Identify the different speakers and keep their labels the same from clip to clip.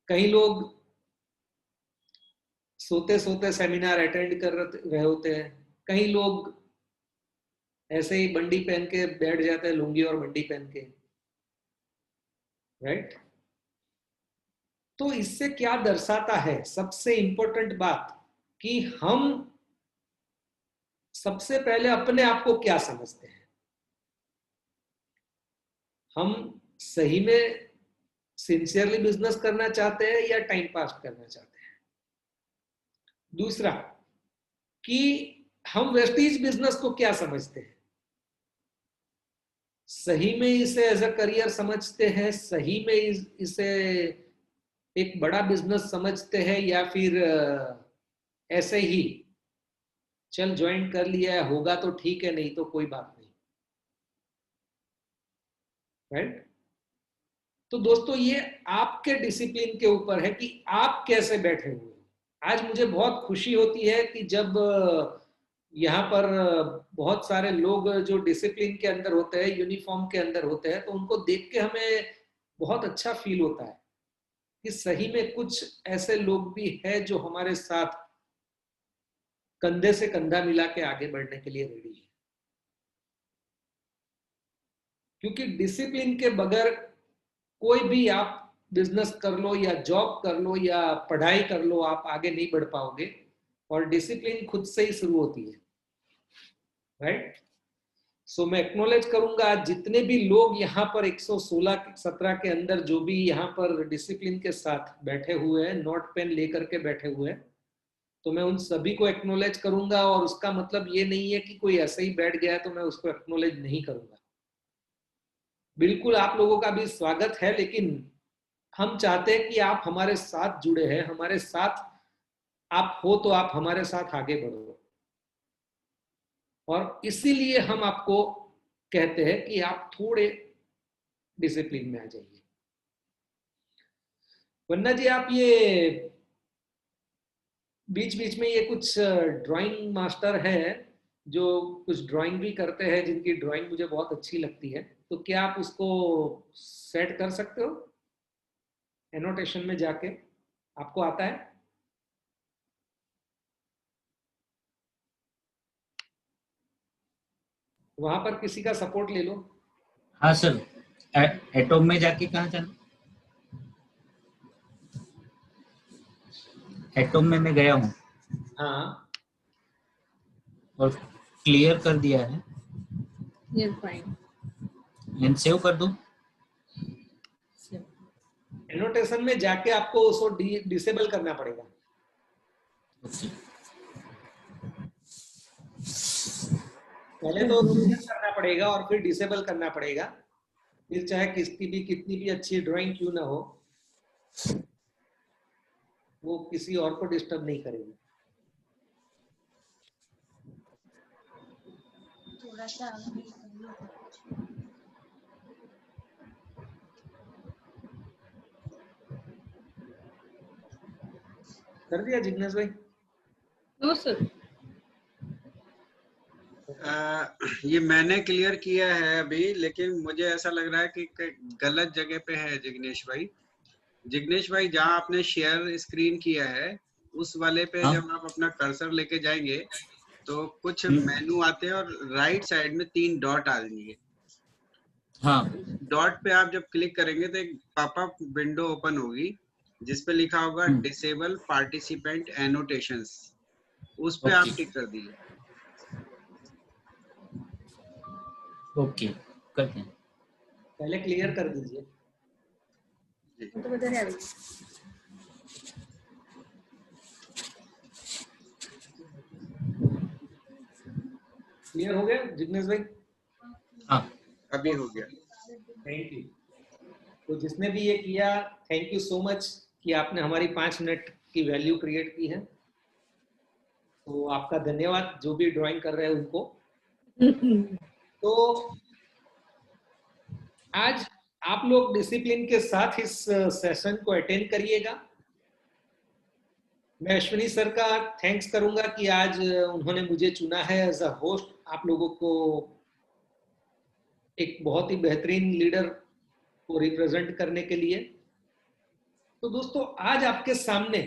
Speaker 1: कई लोग सोते सोते सेमिनार अटेंड कर रहे होते हैं, कई लोग ऐसे ही बंडी पहन के बैठ जाते हैं, लुंगी और बंडी पहन के, राइट। तो इससे क्या दर्शाता है, सबसे इंपॉर्टेंट बात, कि हम सबसे पहले अपने आप को क्या समझते हैं। हम सही में सिंसियरली बिजनेस करना चाहते हैं या टाइम पास करना चाहते हैं। दूसरा, कि हम वेस्टीज बिजनेस को क्या समझते हैं, सही में इसे एज अ करियर समझते हैं, सही में इसे एक बड़ा बिजनेस समझते हैं, या फिर ऐसे ही चल ज्वाइन कर लिया है, होगा तो ठीक है, नहीं तो कोई बात नहीं, राइट। तो दोस्तों ये आपके डिसिप्लिन के ऊपर है कि आप कैसे बैठे हुए हो। आज मुझे बहुत खुशी होती है कि जब यहाँ पर बहुत सारे लोग जो डिसिप्लिन के अंदर होते हैं, यूनिफॉर्म के अंदर होते हैं, तो उनको देख के हमें बहुत अच्छा फील होता है कि सही में कुछ ऐसे लोग भी हैं जो हमारे साथ कंधे से कंधा मिला के आगे बढ़ने के लिए रेडी है। क्योंकि डिसिप्लिन के बगैर कोई भी आप बिजनेस कर लो या जॉब कर लो या पढ़ाई कर लो, आप आगे नहीं बढ़ पाओगे। और डिसिप्लिन खुद से ही शुरू होती है, राइट। सो मैं एक्नॉलेज करूंगा आज जितने भी लोग यहाँ पर 116-17 के अंदर जो भी यहाँ पर डिसिप्लिन के साथ बैठे हुए हैं, नोट पेन लेकर के बैठे हुए हैं, तो मैं उन सभी को एक्नॉलेज करूंगा। और उसका मतलब ये नहीं है कि कोई ऐसे ही बैठ गया है तो मैं उसको एक्नॉलेज नहीं करूंगा। बिल्कुल आप लोगों का भी स्वागत है, लेकिन हम चाहते हैं कि आप हमारे साथ जुड़े हैं, हमारे साथ आप हो तो आप हमारे साथ आगे बढ़ो। और इसीलिए हम आपको कहते हैं कि आप थोड़े डिसिप्लिन में आ जाइए। वरना जी आप ये बीच बीच में ये कुछ ड्राइंग मास्टर है जो कुछ ड्राइंग भी करते हैं, जिनकी ड्राइंग मुझे बहुत अच्छी लगती है, तो क्या आप उसको सेट कर सकते हो एनोटेशन में जाके? आपको आता है? वहां पर किसी का सपोर्ट ले लो।
Speaker 2: हाँ सर, एटॉम में जाके कहाँ जाना? एटॉम में मैं गया हूँ
Speaker 1: हाँ,
Speaker 2: और क्लियर कर दिया है। एंड सेव कर दूं?
Speaker 1: एनोटेशन में जाके आपको उसको डिसेबल करना पड़ेगा।
Speaker 2: ओके।
Speaker 1: पहले तो क्लियर करना पड़ेगा और फिर डिसेबल करना पड़ेगा। फिर चाहे कितनी भी अच्छी ड्राइंग क्यों ना हो, वो किसी और को डिस्टर्ब नहीं करेगी।
Speaker 3: थोड़ा सा
Speaker 1: कर दिया जिग्नेश भाई?
Speaker 4: No sir.
Speaker 5: ये मैंने क्लियर किया है अभी, लेकिन मुझे ऐसा लग रहा है कि गलत जगह पे है जिग्नेश भाई। जिग्नेश भाई, जहाँ आपने शेयर स्क्रीन किया है उस वाले पे जब आप अपना कर्सर लेके जाएंगे तो कुछ मेनू आते हैं और राइट साइड में 3 डॉट आ जाएंगे।
Speaker 2: हाँ,
Speaker 5: डॉट पे आप जब क्लिक करेंगे तो एक पॉपअप विंडो ओपन होगी जिसपे लिखा होगा डिसेबल पार्टिसिपेंट एनोटेशंस। उस पे आप टिक कर दीजिए।
Speaker 2: ओके, करते हैं।
Speaker 1: पहले क्लियर कर दीजिए।
Speaker 4: तो बता रहे हैं
Speaker 1: क्लियर हो गया जिग्नेश भाई?
Speaker 2: हाँ,
Speaker 5: अभी हो गया।
Speaker 1: Thank you. तो जिसने भी ये किया, थैंक यू सो मच कि आपने हमारी 5 मिनट की वैल्यू क्रिएट की है। तो आपका धन्यवाद, जो भी ड्राइंग कर रहे हैं उनको। तो आज आप लोग डिसिप्लिन के साथ इस सेशन को अटेंड करिएगा। मैं अश्विनी सर का थैंक्स करूंगा कि आज उन्होंने मुझे चुना है एज अ होस्ट, आप लोगों को एक बहुत ही बेहतरीन लीडर को रिप्रेजेंट करने के लिए। तो दोस्तों आज आपके सामने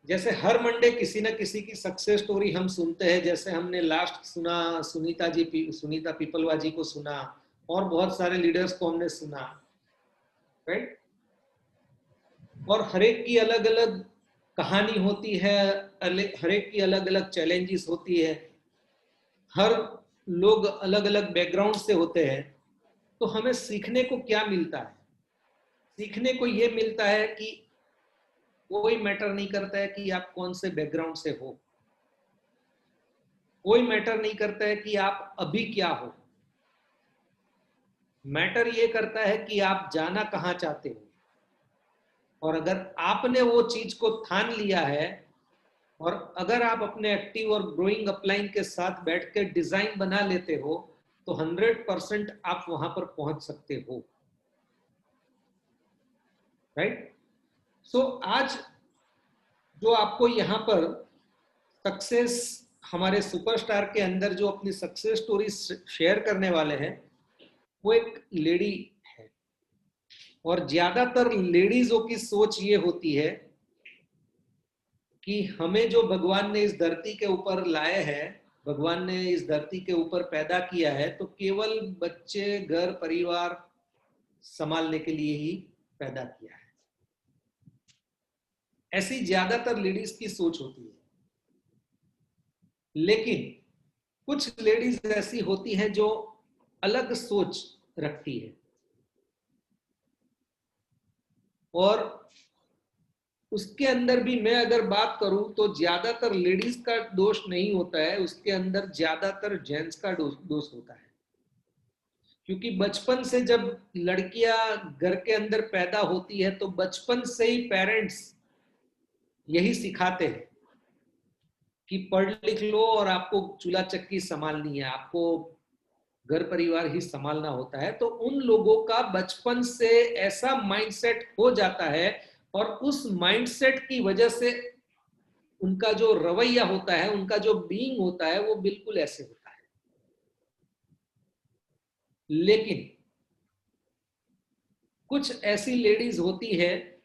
Speaker 1: जैसे हर मंडे किसी ना किसी की सक्सेस स्टोरी हम सुनते हैं, जैसे हमने लास्ट सुना सुनीता पीपलवा जी को सुना और बहुत सारे लीडर्स को हमने सुना, राइट। और हर एक की अलग अलग कहानी होती है, हर एक की अलग अलग चैलेंजेस होती है, हर लोग अलग अलग बैकग्राउंड से होते हैं। तो हमें सीखने को क्या मिलता है? सीखने को ये मिलता है कि कोई मैटर नहीं करता है कि आप कौन से बैकग्राउंड से हो, कोई मैटर नहीं करता है कि आप अभी क्या हो, मैटर ये करता है कि आप जाना कहां चाहते हो। और अगर आपने वो चीज को ठान लिया है और अगर आप अपने एक्टिव और ग्रोइंग अपलाइन के साथ बैठ के डिजाइन बना लेते हो तो 100% आप वहां पर पहुंच सकते हो, राइट। सो आज जो आपको यहाँ पर सक्सेस, हमारे सुपरस्टार के अंदर जो अपनी सक्सेस स्टोरी शेयर करने वाले हैं वो एक लेडी है। और ज्यादातर लेडीजों की सोच ये होती है कि हमें जो भगवान ने इस धरती के ऊपर लाए हैं, भगवान ने इस धरती के ऊपर पैदा किया है तो केवल बच्चे, घर, परिवार संभालने के लिए ही पैदा किया है। ऐसी ज्यादातर लेडीज की सोच होती है। लेकिन कुछ लेडीज ऐसी होती हैं जो अलग सोच रखती है और उसके अंदर भी मैं अगर बात करूं तो ज्यादातर लेडीज का दोष नहीं होता है, उसके अंदर ज्यादातर जेंट्स का दोष होता है। क्योंकि बचपन से जब लड़कियां घर के अंदर पैदा होती है तो बचपन से ही पेरेंट्स यही सिखाते हैं कि पढ़ लिख लो और आपको चूल्हा चक्की संभालनी है, आपको घर परिवार ही संभालना होता है। तो उन लोगों का बचपन से ऐसा माइंडसेट हो जाता है और उस माइंडसेट की वजह से उनका जो रवैया होता है, उनका जो बीइंग होता है वो बिल्कुल ऐसे होता है। लेकिन कुछ ऐसी लेडीज होती है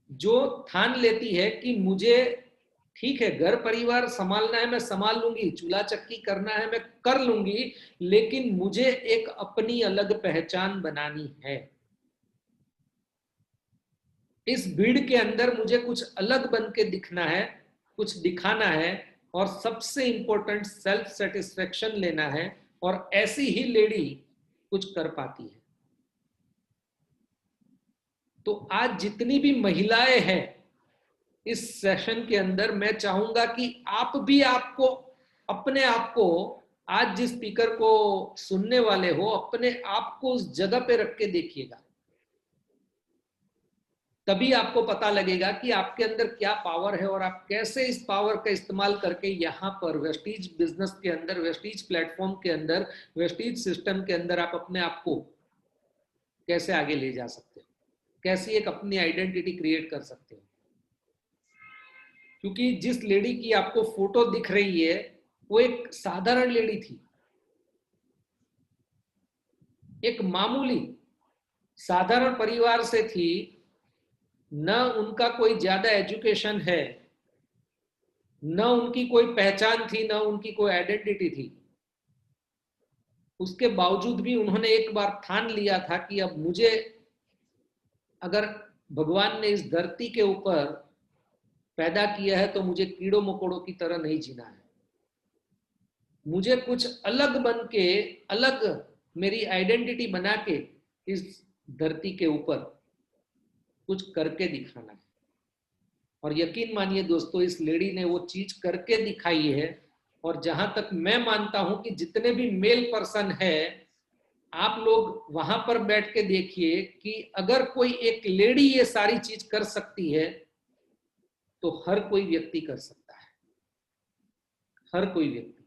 Speaker 1: जो ठान लेती है कि मुझे ठीक है घर परिवार संभालना है, मैं संभाल लूंगी, चूल्हा चक्की करना है मैं कर लूंगी, लेकिन मुझे एक अपनी अलग पहचान बनानी है। इस भीड़ के अंदर मुझे कुछ अलग बन के दिखना है, कुछ दिखाना है और सबसे इंपॉर्टेंट सेल्फ सेटिस्फेक्शन लेना है। और ऐसी ही लेडी कुछ कर पाती है। तो आज जितनी भी महिलाएं हैं इस सेशन के अंदर, मैं चाहूंगा कि आप भी आपको अपने आप को, आज जिस स्पीकर को सुनने वाले हो, अपने आप को उस जगह पे रख के देखिएगा। तभी आपको पता लगेगा कि आपके अंदर क्या पावर है और आप कैसे इस पावर का इस्तेमाल करके यहाँ पर वेस्टीज बिजनेस के अंदर, वेस्टीज प्लेटफॉर्म के अंदर, वेस्टीज सिस्टम के अंदर आप अपने आप को कैसे आगे ले जा सकते हो, कैसी एक अपनी आइडेंटिटी क्रिएट कर सकते हो। क्योंकि जिस लेडी की आपको फोटो दिख रही है वो एक साधारण लेडी थी, एक मामूली साधारण परिवार से थी, न उनका कोई ज्यादा एजुकेशन है, न उनकी कोई पहचान थी, न उनकी कोई आइडेंटिटी थी। उसके बावजूद भी उन्होंने एक बार ठान लिया था कि अब मुझे, अगर भगवान ने इस धरती के ऊपर पैदा किया है तो मुझे कीड़ों मकोड़ों की तरह नहीं जीना है, मुझे कुछ अलग बन के, अलग मेरी आइडेंटिटी बना के इस धरती के ऊपर कुछ करके दिखाना है। और यकीन मानिए दोस्तों, इस लेडी ने वो चीज करके दिखाई है। और जहां तक मैं मानता हूं कि जितने भी मेल पर्सन है, आप लोग वहां पर बैठ के देखिए कि अगर कोई एक लेडी ये सारी चीज कर सकती है तो हर कोई व्यक्ति कर सकता है, हर कोई व्यक्ति।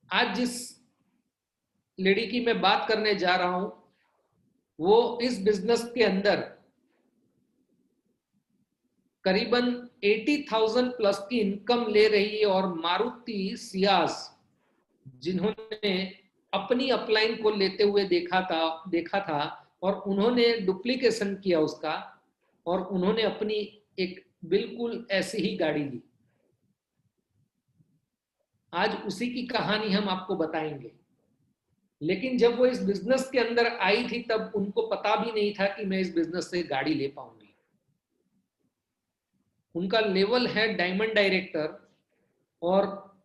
Speaker 1: आज जिस लेडी की मैं बात करने जा रहा हूं वो इस बिजनेस के अंदर करीबन 80,000 प्लस की इनकम ले रही है। और मारुति सियाज, जिन्होंने अपनी अपलाइन को लेते हुए देखा था और उन्होंने डुप्लीकेशन किया उसका, और उन्होंने अपनी एक बिल्कुल ऐसी ही गाड़ी ली। आज उसी की कहानी हम आपको बताएंगे। लेकिन जब वो इस बिजनेस के अंदर आई थी तब उनको पता भी नहीं था कि मैं इस बिजनेस से गाड़ी ले पाऊंगी। उनका लेवल है डायमंड डायरेक्टर, और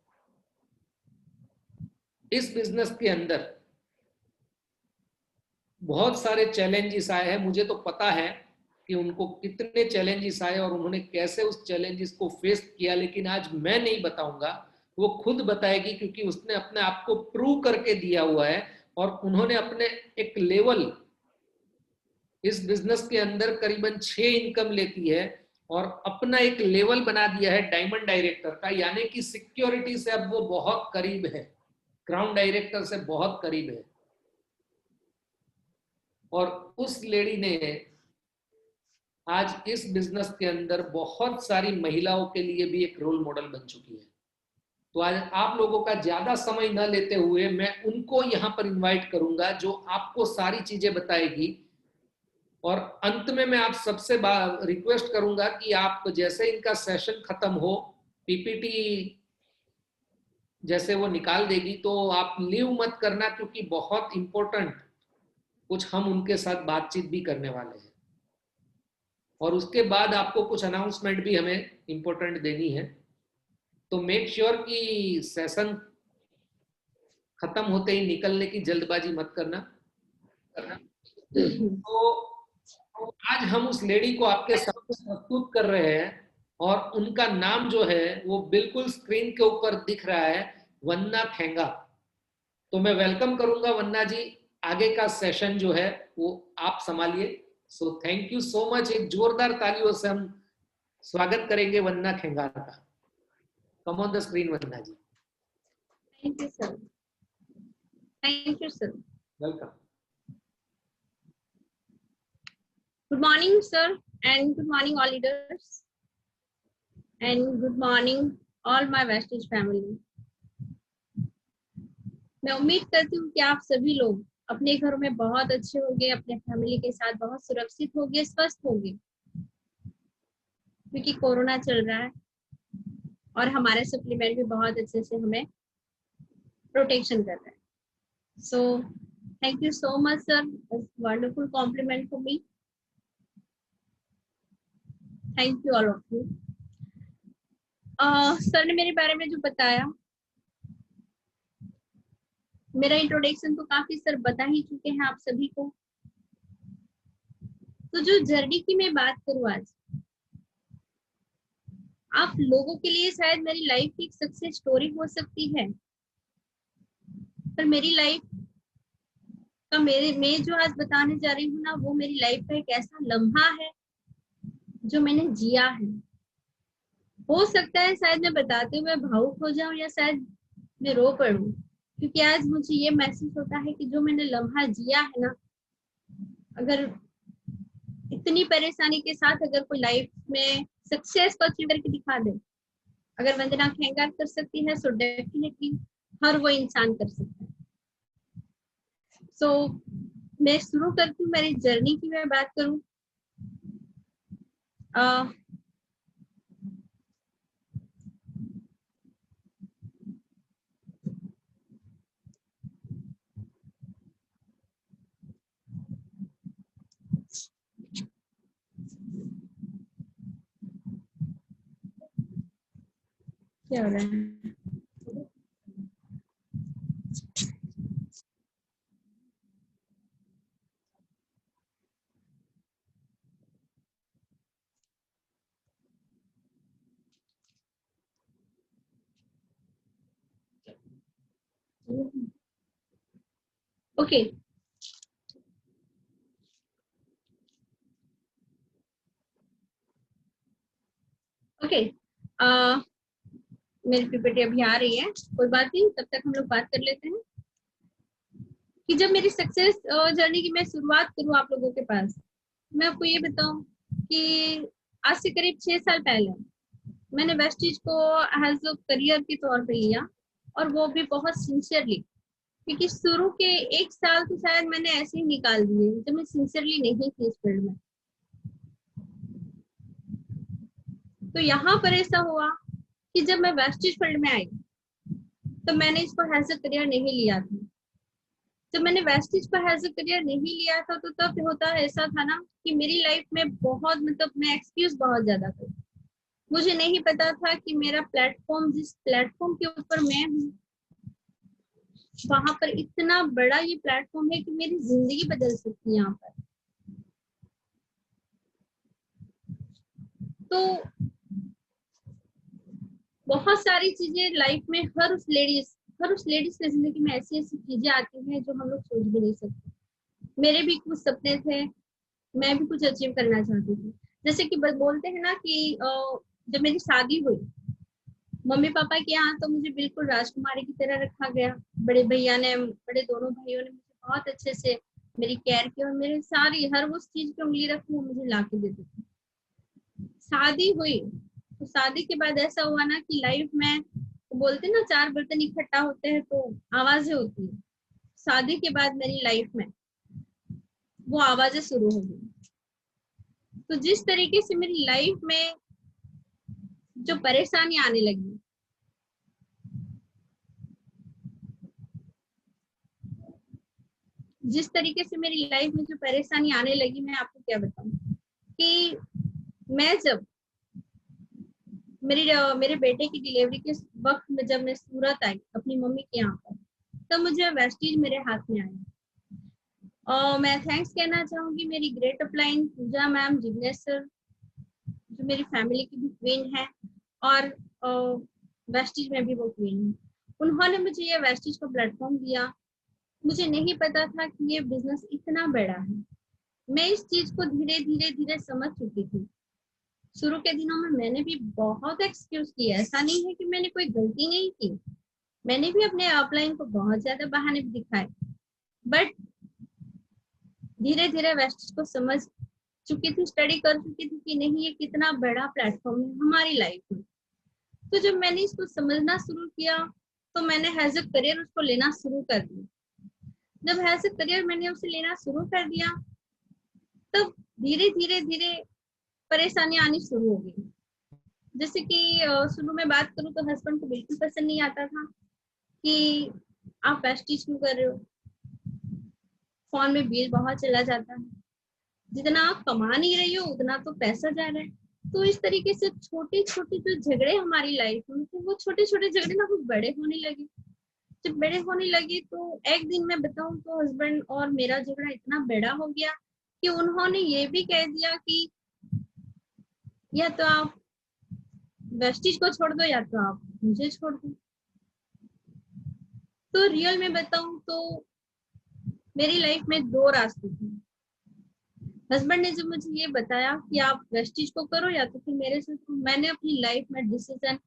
Speaker 1: इस बिजनेस के अंदर बहुत सारे चैलेंजेस आए हैं। मुझे तो पता है कि उनको कितने चैलेंजेस आए और उन्होंने कैसे उस चैलेंजेस को फेस किया, लेकिन आज मैं नहीं बताऊंगा, वो खुद बताएगी, क्योंकि उसने अपने आप को प्रूव करके दिया हुआ है। और उन्होंने अपने एक लेवल इस बिजनेस के अंदर करीबन 6 इनकम लेती है और अपना एक लेवल बना दिया है डायमंड डायरेक्टर का, यानी कि सिक्योरिटी से अब वो बहुत करीब है, क्राउन डायरेक्टर से बहुत करीब है। और उस लेडी ने आज इस बिजनेस के अंदर बहुत सारी महिलाओं के लिए भी एक रोल मॉडल बन चुकी है। तो आज आप लोगों का ज्यादा समय न लेते हुए मैं उनको यहां पर इनवाइट करूंगा, जो आपको सारी चीजें बताएगी। और अंत में मैं आप सबसे रिक्वेस्ट करूंगा कि आप जैसे इनका सेशन खत्म हो, पीपीटी जैसे वो निकाल देगी तो आप लीव मत करना, क्योंकि बहुत इंपॉर्टेंट कुछ हम उनके साथ बातचीत भी करने वाले हैं। और उसके बाद आपको कुछ अनाउंसमेंट भी हमें इंपॉर्टेंट देनी है। तो मेक श्योर कि सेशन खत्म होते ही निकलने की जल्दबाजी मत करना। तो आज हम उस लेडी को आपके सामने प्रस्तुत कर रहे हैं, और उनका नाम जो है वो बिल्कुल स्क्रीन के ऊपर दिख रहा है, वन्ना खेंगा। तो मैं वेलकम करूंगा वन्ना जी, आगे का सेशन जो है वो आप संभालिए। So thank you so much. एक जोरदार तालियों से हम स्वागत करेंगे वन्ना खेंगा का। Come on the screen Vanna ji.
Speaker 4: Thank you sir. Thank you sir.
Speaker 1: Welcome.
Speaker 4: Good morning, sir, and good morning, all leaders, and good morning, all my Vestige family. मैं उम्मीद करती हूँ कि आप सभी लोग अपने घरों में बहुत अच्छे होंगे, अपने फैमिली के साथ बहुत सुरक्षित होंगे, स्वस्थ होंगे, क्योंकि कोरोना चल रहा है और हमारे सप्लीमेंट भी बहुत अच्छे से हमें प्रोटेक्शन कर रहा है। So, thank you so much, sir. It's wonderful compliment for me. Thank you all of you. Sir ने मेरे बारे में जो बताया, मेरा इंट्रोडक्शन तो काफी सर बता ही चुके हैं आप सभी को। तो जो जर्नी की मैं बात करूँ आज, आप लोगों के लिए शायद मेरी लाइफ की एक सक्सेस स्टोरी हो सकती है, पर मेरी लाइफ का मैं जो आज बताने जा रही हूँ ना, वो मेरी लाइफ का एक ऐसा लम्हा है जो मैंने जिया है। हो सकता है शायद मैं बताते हुए भावुक हो जाऊं या शायद मैं रो पड़ूं, क्योंकि आज मुझे ये महसूस होता है कि जो मैंने लम्हा जिया है ना, अगर इतनी परेशानी के साथ अगर कोई लाइफ में सक्सेस को अचीव करके दिखा दे, अगर वंदना खेंगा कर सकती है, सो डेफिनेटली हर वो इंसान कर सकता है। सो मैं शुरू करती हूँ मेरी जर्नी की मैं बात करूं। क्या हो रहा है? ओके, ओके, मेरी पीपीटी अभी आ रही है, कोई बात नहीं, तब तक हम लोग बात कर लेते हैं कि जब मेरी सक्सेस जर्नी की मैं शुरुआत करूँ आप लोगों के पास, मैं आपको ये बताऊं कि आज से करीब 6 साल पहले मैंने वेस्टीज को एज अ करियर के तौर पे लिया, और वो भी बहुत सिंसियरली। क्योंकि शुरू के 1 साल तो शायद मैंने ऐसे ही निकाल दिए जब मैं सिंसियरली नहीं थी इस फील्ड में। तो यहाँ पर ऐसा हुआ कि जब मैं वेस्टेज फील्ड में आई तो मैंने इसको एज अ करियर नहीं लिया था। जब मैंने वेस्टेज को एज अ करियर नहीं लिया था तो तब होता ऐसा था ना कि मेरी लाइफ में बहुत मतलब मैं एक्सक्यूज बहुत ज्यादा थी। मुझे नहीं पता था कि मेरा प्लेटफॉर्म, जिस प्लेटफॉर्म के ऊपर मैं हूँ, वहां पर इतना बड़ा ये प्लेटफॉर्म है कि मेरी जिंदगी बदल सकती है यहाँ पर। तो बहुत सारी चीजें लाइफ में हर उस लेडीज की जिंदगी में ऐसी ऐसी चीजें आती हैं जो हम लोग सोच भी नहीं सकते। मेरे भी कुछ सपने थे, मैं भी कुछ अचीव करना चाहती थी। जैसे कि बोलते हैं ना कि जब मेरी शादी हुई मम्मी पापा के यहाँ तो मुझे बिल्कुल राजकुमारी की तरह रखा गया। बड़े भैया ने, बड़े दोनों भाइयों ने मुझे बहुत अच्छे से मेरी केयर की और मेरे सारी हर वो चीज पे उंगली रखी वो मुझे ला के देते थे। शादी हुई तो शादी के बाद ऐसा हुआ ना कि लाइफ में तो बोलते ना 4 बर्तन इकट्ठा होते हैं तो आवाजें होती है। शादी के बाद मेरी लाइफ में वो आवाजें शुरू हो गई। तो जिस तरीके से मेरी लाइफ में जो परेशानी आने लगी, जिस तरीके से मेरी लाइफ में जो परेशानी आने लगी, मैं आपको क्या बताऊं कि मैं जब मेरे बेटे की डिलीवरी के वक्त में जब मैं सूरत आई अपनी मम्मी के यहाँ पर, तब मुझे वेस्टीज मेरे हाथ में आया। और मैं थैंक्स कहना चाहूंगी मेरी ग्रेट अपलाइन पूजा मैम, जिग्नेश सर, जो मेरी फैमिली की भी क्वीन है और वेस्टीज में भी वो क्वीन है। उन्होंने मुझे ये वेस्टीज का प्लेटफॉर्म दिया। मुझे नहीं पता था कि ये बिजनेस इतना बड़ा है। मैं इस चीज को धीरे धीरे धीरे समझ चुकी थी। शुरू के दिनों में मैंने भी बहुत एक्सक्यूज किया, ऐसा नहीं है कि मैंने कोई गलती नहीं की। मैंने भी अपने अपलाइन को बहुत ज्यादा बहाने भी दिखाए, बट धीरे धीरे वेस्टेज को समझ चुकी थी, स्टडी कर चुकी थी कि नहीं ये कितना बड़ा प्लेटफॉर्म है हमारी लाइफ में। तो जब मैंने इसको समझना शुरू किया तो मैंने एज अ करियर उसको लेना शुरू कर दिया। जब एज अ करियर मैंने उसे लेना शुरू कर दिया तब धीरे धीरे धीरे परेशानी आनी शुरू हो गई। जैसे कि शुरू में बात करूं तो हस्बैंड को बिल्कुल पसंद नहीं आता था कि आप वेस्टीज क्यों कर रहे हो, फोन में बिल बहुत चला जाता है, जितना आप कमा नहीं रही हो उतना तो पैसा जा रहा है। तो इस तरीके से छोटे छोटे जो झगड़े हमारी लाइफ में थे वो छोटे छोटे झगड़े ना कुछ बड़े होने लगे। जब बड़े होने लगे तो एक दिन मैं बताऊं तो हस्बैंड और मेरा झगड़ा इतना बड़ा हो गया कि उन्होंने ये भी कह दिया कि या तो आप वेस्टीज को छोड़ दो या तो आप मुझे छोड़ दो। तो रियल में बताऊं तो मेरी लाइफ में 2 रास्ते थे। हस्बैंड ने जब मुझे ये बताया कि आप वेस्टीज को करो या तो फिर मेरे से, तो मैंने अपनी लाइफ में डिसीजन,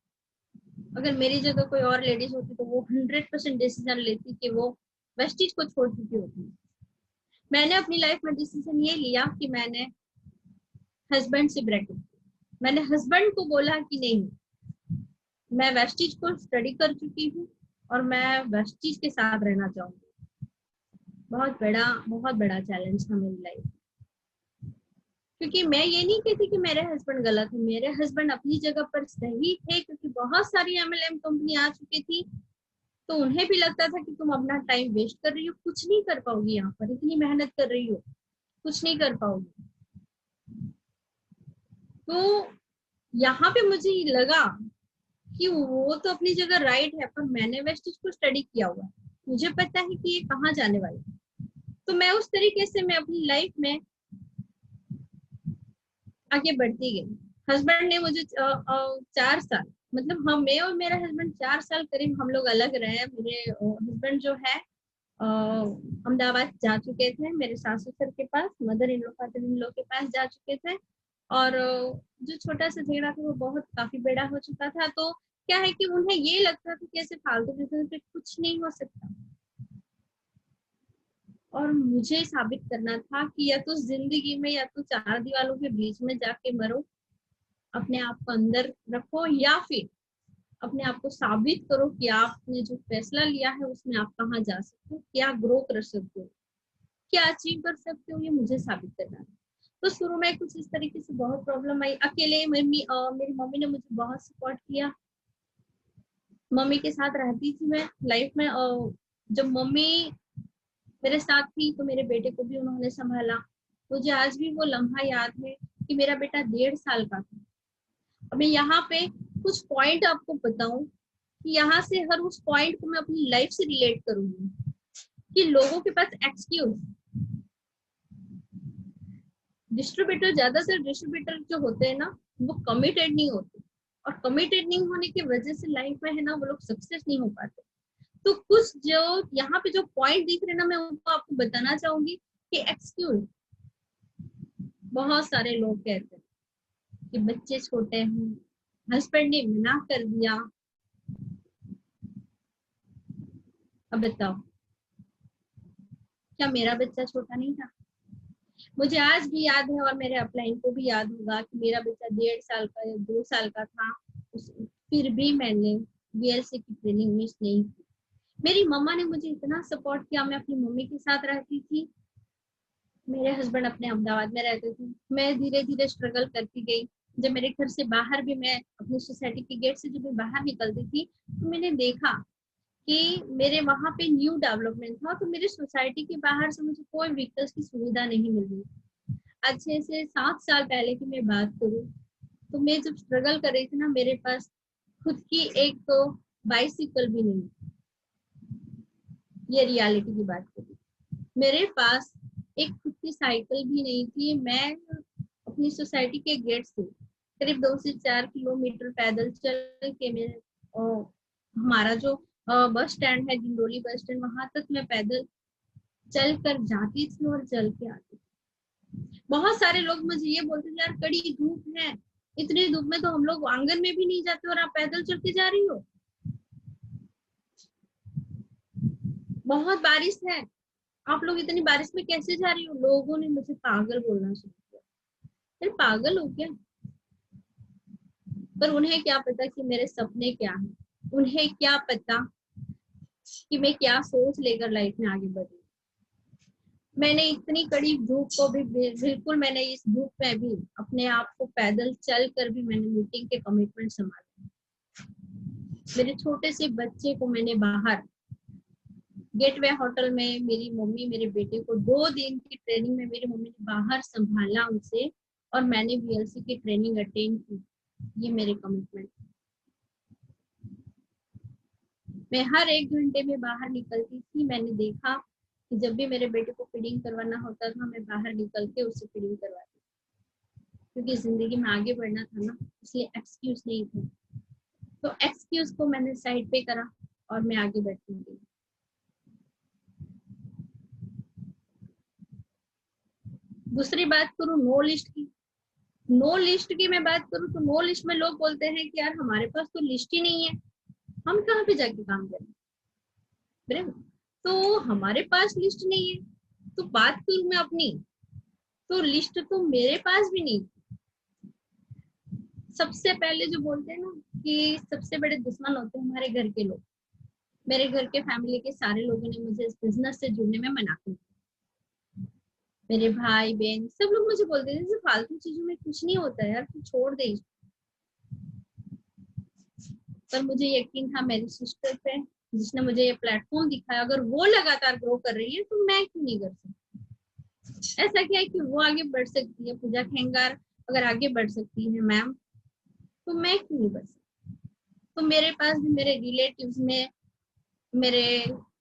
Speaker 4: अगर मेरी जगह कोई और लेडीज होती तो वो 100% डिसीजन लेती कि वो वेस्टीज को छोड़ चुकी होती। मैंने अपनी लाइफ में डिसीजन ये लिया कि मैंने हस्बैंड से ब्रेकअप। मैंने हस्बैंड को बोला कि नहीं, मैं वेस्टीज को स्टडी कर चुकी हूँ और मैं वेस्टीज के साथ रहना चाहूंगी। बहुत बड़ा चैलेंज था मेरी लाइफ, क्योंकि मैं ये नहीं कहती कि मेरे हस्बैंड गलत है, मेरे हस्बैंड अपनी जगह पर सही थे, क्योंकि बहुत सारी MLM कंपनी आ चुकी थी तो उन्हें भी लगता था कि तुम अपना टाइम वेस्ट कर रही हो, कुछ नहीं कर पाओगी, यहाँ पर इतनी मेहनत कर रही हो कुछ नहीं कर पाओगी। तो यहाँ पे मुझे लगा कि वो तो अपनी जगह राइट है, पर मैंने वेस्टेज को स्टडी किया हुआ है, मुझे पता है कि ये कहाँ जाने वाली है। तो मैं उस तरीके से मैं अपनी लाइफ में आगे बढ़ती गई। हस्बैंड ने मुझे 4 साल, मतलब हम, मैं और मेरा हस्बैंड 4 साल करीब हम लोग अलग रहे। मेरे हस्बैंड जो है अहमदाबाद जा चुके थे, मेरे सासू सर के पास, mother in law father in law के पास जा चुके थे। और जो छोटा सा झगड़ा था वो बहुत काफी बड़ा हो चुका था। तो क्या है कि उन्हें ये लगता था कि ऐसे फालतू बिजनेस पे कुछ नहीं हो सकता, और मुझे साबित करना था कि या तो जिंदगी में या तो 4 दीवारों के बीच में जाके मरो, अपने आप को अंदर रखो, या फिर अपने आप को साबित करो कि आपने जो फैसला लिया है उसमें आप कहाँ जा सकते हो, क्या ग्रो कर सकते हो, क्या अचीव कर सकते हो, ये मुझे साबित करना है। तो शुरू में कुछ इस तरीके से बहुत प्रॉब्लम आई। अकेले मेरी मम्मी ने मुझे बहुत सपोर्ट किया। मम्मी के साथ रहती थी मैं लाइफ में। जब मम्मी मेरे साथ थी तो मेरे बेटे को भी उन्होंने संभाला। मुझे आज भी वो लम्हा याद है कि मेरा बेटा 1.5 साल का था। अब मैं यहाँ पे कुछ पॉइंट आपको बताऊं कि यहाँ से हर उस पॉइंट को मैं अपनी लाइफ से रिलेट करूंगी कि लोगों के पास एक्सक्यूज, ज्यादातर डिस्ट्रीब्यूटर जो होते हैं ना वो कमिटेड नहीं होते, और कमिटेड नहीं होने की वजह से लाइफ में है ना वो लोग सक्सेस नहीं हो पाते। तो कुछ जो यहाँ पे जो पॉइंट दिख रहे ना मैं उनको आपको बताना चाहूंगी कि एक्सक्यूज बहुत सारे लोग कहते हैं कि बच्चे छोटे हैं, हस्बैंड ने मना कर दिया। अब बताओ, क्या मेरा बच्चा छोटा नहीं था? मुझे आज भी याद है और मेरे अपलाइन को भी याद होगा कि मेरा बच्चा 1.5 साल का या 2 साल का था, फिर भी मैंने वीएलसी की ट्रेनिंग मिस नहीं की। मेरी मम्मा ने मुझे इतना सपोर्ट किया। मैं अपनी मम्मी के साथ रहती थी, मेरे हस्बैंड अपने अहमदाबाद में रहते थे। मैं धीरे धीरे स्ट्रगल करती गई। जब मेरे घर से बाहर भी, मैं अपनी सोसाइटी के गेट से जब मैं बाहर निकलती थी तो मैंने देखा कि मेरे वहां पे न्यू डेवलपमेंट था, तो मेरे सोसाइटी के बाहर से मुझे कोई व्हीकल्स की सुविधा नहीं मिल रही। अच्छे से 7 साल पहले की मैं बात करूं तो मैं जब स्ट्रगल कर रही थी ना, मेरे पास खुद की एक तो बाइसिकल भी नहीं, ये रियलिटी की बात करूं, मेरे पास एक खुद की साइकिल भी नहीं थी। मैं अपनी सोसाइटी के गेट से करीब 2 से 4 किलोमीटर पैदल चल के मैं हमारा जो बस स्टैंड है, डिंडोली बस स्टैंड, वहां तक मैं पैदल चल कर जाती थी और चल के आती थी। बहुत सारे लोग मुझे ये बोलते थे, यार कड़ी धूप है, इतनी धूप में तो हम लोग आंगन में भी नहीं जाते और आप पैदल चल के जा रही हो। बहुत बारिश है, आप लोग इतनी बारिश में कैसे जा रही हो? लोगों ने मुझे पागल बोलना शुरू किया। फिर पागल हो क्या? पर उन्हें क्या पता कि मेरे सपने क्या हैं, उन्हें क्या पता कि मैं क्या सोच लेकर लाइफ में आगे बढ़ी। मैंने इतनी कड़ी धूप को भी बिल्कुल, मैंने इस धूप में भी अपने आप को पैदल चल कर भी मैंने मीटिंग के कमिटमेंट संभाले। मेरे छोटे से बच्चे को मैंने बाहर गेटवे होटल में, मेरी मम्मी मेरे बेटे को 2 दिन की ट्रेनिंग में मेरी मम्मी ने बाहर संभाला उनसे, और मैंने वीएलसी की ट्रेनिंग अटेंड की। ये मेरे कमिटमेंट। मैं हर 1 घंटे में बाहर निकलती थी। मैंने देखा कि जब भी मेरे बेटे को फीडिंग करवाना होता था मैं बाहर निकल के उससे फीडिंग करवाती, क्योंकि जिंदगी में आगे बढ़ना था ना, इसलिए एक्सक्यूज नहीं थे। तो एक्सक्यूज को मैंने साइड पे करा और मैं आगे बढ़ती गई। दूसरी बात करूँ नो लिस्ट की। नो लिस्ट की मैं बात करूँ तो नो लिस्ट में लोग बोलते हैं कि यार हमारे पास तो लिस्ट ही नहीं है, हम कहाँ पे जाके काम करें। तो हमारे पास लिस्ट नहीं है, तो बात करूँ मैं अपनी, तो लिस्ट तो मेरे पास भी नहीं। सबसे पहले जो बोलते हैं ना कि सबसे बड़े दुश्मन होते हैं हमारे घर के लोग। मेरे घर के फैमिली के सारे लोगों ने मुझे इस बिजनेस से जुड़ने में मना कर दिया। मेरे भाई बहन सब लोग मुझे बोलते थे फालतू चीजों में कुछ नहीं होता यार, तू छोड़ दे। पर मुझे यकीन था मेरी सिस्टर पे, जिसने मुझे ये प्लेटफॉर्म दिखाया। अगर वो लगातार ग्रो कर रही है तो मैं क्यों नहीं कर सकती? ऐसा क्या है कि वो आगे बढ़ सकती है, पूजा खेंगार अगर आगे बढ़ सकती है मैम, तो मैं क्यों नहीं बढ़ सकती? तो मेरे पास भी मेरे रिलेटिव्स में, मेरे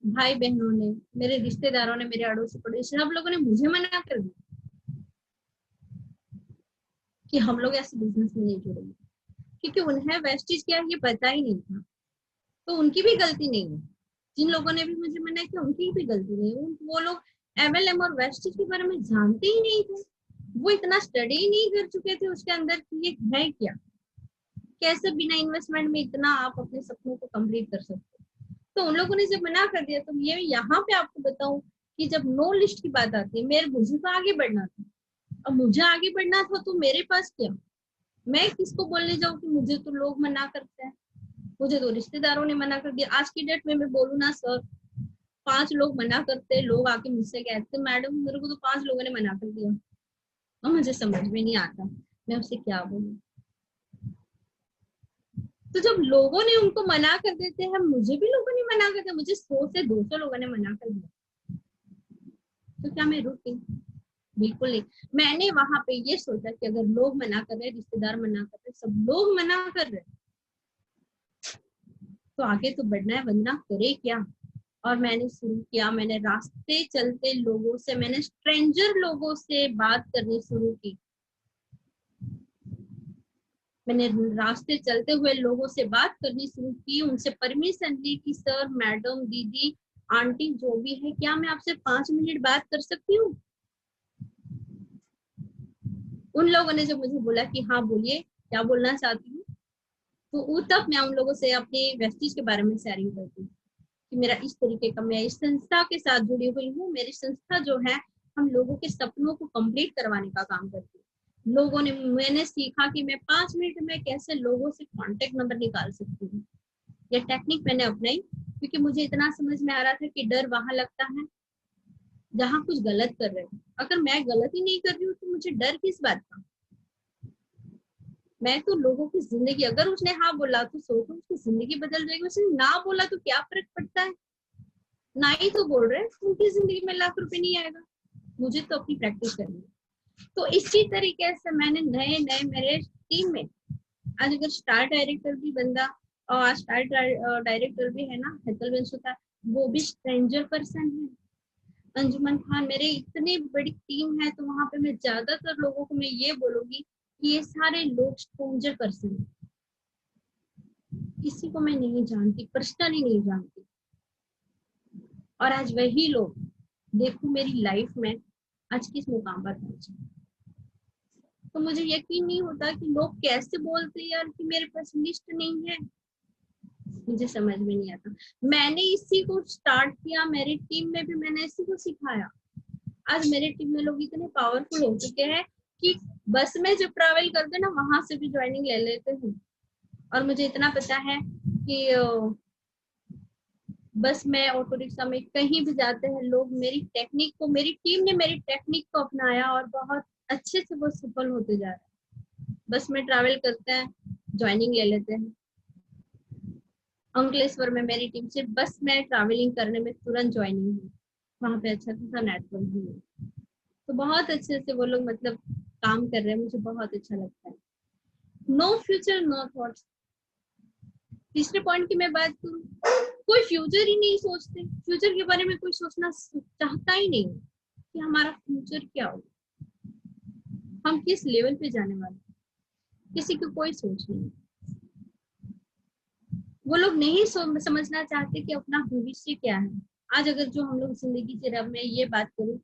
Speaker 4: भाई बहनों ने, मेरे रिश्तेदारों ने, मेरे अड़ोसी पड़ोसी सब लोगों ने मुझे मना कर दिया कि हम लोग ऐसे बिजनेस में नहीं जुड़ेंगे, क्योंकि उन्हें वेस्टेज क्या है ये पता ही नहीं था। तो उनकी भी गलती नहीं है, जिन लोगों ने भी मुझे मना किया उनकी भी गलती नहीं है। वो लोग एमएलएम और वेस्टेज के बारे में जानते ही नहीं थे, वो इतना स्टडी ही नहीं कर चुके थे उसके अंदर कि ये है क्या, कैसे बिना इन्वेस्टमेंट में इतना आप अपने सपनों को कंप्लीट कर सकते हो। तो उन लोगों ने जब मना कर दिया, तो ये यहाँ पे आपको बताऊं कि जब नो लिस्ट की बात आती है, मुझे तो आगे बढ़ना था। अब मुझे आगे बढ़ना था तो मेरे पास क्या, मैं किसको बोलने जाऊं कि मुझे तो लोग मना करते हैं। मुझे तो रिश्तेदारों ने मना कर दिया। आज की डेट में मैं बोलूँ ना सर, 5 लोग मना करते, लोग आके मुझसे कहते मैडम मेरे को तो 5 लोगों ने मना कर दिया, और मुझे समझ में नहीं आता मैं उससे क्या बोलूं। तो जब लोगों ने उनको मना कर देते हैं, मुझे भी लोगों ने मना कर दिया, मुझे 100 से 200 लोगों ने मना कर दिया, तो क्या मैं रुकी? बिल्कुल नहीं। मैंने वहां पे ये सोचा कि अगर लोग मना कर रहे हैं, रिश्तेदार मना कर रहे हैं, सब लोग मना कर रहे हैं, तो आगे तो बढ़ना है, वरना करे क्या। और मैंने शुरू किया, मैंने रास्ते चलते लोगों से, मैंने स्ट्रेंजर लोगों से बात करनी शुरू की। मैंने रास्ते चलते हुए लोगों से बात करनी शुरू की, उनसे परमिशन ली कि सर, मैडम, दीदी, आंटी, जो भी है, क्या मैं आपसे 5 मिनट बात कर सकती हूँ? उन लोगों ने जब मुझे बोला कि हाँ बोलिए, क्या बोलना चाहती हूँ, तो तब मैं उन लोगों से अपने वेस्टीज के बारे में शेयरिंग करती हूँ कि मेरा इस तरीके का, मैं इस संस्था के साथ जुड़ी हुई हूँ। मेरी संस्था जो है, हम लोगों के सपनों को कंप्लीट करवाने का काम करती है। मैंने सीखा कि मैं 5 मिनट में कैसे लोगों से कांटेक्ट नंबर निकाल सकती हूँ। ये टेक्निक मैंने अपनाई, क्योंकि मुझे इतना समझ में आ रहा था कि डर वहां लगता है जहां कुछ गलत कर रहे हो। अगर मैं गलत ही नहीं कर रही हूँ तो मुझे डर किस बात का? मैं तो लोगों की जिंदगी, अगर उसने हाँ बोला तो सोचो उसकी जिंदगी बदल जाएगी, उसने ना बोला तो क्या फर्क पड़ता है? ना ही तो बोल रहे, उनकी जिंदगी में लाख रुपए नहीं आएगा। मुझे तो अपनी प्रैक्टिस करनी है। तो इसी तरीके से मैंने नए नए मेरे टीम में, आज अगर स्टार डायरेक्टर भी बंदा, और आज स्टार डायरेक्टर भी है ना, हेतल बंसुता, वो भी स्ट्रेंजर पर्सन है। अंजुमन खान, मेरे इतनी बड़ी टीम है, तो वहां पे मैं ज्यादातर लोगों को मैं ये बोलूंगी कि ये सारे लोग स्ट्रेंजर पर्सन है। किसी को मैं नहीं जानती, पर्सनली नहीं जानती, और आज वही लोग देखो मेरी लाइफ में आज किस मुकाम पर पहुंचे। तो मुझे यकीन नहीं होता कि लोग कैसे बोलते यार कि मेरे पास लिस्ट नहीं है, मुझे समझ में नहीं आता। मैंने इसी को स्टार्ट किया, मेरी टीम में भी मैंने इसी को सिखाया। आज मेरे टीम में लोग इतने पावरफुल हो चुके हैं कि बस में जब ट्रैवल करते ना, वहां से भी ज्वाइनिंग ले लेते हैं। और मुझे इतना पता है कि बस में, ऑटो रिक्शा में, कहीं भी जाते हैं लोग, मेरी टेक्निक को, मेरी टीम ने मेरी टेक्निक को अपनाया और बहुत अच्छे से वो सफल होते जा रहे हैं। बस में ट्रैवल करते हैं, ज्वाइनिंग ले लेते हैं। अंकलेश्वर में मेरी टीम से बस में ट्रैवलिंग करने में तुरंत ज्वाइनिंग हुई, वहां पे अच्छा खासा नेटवर्क भी है। तो बहुत अच्छे से वो लोग मतलब काम कर रहे हैं, मुझे बहुत अच्छा लगता है। No future no thoughts. तीसरे पॉइंट की मैं बात करूं, कोई फ्यूचर ही नहीं सोचते, फ्यूचर के बारे में कोई सोचना चाहता ही नहीं कि हमारा फ्यूचर क्या हो, हम किस लेवल पे जाने वाले, किसी को कोई सोच नहीं। वो लोग नहीं समझना चाहते कि अपना भविष्य क्या है। आज अगर जो हम लोग जिंदगी से, अब मैं ये बात करूं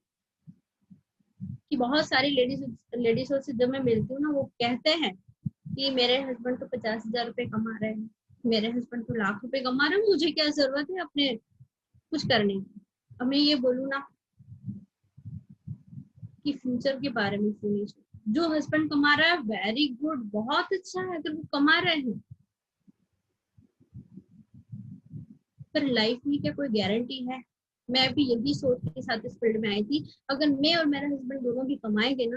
Speaker 4: कि बहुत सारी लेडीजों से जब मैं मिलती हूँ ना, वो कहते हैं कि मेरे हस्बैंड तो 50,000 रुपए कमा रहे हैं, मेरे हस्बैंड तो लाख रुपए कमा रहे हैं, मुझे क्या जरूरत है अपने कुछ करने की। अब मैं ये बोलूँ ना कि फ्यूचर के बारे में सुनिए, जो हस्बैंड कमा रहा है वेरी गुड, बहुत अच्छा है अगर वो कमा रहे हैं, पर लाइफ में क्या कोई गारंटी है? मैं भी यही सोच के साथ इस फील्ड में आई थी, अगर मैं और मेरा हस्बैंड दोनों भी कमाएंगे ना,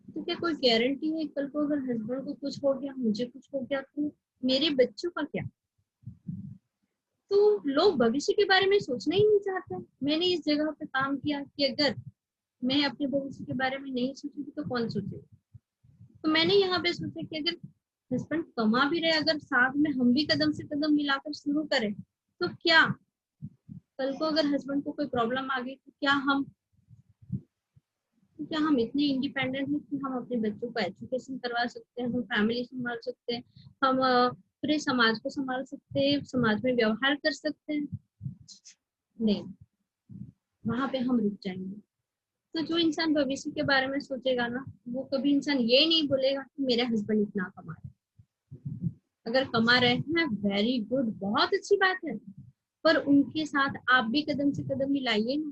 Speaker 4: तो क्या कोई गारंटी है कल को अगर हस्बैंड को कुछ हो गया, मुझे कुछ हो गया, तो मेरे बच्चों का क्या? तो लोग भविष्य के बारे में सोचना ही नहीं चाहते। मैंने इस जगह पे काम किया कि अगर मैं अपने भविष्य के बारे में नहीं सोचूंगी तो कौन सोचेगा। तो मैंने यहाँ पे सोचा कि अगर हस्बैंड कमा भी रहे, अगर साथ में हम भी कदम से कदम मिलाकर शुरू करें, तो क्या कल को अगर हस्बैंड को कोई प्रॉब्लम आ गई तो क्या हम इतने इंडिपेंडेंट हैं कि हम अपने बच्चों को एजुकेशन करवा सकते हैं, हम फैमिली संभाल सकते हैं, हम पूरे समाज को संभाल सकते हैं, समाज में व्यवहार कर सकते हैं? नहीं, वहां पे हम रुक जाएंगे। तो जो इंसान भविष्य के बारे में सोचेगा ना, वो कभी इंसान ये नहीं बोलेगा कि मेरे हस्बैंड इतना कमा रहे। अगर कमा रहे हैं वेरी गुड, बहुत अच्छी बात है, पर उनके साथ आप भी कदम से कदम मिलाइए ना।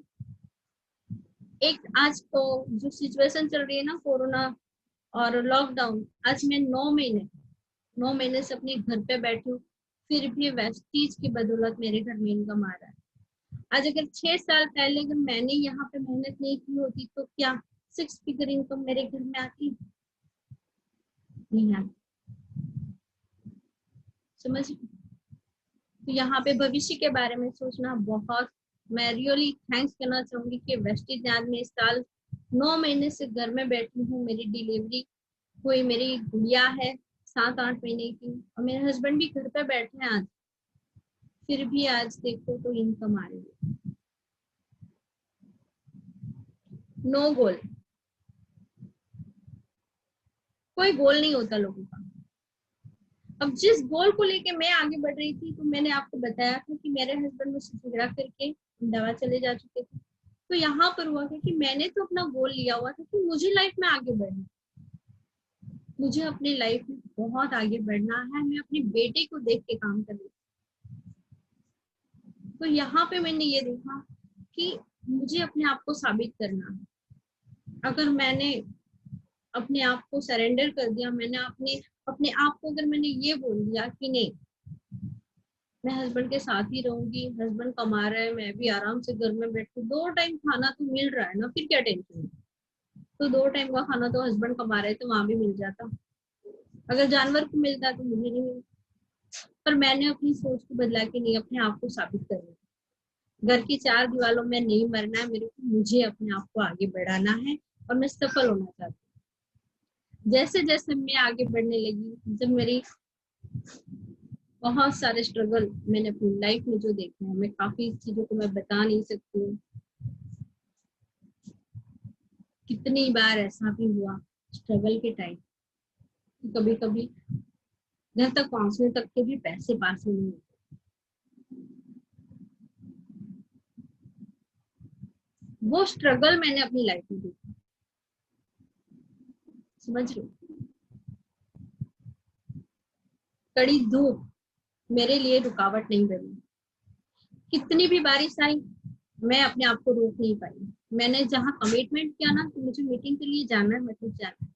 Speaker 4: एक आज तो जो सिचुएशन चल रही है ना, कोरोना और लॉकडाउन, आज मैं 9 महीने 9 महीने से अपने घर पे बैठी हूँ, फिर भी वेस्टीज की बदौलत मेरे घर में इनकम आ रहा है। आज अगर 6 साल पहले अगर मैंने यहाँ पे मेहनत नहीं की होती तो क्या 6 फिगर इनकम मेरे घर में आती? नहीं आती। समझ? तो यहाँ पे भविष्य के बारे में सोचना बहुत, मैं रियली थैंक्स करना चाहूंगी कि वेस्टेज ने आज मैं इस साल 9 महीने से घर में बैठी हूँ। मेरी डिलीवरी हुई, मेरी गुड़िया है 7-8 महीने की, और मेरे हस्बैंड भी घर पे बैठे हैं आज, फिर भी आज देखो तो इनकम आ रही है। नो गोल, कोई गोल नहीं होता लोगों का। अब जिस गोल को लेके मैं आगे बढ़ रही थी, तो मैंने आपको बताया था कि मेरे हस्बैंड मुझसे झगड़ा करके दवा चले जा चुके थे। तो यहाँ पर हुआ था कि मैंने तो अपना गोल लिया हुआ था कि मुझे लाइफ में आगे बढ़ना, मुझे अपनी लाइफ में बहुत आगे बढ़ना है। मैं अपने बेटे को देख के काम कर रही थी। तो यहाँ पे मैंने ये देखा कि मुझे अपने आप को साबित करना है। अगर मैंने अपने आप को सरेंडर कर दिया, मैंने अपने आप को अगर मैंने ये बोल दिया कि नहीं, मैं हस्बैंड के साथ ही रहूंगी, हस्बैंड कमा रहा है, मैं भी आराम से घर में बैठ के 2 टाइम खाना तो मिल रहा है ना, फिर क्या टेंशन है। तो 2 टाइम का खाना तो हस्बैंड कमा रहे तो वहां भी मिल जाता, अगर जानवर को मिलता तो मुझे नहीं मिलता। पर मैंने अपनी सोच को बदला कि नहीं, अपने आप को साबित करना, घर की 4 दीवारों में नहीं मरना है मेरे को, मुझे अपने आप को आगे बढ़ाना है और मैं सफल होना चाहती हूँ। जैसे जैसे मैं आगे बढ़ने लगी, जब मेरी बहुत सारे स्ट्रगल मैंने अपनी लाइफ में जो देखे हैं, मैं काफी चीजों को मैं बता नहीं सकती हूँ। कितनी बार ऐसा भी हुआ स्ट्रगल के टाइम, कभी कभी घर तक पहुंचने तक के भी पैसे पास नहीं होते। वो स्ट्रगल मैंने अपनी लाइफ में देखा। समझ रहे हो? कड़ी धूप मेरे लिए रुकावट नहीं बनी, कितनी भी बारिश आई मैं अपने आप को रोक नहीं पाई। मैंने जहाँ कमिटमेंट किया ना कि मुझे मीटिंग के लिए जाना है, मतलब जाना है।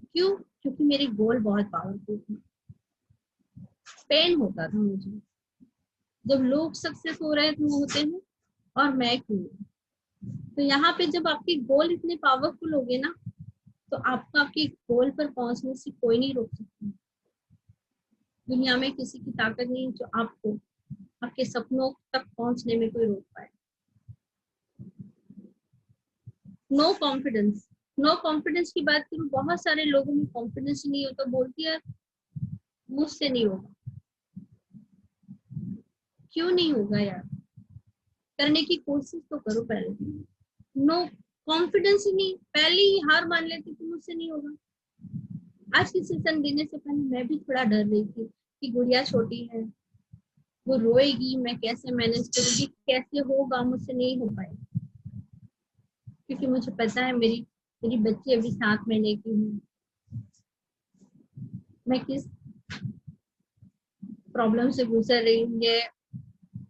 Speaker 4: क्यों? क्योंकि मेरे गोल बहुत पावरफुल थे। पेन होता था मुझे जब लोग सक्सेस हो रहे थे होते हैं और मैं क्यों। तो यहाँ पे जब आपके गोल इतने पावरफुल हो गए ना, तो आपको आपके गोल पर पहुंचने से कोई नहीं रोक सकता। दुनिया में किसी की ताकत नहीं जो आपको आपके सपनों तक पहुंचने में कोई रोक पाए। नो कॉन्फिडेंस, नो कॉन्फिडेंस की बात करूं, बहुत सारे लोगों में कॉन्फिडेंस नहीं होता, बोलती है मुझसे नहीं होगा। क्यों नहीं होगा यार, करने की कोशिश तो करो पहले। नो कॉन्फिडेंस ही नहीं, पहले ही हार मान लेती कि मुझसे नहीं होगा। आज की सेशन देने से पहले मैं भी थोड़ा डर रही थी कि गुड़िया छोटी है, वो रोएगी, मैं कैसे मैनेज करूंगी, कैसे होगा, मुझसे नहीं हो पाएगा। क्योंकि मुझे पता है मेरी बच्ची अभी 7 महीने की है, मैं किस प्रॉब्लम से गुजर रही हूँ ये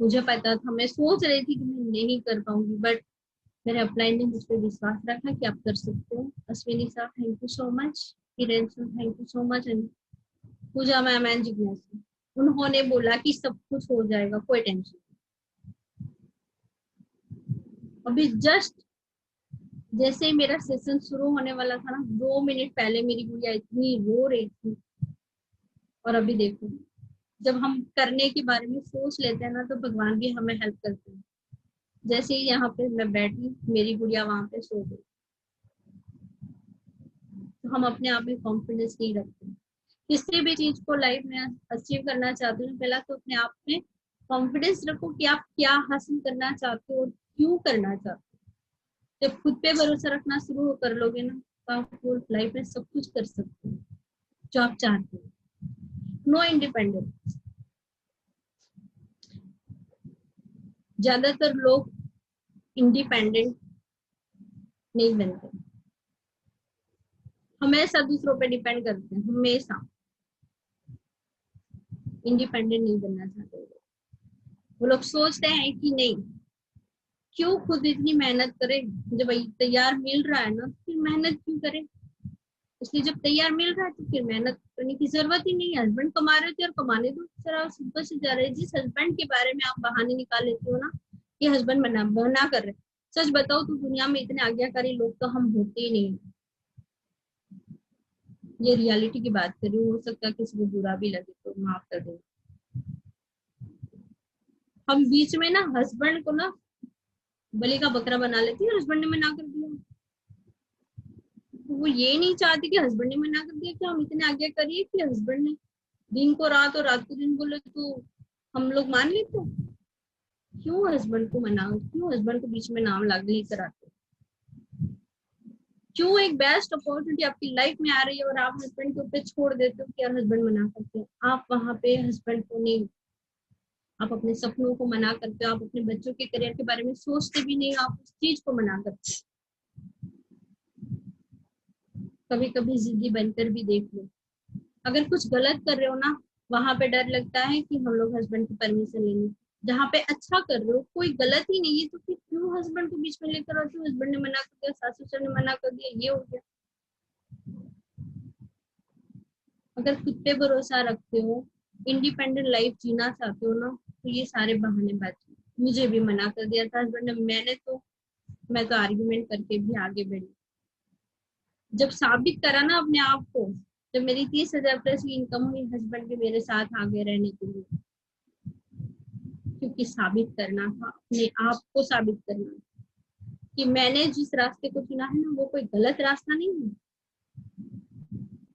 Speaker 4: मुझे पता था। मैं सोच रही थी कि मैं नहीं कर पाऊंगी, बट मेरे अपलाइन ने मुझ पर विश्वास रखा कि आप कर सकते हो। अश्विनी साहब thank you so much, Kiran sir thank you so much, and Pooja ma'am and जिज्ञासा, उन्होंने बोला कि सब कुछ हो जाएगा, कोई टेंशन नहीं। अभी जस्ट जैसे ही मेरा सेशन शुरू होने वाला था ना, 2 मिनट पहले मेरी गुड़िया इतनी रो रही थी, और अभी देखो जब हम करने के बारे में सोच लेते हैं ना, तो भगवान भी हमें हेल्प करते हैं। जैसे ही यहाँ पे मैं बैठी, मेरी गुड़िया वहां पे सो गई। तो हम अपने आप में कॉन्फिडेंस नहीं रखते। किसी भी चीज को लाइफ में अचीव करना चाहते हो, पहला तो अपने आप में कॉन्फिडेंस रखो कि आप क्या हासिल करना चाहते हो और क्यों करना चाहते हो। जब खुद पे भरोसा रखना शुरू कर लोगे ना, तो आप लाइफ में सब कुछ कर सकते हो जो आप चाहते हो। नो इंडिपेंडेंस, ज्यादातर लोग इंडिपेंडेंट नहीं बनते, हमेशा दूसरों पे डिपेंड करते हैं, हमेशा। इंडिपेंडेंट नहीं बनना चाहते वो लोग सोचते हैं कि नहीं, क्यों खुद इतनी मेहनत करें, जब तैयार मिल रहा है ना, फिर मेहनत क्यों करें। इसलिए जब तैयार मिल रहा है तो फिर मेहनत करने की जरूरत ही नहीं है। हस्बैंड कमा रहे थे और कमाने दो, जरा सुबह से जा रहे। जिस हस्बैंड के बारे में आप बहाने निकाल लेते हो ना, ये हस्बैंड मना कर रहे, सच बताओ तो दुनिया में इतने आज्ञाकारी लोग तो हम होते ही नहीं। ये रियलिटी की बात कर रही हूँ, हो सकता है किसी को बुरा भी लगे तो माफ कर दो। हम बीच में ना हस्बैंड को ना बलि का बकरा बना लेती है, हस्बैंड ने मना कर दिया। वो ये नहीं चाहती कि हस्बैंड ने मना कर दिया कि हम इतने आज्ञा करिए कि हस्बैंड ने दिन को रात और रात को दिन बोले तो हम लोग मान लेते हैं। क्यों हस्बैंड को मना, क्यों हस्बैंड को बीच में नाम लेकर आते? क्यों एक बेस्ट अपॉर्चुनिटी आपकी लाइफ में आ रही है और आप हस्बैंड के ऊपर छोड़ देते हो कि यार हस्बैंड मना करते हैं? आप वहां पे हस्बैंड को नहीं, आप अपने सपनों को मना करते हो, आप अपने बच्चों के करियर के बारे में सोचते भी नहीं, आप उस चीज को मना करते हो। कभी कभी जिद्दी बनकर भी देख लो, अगर कुछ गलत कर रहे हो ना, वहां पे डर लगता है कि हम लोग हस्बैंड की परमिशन लेंगे। जहाँ पे अच्छा कर रहे हो, कोई गलत ही नहीं है, तो फिर क्यों हस्बैंड को बीच में लेकर आते हो? हस्बैंड ने मना कर दिया, सासू ससुर ने मना कर दिया, ये हो गया। अगर खुद पे भरोसा रखते हो, इंडिपेंडेंट लाइफ जीना चाहते हो ना, तो ये सारे बहानेबाजी। मुझे भी मना कर दिया था हस्बैंड ने, मैं तो आर्ग्यूमेंट करके भी आगे बढ़ी। जब साबित करा ना अपने आप को, जब मेरी 30,000 प्लस की इनकम हुई, हस्बैंड भी मेरे साथ आगे रहने के लिए, क्योंकि साबित करना था, अपने आप को साबित करना कि मैंने जिस रास्ते को चुना है ना, वो कोई गलत रास्ता नहीं है,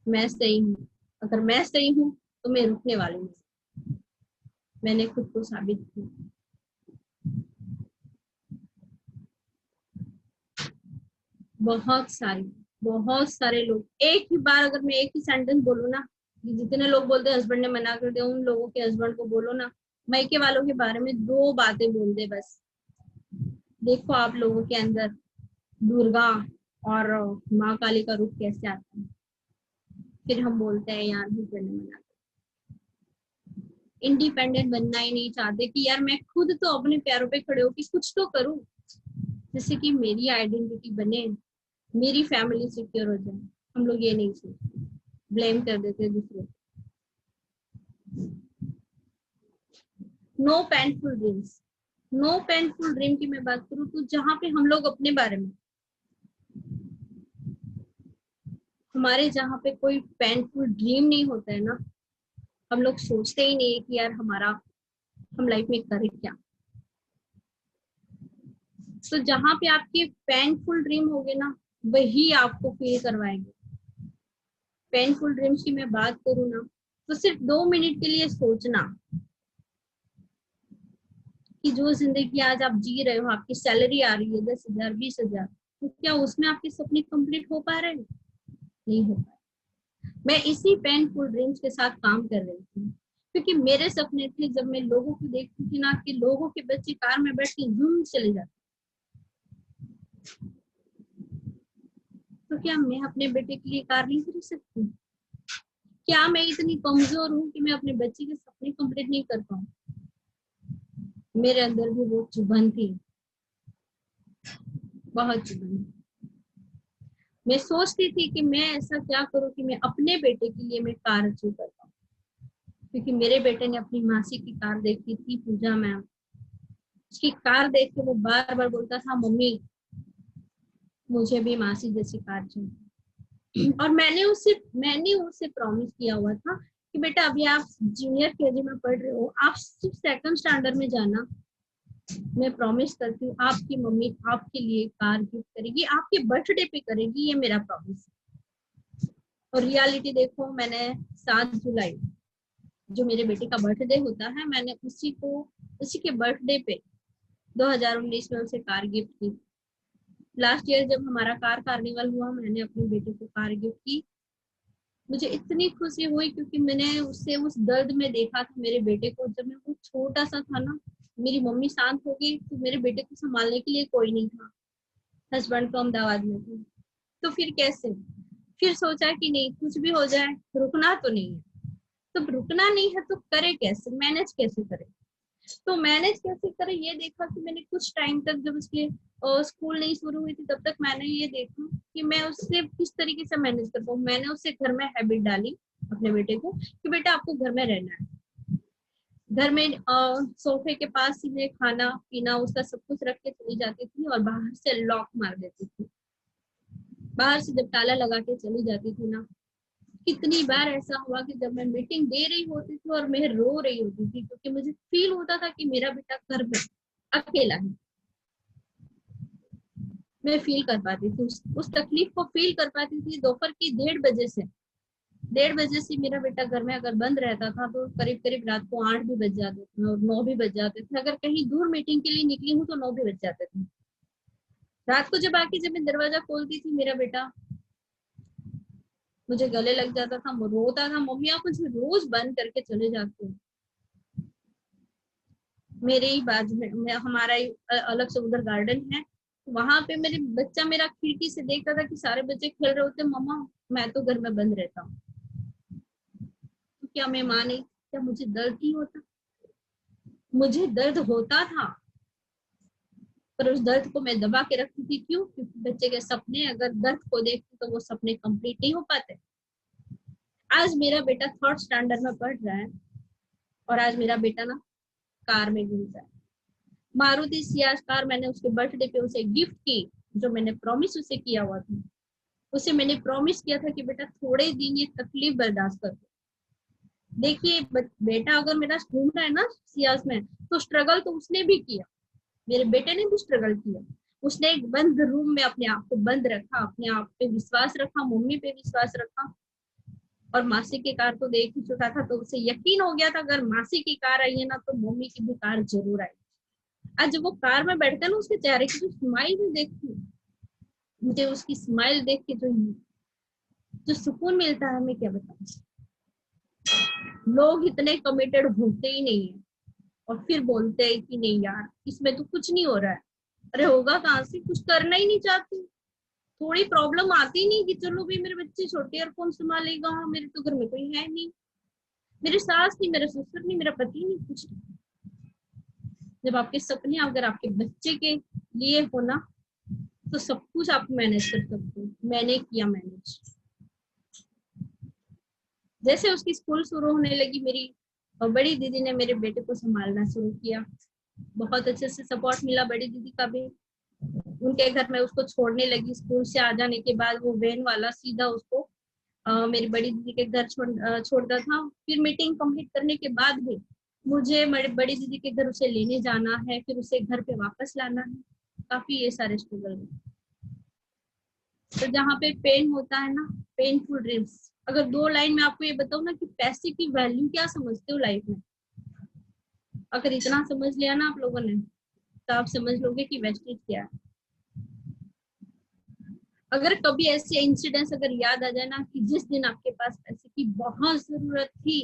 Speaker 4: मैं सही हूँ। अगर मैं सही हूँ तो मैं रुकने वाली हूँ। मैंने खुद को साबित किया। बहुत सारे लोग, एक ही बार अगर मैं एक ही सेंटेंस बोलूँ ना, जितने लोग बोलते हैं हस्बैंड ने मना कर दिया, उन लोगों के हस्बैंड को बोलो ना, मायके वालों के बारे में 2 बातें बोल दे बस, देखो आप लोगों के अंदर दुर्गा और माँ काली का रूप कैसे आता है। फिर हम बोलते हैं यार हस्बैंड ने मना, इंडिपेंडेंट बनना ही नहीं चाहते कि यार मैं खुद तो अपने पैरों पे खड़े होकर कुछ तो करूं, जिससे कि मेरी आइडेंटिटी बने, मेरी फैमिली सिक्योर हो जाए। हम लोग ये नहीं सोचते, ब्लेम कर देते दूसरे। No painful dreams, no painful dream की मैं बात करूं तो जहां पे हम लोग अपने बारे में, हमारे जहाँ पे कोई पेनफुल ड्रीम नहीं होता है ना, हम लोग सोचते ही नहीं है कि यार हम लाइफ में करें क्या। तो जहाँ पे आपके पेनफुल ड्रीम होंगे ना, वही आपको फील करवाएंगे। पेनफुल ड्रीम्स की मैं बात करूँ ना, तो सिर्फ 2 मिनट के लिए सोचना कि जो जिंदगी आज आप जी रहे हो, आपकी सैलरी आ रही है 10,000 20,000, तो क्या उसमें आपके सपने कंप्लीट हो पा रहे हैं? नहीं हो पाए। मैं इसी पेनफुल ड्रीम्स के साथ काम कर रही थी, क्योंकि मेरे सपने थे, जब मैं लोगों को देखती थी ना कि लोगों के बच्चे कार में बैठ के जूम चले जाते, तो क्या मैं अपने बेटे के लिए कार नहीं खरीद सकती? क्या मैं इतनी कमजोर हूँ कि मैं अपने बच्चे के सपने कंप्लीट नहीं कर पाऊँ? मेरे अंदर भी वो चुभन थी, बहुत चुभन। मैं सोचती थी कि मैं ऐसा क्या करूँ कि मैं अपने बेटे के लिए मैं कार अचीव कर पाऊँ, क्योंकि मेरे बेटे ने अपनी मासी की कार देखी थी, पूजा मैम, उसकी कार देख के वो बार बार बोलता था, मम्मी मुझे भी मासी जैसी कार चाहिए। और मैंने उससे प्रॉमिस किया हुआ था कि बेटा अभी आप जूनियर केजी में पढ़ रहे हो, आप सिर्फ 2nd स्टैंडर्ड में जाना, मैं प्रॉमिस करती हूँ आपकी मम्मी आपके लिए कार गिफ्ट करेगी, आपके बर्थडे पे करेगी, ये मेरा प्रॉमिस है। और रियलिटी देखो, मैंने 7 जुलाई जो मेरे बेटे का बर्थडे होता है, मैंने उसी के बर्थडे पे 2019 में उसे कार गिफ्ट की। लास्ट ईयर जब हमारा कार कार्निवल हुआ, मैंने अपने बेटे को कार गिफ्ट की। मुझे इतनी खुशी हुई क्योंकि मैंने उससे उस दर्द में देखा था मेरे बेटे को, जब मैं वो छोटा सा था ना, मेरी मम्मी शांत हो गई तो मेरे बेटे को संभालने के लिए कोई नहीं था, हस्बैंड तो अहमदाबाद में थे, तो फिर कैसे? फिर सोचा कि नहीं, कुछ भी हो जाए रुकना तो नहीं है, तो रुकना नहीं है तो करे कैसे, मैनेज कैसे करे। तो मैनेज कैसे करे ये देखा कि मैंने कुछ टाइम तक जब उसके स्कूल नहीं शुरू हुई थी तब तक मैंने ये देखा कि मैं उससे किस तरीके से मैनेज कर पाऊँ। मैंने उससे घर में हैबिट डाली अपने बेटे को कि बेटा आपको घर में रहना है। घर में सोफे के पास ही मैं खाना पीना उसका सब कुछ रख के चली जाती थी और बाहर से लॉक मार देती थी। बाहर से जब ताला लगा के चली जाती थी ना, कितनी बार ऐसा हुआ कि जब मैं मीटिंग दे रही होती थी और मैं रो रही होती थी क्योंकि मुझे फील होता था कि मेरा बेटा घर में अकेला है। मैं फील कर पाती थी उस तकलीफ को फील कर पाती थी। दोपहर की 1:30 बजे से मेरा बेटा घर में अगर बंद रहता था तो करीब करीब रात को 8 भी बज जाते थे और 9 भी बज जाते थे। अगर कहीं दूर मीटिंग के लिए निकली हूँ तो 9 भी बज जाते थे। रात को जब मैं दरवाजा खोलती थी, मेरा बेटा मुझे गले लग जाता था, रोता था, मम्मी आप मुझे रोज बंद करके चले जाते हो। मेरे ही बाजू में हमारा ही अलग से उधर गार्डन है, वहां पे मेरे बच्चा मेरा खिड़की से देखता था कि सारे बच्चे खेल रहे होते, मम्मा मैं तो घर में बंद रहता हूँ। तो क्या मैं माँ नहीं? क्या मुझे दर्द नहीं होता? मुझे दर्द होता था, पर उस दर्द को मैं दबा के रखती थी। क्यों? क्योंकि बच्चे के सपने अगर दर्द को देखते तो वो सपने कंप्लीट नहीं हो पाते। आज मेरा बेटा 3rd स्टैंडर्ड में पढ़ रहा है और आज मेरा बेटा ना कार में घूमता है। मारुति सियाज कार मैंने उसके बर्थडे पे उसे गिफ्ट की, जो मैंने प्रॉमिस उसे किया हुआ था। उसे मैंने प्रॉमिस किया था कि बेटा थोड़े दिन ये तकलीफ बर्दाश्त कर। देखिए बेटा अगर मेरा घूम रहा है ना सियाज में, तो स्ट्रगल तो उसने भी किया, मेरे बेटे ने भी स्ट्रगल किया। उसने एक बंद रूम में अपने आप को बंद रखा, अपने आप पे विश्वास रखा, मम्मी पे विश्वास रखा, और मासी की कार तो देख ही चुका था, तो उसे यकीन हो गया था अगर मासी की कार आई है ना तो मम्मी की भी कार जरूर आएगी। आज जब वो कार में बैठता है ना, उसके चेहरे की जो स्माइल भी देखती हूँ, मुझे उसकी स्माइल देख के जो सुकून मिलता है, मैं क्या बताऊं। लोग इतने कमिटेड होते ही नहीं है और फिर बोलते हैं कि नहीं यार इसमें तो कुछ नहीं हो रहा है। अरे होगा कहाँ से? कुछ करना ही नहीं चाहती। थोड़ी प्रॉब्लम आती नहीं कि चलो भाई मेरे बच्चे छोटे और कौन संभालेगा, मेरे तो घर में कोई है नहीं, मेरी सास नहीं, मेरा ससुर नहीं, मेरा पति नहीं, कुछ नहीं। जब आपके सपने अगर आपके बच्चे के लिए हो ना, तो सब कुछ आप मैनेज कर सकते हो। मैंने किया मैनेज। जैसे उसकी स्कूल शुरू होने लगी, मेरी बड़ी दीदी ने मेरे बेटे को संभालना शुरू किया। बहुत अच्छे से सपोर्ट मिला बड़ी दीदी का भी। उनके घर में उसको छोड़ने लगी। स्कूल से आ जाने के बाद वो वैन वाला सीधा उसको मेरी बड़ी दीदी के घर छोड़ता था। फिर मीटिंग कंप्लीट करने के बाद भी मुझे बड़ी दीदी के घर उसे लेने जाना है, फिर उसे घर पे वापस लाना है। काफी ये सारे स्ट्रगल है। तो जहाँ पे पेन होता है ना, पेनफुल ड्रीम्स। अगर 2 लाइन में आपको ये बताऊं ना कि पैसे की वैल्यू क्या समझते हो लाइफ में, अगर इतना समझ लिया ना आप लोगों ने, तो आप समझ लोगे कि वेस्टेज क्या है। अगर कभी ऐसे इंसिडेंट्स अगर याद आ जाए ना कि जिस दिन आपके पास पैसे की बहुत जरूरत थी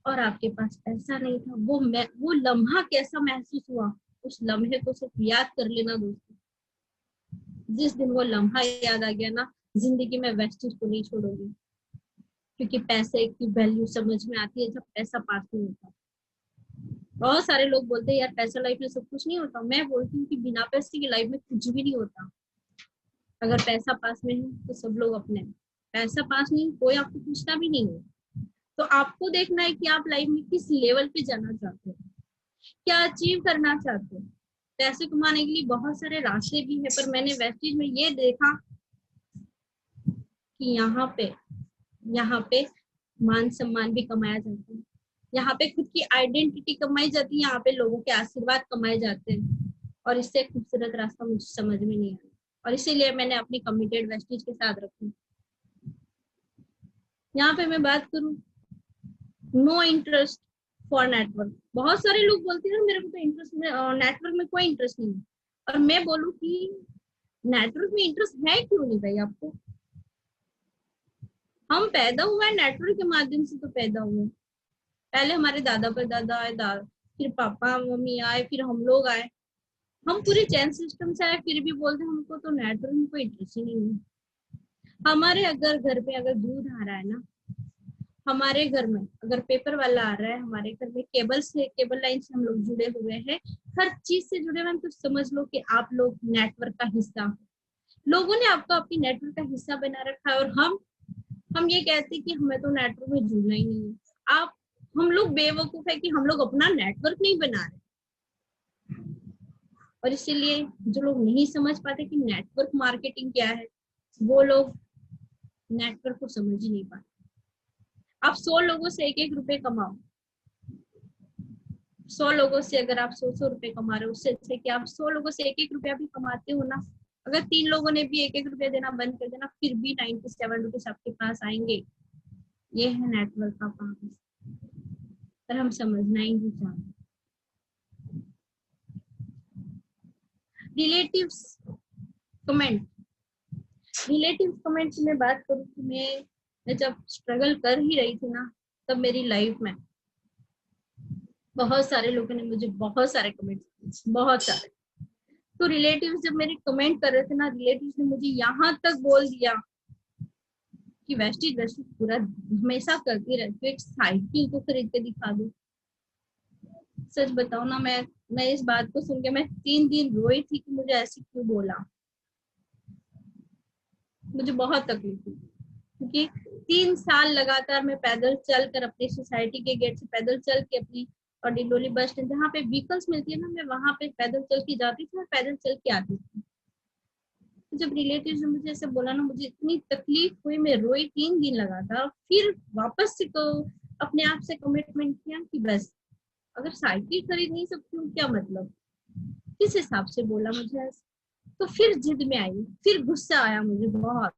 Speaker 4: और आपके पास पैसा नहीं था, वो लम्हा कैसा महसूस हुआ, उस लम्हे को सिर्फ याद कर लेना दोस्तों। जिस दिन वो लम्हा याद आ गया ना, जिंदगी में वेस्टेज को नहीं छोड़ोगे। क्योंकि पैसे की वैल्यू समझ में आती है जब पैसा पास नहीं होता। बहुत सारे लोग बोलते हैं यार पैसा लाइफ में सब कुछ नहीं होता। मैं बोलती हूँ कि बिना पैसे की लाइफ में कुछ भी नहीं होता। अगर पैसा पास में है तो सब लोग अपने, पैसा पास नहीं कोई आपको पूछता भी नहीं है। तो आपको देखना है कि आप लाइफ में किस लेवल पे जाना चाहते हो, क्या अचीव करना चाहते हो। पैसे कमाने के लिए बहुत सारे रास्ते भी है, पर मैंने वेस्टेज में ये देखा कि यहाँ पे मान सम्मान भी कमाया जाता है, यहाँ पे खुद की आइडेंटिटी कमाई जाती है, यहाँ पे लोगों के आशीर्वाद कमाए जाते हैं। और इससे खूबसूरत रास्ता मुझे समझ में नहीं आया, और इसीलिए मैंने अपनी कमिटेड वेस्टेज के साथ रखी। यहाँ पे मैं बात करूं, नो इंटरेस्ट फॉर नेटवर्क। बहुत सारे लोग बोलते हैं मेरे को तो इंटरेस्ट में नेटवर्क में कोई इंटरेस्ट नहीं है, और मैं बोलूं कि नेटवर्क में इंटरेस्ट है क्यों नहीं भाई आपको। हम पैदा हुए हैं नेटवर्क के माध्यम से तो पैदा हुए। पहले हमारे दादा परदादा आए, फिर पापा मम्मी आए, फिर हम लोग आए। हम पूरे चैन सिस्टम से आए, फिर भी बोलते हमको तो नेटवर्क में कोई इंटरेस्ट ही नहीं है। हमारे अगर घर पे अगर दूध आ रहा है ना, हमारे घर में अगर पेपर वाला आ रहा है, हमारे घर में केबल लाइन से हम लोग जुड़े हुए हैं, हर चीज से जुड़े हुए हैं, तो समझ लो कि आप लोग नेटवर्क का हिस्सा हो। लोगों ने आपको अपनी नेटवर्क का हिस्सा बना रखा है, और हम ये कहते हैं कि हमें तो नेटवर्क में जुड़ना ही नहीं है। हम लोग बेवकूफ है कि हम लोग अपना नेटवर्क नहीं बना रहे। और इसीलिए जो लोग नहीं समझ पाते कि नेटवर्क मार्केटिंग क्या है, वो लोग नेटवर्क को समझ ही नहीं पाते। आप 100 लोगों से 1-1 रुपए कमाओ, 100 लोगों से अगर आप 100 रुपए कमा रहे हो, उससे अच्छे कि आप 100 लोगों से 1-1 रुपया भी कमाते हो ना। अगर 3 लोगों ने भी 1-1 रुपया देना बंद कर देना, फिर भी 97 रुपीज आपके पास आएंगे। ये है नेटवर्क का पावर, पर हम समझना ही नहीं चाहते। रिलेटिव्स कमेंट की मैं बात करूँ तो मैं जब स्ट्रगल कर ही रही थी ना, तब मेरी लाइफ में बहुत सारे लोगों ने मुझे बहुत सारे कमेंट, बहुत सारे। तो रिलेटिव्स जब मेरे कमेंट कर रहे थे ना, रिलेटिव्स ने मुझे यहाँ तक बोल दिया कि वेस्टेज पूरा हमेशा करती रहती है, एक साइकिल को खरीद के दिखा दो। सच बताओ ना, मैं इस बात को सुन के मैं 3 दिन रोई थी कि मुझे ऐसे क्यों बोला। मुझे बहुत तकलीफ हुई, क्योंकि 3 साल लगातार मैं पैदल चल कर अपनी सोसाइटी के गेट से पैदल चल के अपनी और डिंडोली बस स्टैंड जहाँ पे व्हीकल्स मिलती है ना, मैं वहां पे पैदल चल के जाती थी और पैदल चल के आती थी। तो जब रिलेटिव्स ने मुझे ऐसे बोला ना, मुझे इतनी तकलीफ हुई, मैं रोई 3 दिन लगातार। फिर वापस से तो अपने आप से कमिटमेंट किया कि बस, अगर साइकिल खरीद नहीं सकती हूँ क्या मतलब, किस हिसाब से बोला मुझे ऐसे। तो फिर जिद में आई, फिर गुस्सा आया मुझे बहुत।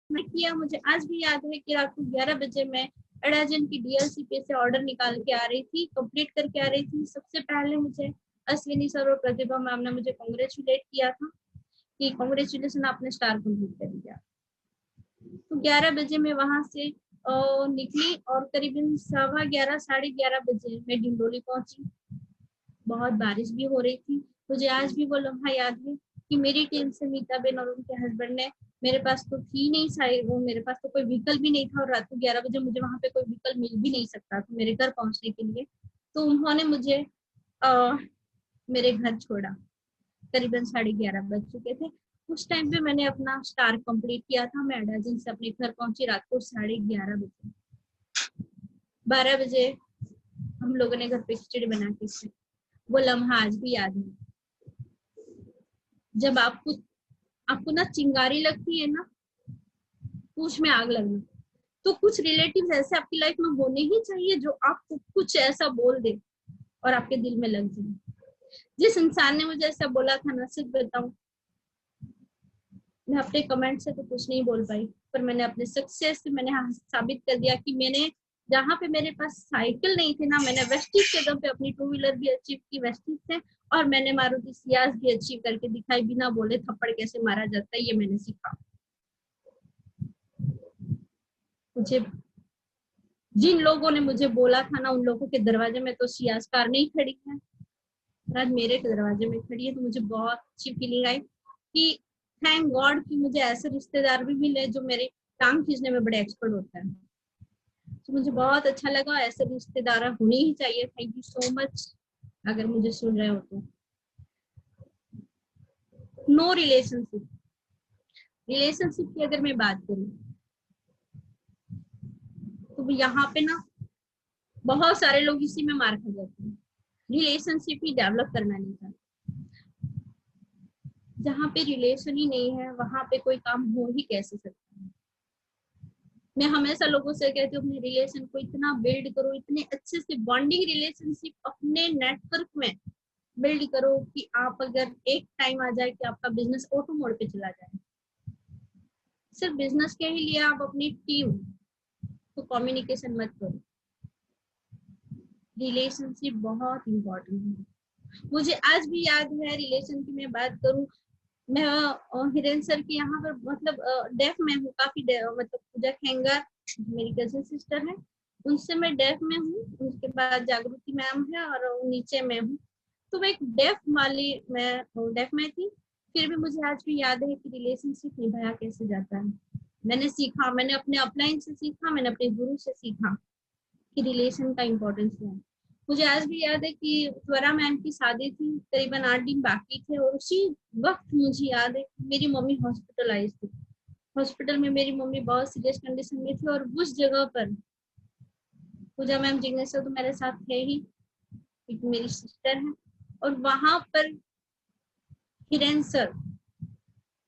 Speaker 4: किया, मुझे आज भी याद है कि रात को 11 बजे मैं अडाजन की डीएलसीपी से ऑर्डर निकाल के आ रही थी, कंप्लीट करके आ रही थी। सबसे पहले मुझे अश्विनी सर और प्रतिभा मैम ने मुझे कांग्रेचुलेट किया था कि कांग्रेचुलेशन, आपने स्टार कंप्लीट कर दिया। तो 11 बजे मैं वहां से निकली और करीबन 11:15 साढ़े 11 बजे मैं डिंडोली पहुंची। बहुत बारिश भी हो रही थी। मुझे आज भी वो लम्हा याद है कि मेरी टीम से मीता बेन और उनके हस्बैंड ने, मेरे पास तो थी नहीं वो, मेरे पास तो कोई व्हीकल भी नहीं था, और रात को 11 बजे मुझे वहां पे कोई व्हीकल मिल भी नहीं सकता था मेरे घर पहुंचने के लिए। तो उन्होंने मुझे मेरे घर छोड़ा। करीबन 11:30 बज चुके थे। उस टाइम पे मैंने अपना स्टार कंप्लीट किया था। मैं अडाजन से अपने घर पहुंची रात को 11:30 बजे। 12 बजे हम लोगों ने घर पे खिचड़ी बना के खाई। वो लम्हा आज भी याद है। जब आपको ना चिंगारी लगती है ना, पूछ में आग लगना, तो कुछ रिलेटिव्स ऐसे आपकी लाइफ में होने ही चाहिए जो आपको कुछ ऐसा बोल दे और आपके दिल में लग जाए। जिस इंसान ने मुझे ऐसा बोला था ना, सच बताऊं, मैं अपने कमेंट से तो कुछ नहीं बोल पाई, पर मैंने अपने सक्सेस से मैंने साबित कर दिया कि मैंने जहाँ पे मेरे पास साइकिल नहीं थी ना, मैंने वेस्टीज के दम पे अपनी 2 व्हीलर भी अचीव की वेस्टीज से, और मैंने मारुति सियाज भी अचीव करके दिखाई। बिना बोले थप्पड़ कैसे मारा जाता है ये मैंने सीखा। मुझे जिन लोगों ने मुझे बोला था ना, उन लोगों के दरवाजे में तो सियाज कार नहीं खड़ी है, आज मेरे दरवाजे में खड़ी है। तो मुझे बहुत अच्छी फीलिंग आई कि थैंक गॉड कि मुझे ऐसे रिश्तेदार भी मिले जो मेरे टांग खींचने में बड़े एक्सपर्ट होता है। तो मुझे बहुत अच्छा लगा, ऐसे रिश्तेदार होने ही चाहिए। थैंक यू सो मच अगर मुझे सुन रहे हो तो। नो रिलेशनशिप की अगर मैं बात करूं तो यहाँ पे ना बहुत सारे लोग इसी में मार खा जाते हैं। रिलेशनशिप ही डेवलप करना नहीं चाहते। जहाँ पे रिलेशन ही नहीं है वहां पे कोई काम हो ही कैसे सकता है। मैं हमेशा लोगों से कहती हूँ अपने रिलेशन को इतना बिल्ड करो, इतने अच्छे से बॉन्डिंग रिलेशनशिप अपने नेटवर्क में बिल्ड करो कि आप अगर एक टाइम आ जाए कि आपका बिजनेस ऑटो मोड पे चला जाए, सिर्फ बिजनेस के ही लिए आप अपनी टीम तो कम्युनिकेशन मत करो। रिलेशनशिप बहुत इंपॉर्टेंट है। मुझे आज भी याद है, रिलेशन की मैं बात करूं, मैं हिरेन सर के यहाँ पर मतलब डेफ में हूँ काफी, मतलब पूजा खेंगर मेरी कजिन सिस्टर है, उनसे मैं डेफ में हूँ, उसके बाद जागृति मैम है और नीचे मैं हूँ। तो मैं एक डेफ वाली मैं डेफ में थी, फिर भी मुझे आज भी याद है कि रिलेशनशिप निभाया कैसे जाता है। मैंने सीखा, मैंने अपने अपलाइन से सीखा, मैंने अपने गुरु से सीखा कि रिलेशन का इम्पोर्टेंस क्या है। मुझे आज भी याद है कि स्वरा मैम की शादी थी, करीबन 8 दिन बाकी थे और उसी वक्त मुझे याद है कि मेरी मम्मी हॉस्पिटलाइज थी। हॉस्पिटल में मेरी मम्मी बहुत सीरियस कंडीशन में थी और उस जगह पर पूजा मैम जिग्नेश तो मेरे साथ थे ही, एक मेरी सिस्टर है, और वहां पर हिरेन सर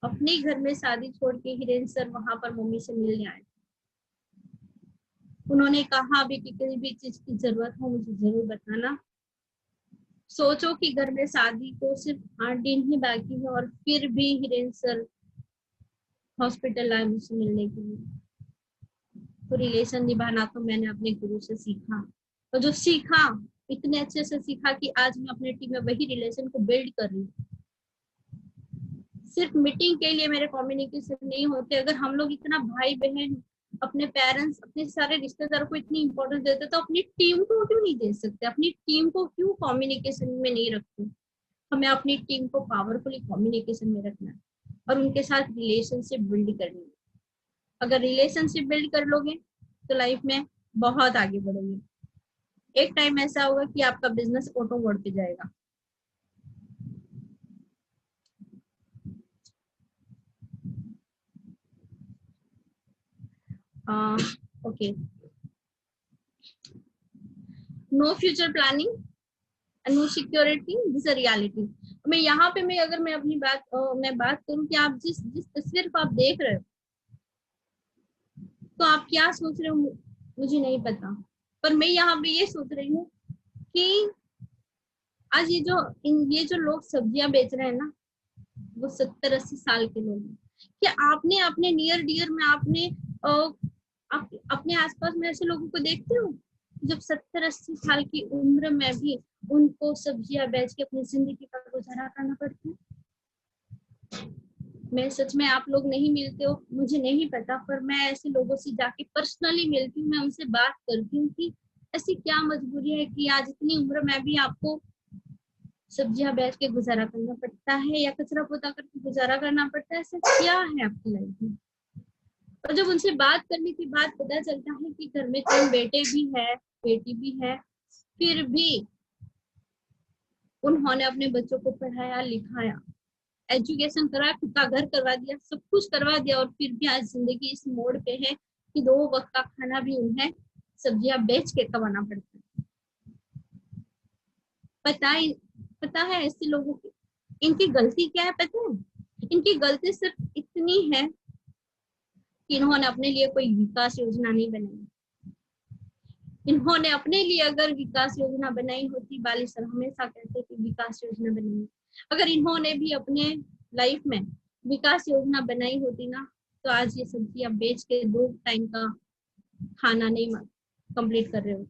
Speaker 4: अपने घर में शादी छोड़ के हिरेन सर वहां पर मम्मी से मिलने आए। उन्होंने कहा भी कि किसी भी चीज की जरूरत हो मुझे जरूर बताना। सोचो कि घर में शादी को सिर्फ 8 दिन ही बाकी है और फिर भी हिरेन सर हॉस्पिटल आए मुझसे मिलने के लिए। तो रिलेशन निभाना तो मैंने अपने गुरु से सीखा, और जो सीखा इतने अच्छे से सीखा कि आज मैं अपने टीम में वही रिलेशन को बिल्ड कर रही हूँ। सिर्फ मीटिंग के लिए मेरे कम्युनिकेशन नहीं होते। अगर हम लोग इतना भाई बहन, अपने पेरेंट्स, अपने सारे रिश्तेदारों को इतनी इंपॉर्टेंस देते तो अपनी टीम को क्यों नहीं दे सकते? अपनी टीम को क्यों कम्युनिकेशन में नहीं रखते? हमें अपनी टीम को पावरफुली कम्युनिकेशन में रखना है और उनके साथ रिलेशनशिप बिल्ड करनी है। अगर रिलेशनशिप बिल्ड कर लोगे तो लाइफ में बहुत आगे बढ़ोगे। एक टाइम ऐसा होगा कि आपका बिजनेस ऑटो मोड पे जाएगा। Okay, no future planning and no security, this a reality. मैं यहाँ पे मैं अपनी बात करूँ कि आप जिस तस्वीर को आप देख रहे हो तो आप क्या सोच रहे हो मुझे नहीं पता, पर मैं यहाँ पे ये सोच रही हूँ कि आज ये जो लोग सब्जियां बेच रहे हैं ना, वो 70-80 साल के लोग हैं। क्या आपने अपने नियर डियर में आपने अपने आसपास में ऐसे लोगों को देखते हो जब 70-80 साल की उम्र में भी उनको सब्जियां बेच के अपनी जिंदगी का गुजारा करना पड़ता है? मैं सच में, आप लोग नहीं मिलते हो मुझे नहीं पता, पर मैं ऐसे लोगों से जाके पर्सनली मिलती हूँ, मैं उनसे बात करती हूँ कि ऐसी क्या मजबूरी है कि आज इतनी उम्र में भी आपको सब्जियां बेच के गुजारा करना पड़ता है या कचरा पोता करके गुजारा करना पड़ता है। ऐसा क्या है आपकी लाइफ में? और जब उनसे बात करने के बाद पता चलता है कि घर में 3 बेटे भी है, बेटी भी है, फिर भी उन्होंने अपने बच्चों को पढ़ाया लिखाया, एजुकेशन करा, खुद का घर करवा दिया, सब कुछ करवा दिया, और फिर भी आज जिंदगी इस मोड़ पे है कि 2 वक्त का खाना भी उन्हें सब्जियां बेच के कमाना पड़ता है। पता है ऐसे लोगों की इनकी गलती क्या है? पता है इनकी गलती सिर्फ इतनी है कि इन्होंने अपने लिए कोई विकास योजना नहीं बनाई। इन्होंने अपने लिए अगर विकास योजना बनाई होती, बाली सर हमेशा कहते कि विकास योजना बनाई, अगर इन्होंने भी अपने लाइफ में विकास योजना बनाई होती ना, तो आज ये सब्जियां बेच के 2 टाइम का खाना नहीं कंप्लीट कर रहे हो।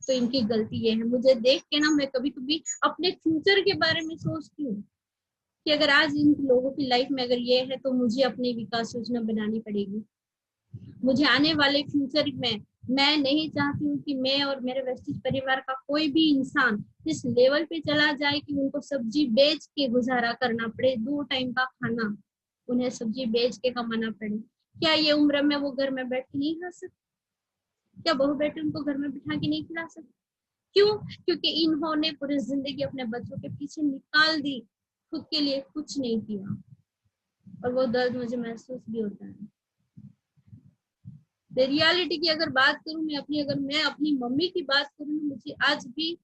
Speaker 4: तो इनकी गलती ये है। मुझे देख के ना मैं कभी कभी अपने फ्यूचर के बारे में सोचती हूँ कि अगर आज इन लोगों की लाइफ में अगर ये है तो मुझे अपनी विकास योजना बनानी पड़ेगी। मुझे आने वाले फ्यूचर में मैं नहीं चाहती हूँ कि मैं और मेरे वेस्टिज परिवार का कोई भी इंसान इस लेवल पे चला जाए कि उनको सब्जी बेच के गुजारा करना पड़े, 2 टाइम का खाना उन्हें सब्जी बेच के कमाना पड़े। क्या ये उम्र में वो घर में बैठ के नहीं खा सकते? क्या बहू बेटे उनको घर में बिठा के नहीं खिला सकते? क्यों? क्योंकि इन्होंने पूरी जिंदगी अपने बच्चों के पीछे निकाल दी, खुद के लिए कुछ नहीं किया, और वो दर्द मुझे महसूस भी होता है। रियलिटी की अगर बात करूं मैं अपनी मम्मी की बात करूं, मुझे आज भी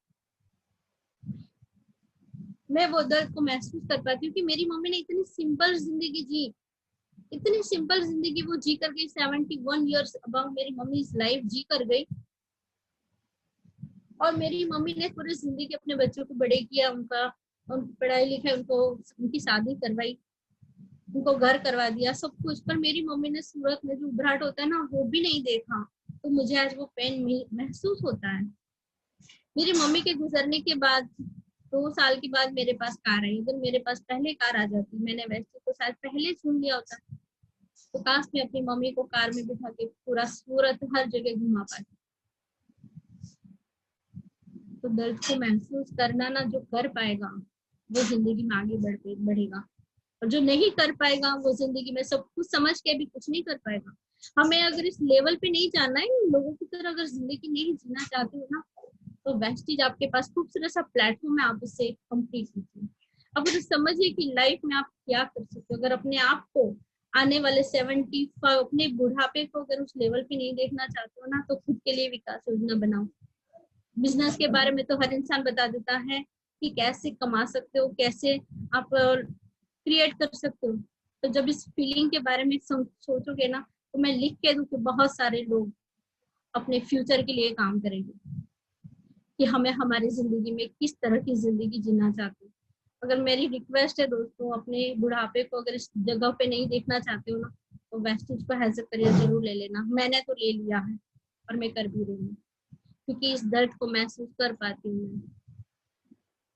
Speaker 4: मैं वो दर्द को महसूस कर पाती हूँ कि मेरी मम्मी ने इतनी सिंपल जिंदगी जी, इतनी सिंपल जिंदगी वो जी कर गई। 71 ईयर्स अबाउट मेरी मम्मी इस लाइफ जी कर गई, और मेरी मम्मी ने पूरी जिंदगी अपने बच्चों को बड़े किया, उनकी पढ़ाई लिखाई, उनकी शादी करवाई, उनको घर करवा दिया, सब कुछ। पर मेरी मम्मी ने सूरत में जो उभराहट होता है ना, वो भी नहीं देखा। तो मुझे आज वो पेन महसूस होता है। मेरी मम्मी के गुजरने के बाद 2 साल के बाद मेरे पास कार आई। अगर मेरे पास पहले कार आ जाती, मैंने वैसे तो शायद पहले चुन लिया होता, तो काश मैं अपनी मम्मी को कार में बिठा के पूरा सूरत हर जगह घुमा पाती। तो दर्द को महसूस करना ना, जो कर पाएगा वो जिंदगी में आगे बढ़ेगा, और जो नहीं कर पाएगा वो जिंदगी में सब कुछ समझ के भी कुछ नहीं कर पाएगा। हमें अगर इस लेवल पे नहीं जाना है, लोगों की तरह अगर जिंदगी नहीं जीना चाहते हो ना, तो वेस्टीज आपके पास खूबसूरत सा प्लेटफॉर्म है, आप उससे कंप्लीट कीजिए। अब तो समझिए कि लाइफ में आप क्या कर सकते हो। अगर अपने आप को आने वाले 75 अपने बुढ़ापे को अगर उस लेवल पे नहीं देखना चाहते हो ना, तो खुद के लिए विकास योजना बनाओ। बिजनेस के बारे में तो हर इंसान बता देता है कि कैसे कमा सकते हो, कैसे आप क्रिएट कर सकते हो। तो जब इस फीलिंग के बारे में सोचोगे ना, तो मैं लिख के दूं कि बहुत सारे लोग अपने फ्यूचर के लिए काम करेंगे कि हमें हमारी जिंदगी में किस तरह की जिंदगी जीना चाहते हो। अगर मेरी रिक्वेस्ट है दोस्तों, अपने बुढ़ापे को अगर इस जगह पे नहीं देखना चाहते हो ना, तो वेस्टीज को एज ए करियर जरूर ले लेना। मैंने तो ले लिया है और मैं कर भी रही हूँ, क्योंकि इस दर्द को महसूस कर पाती हूँ।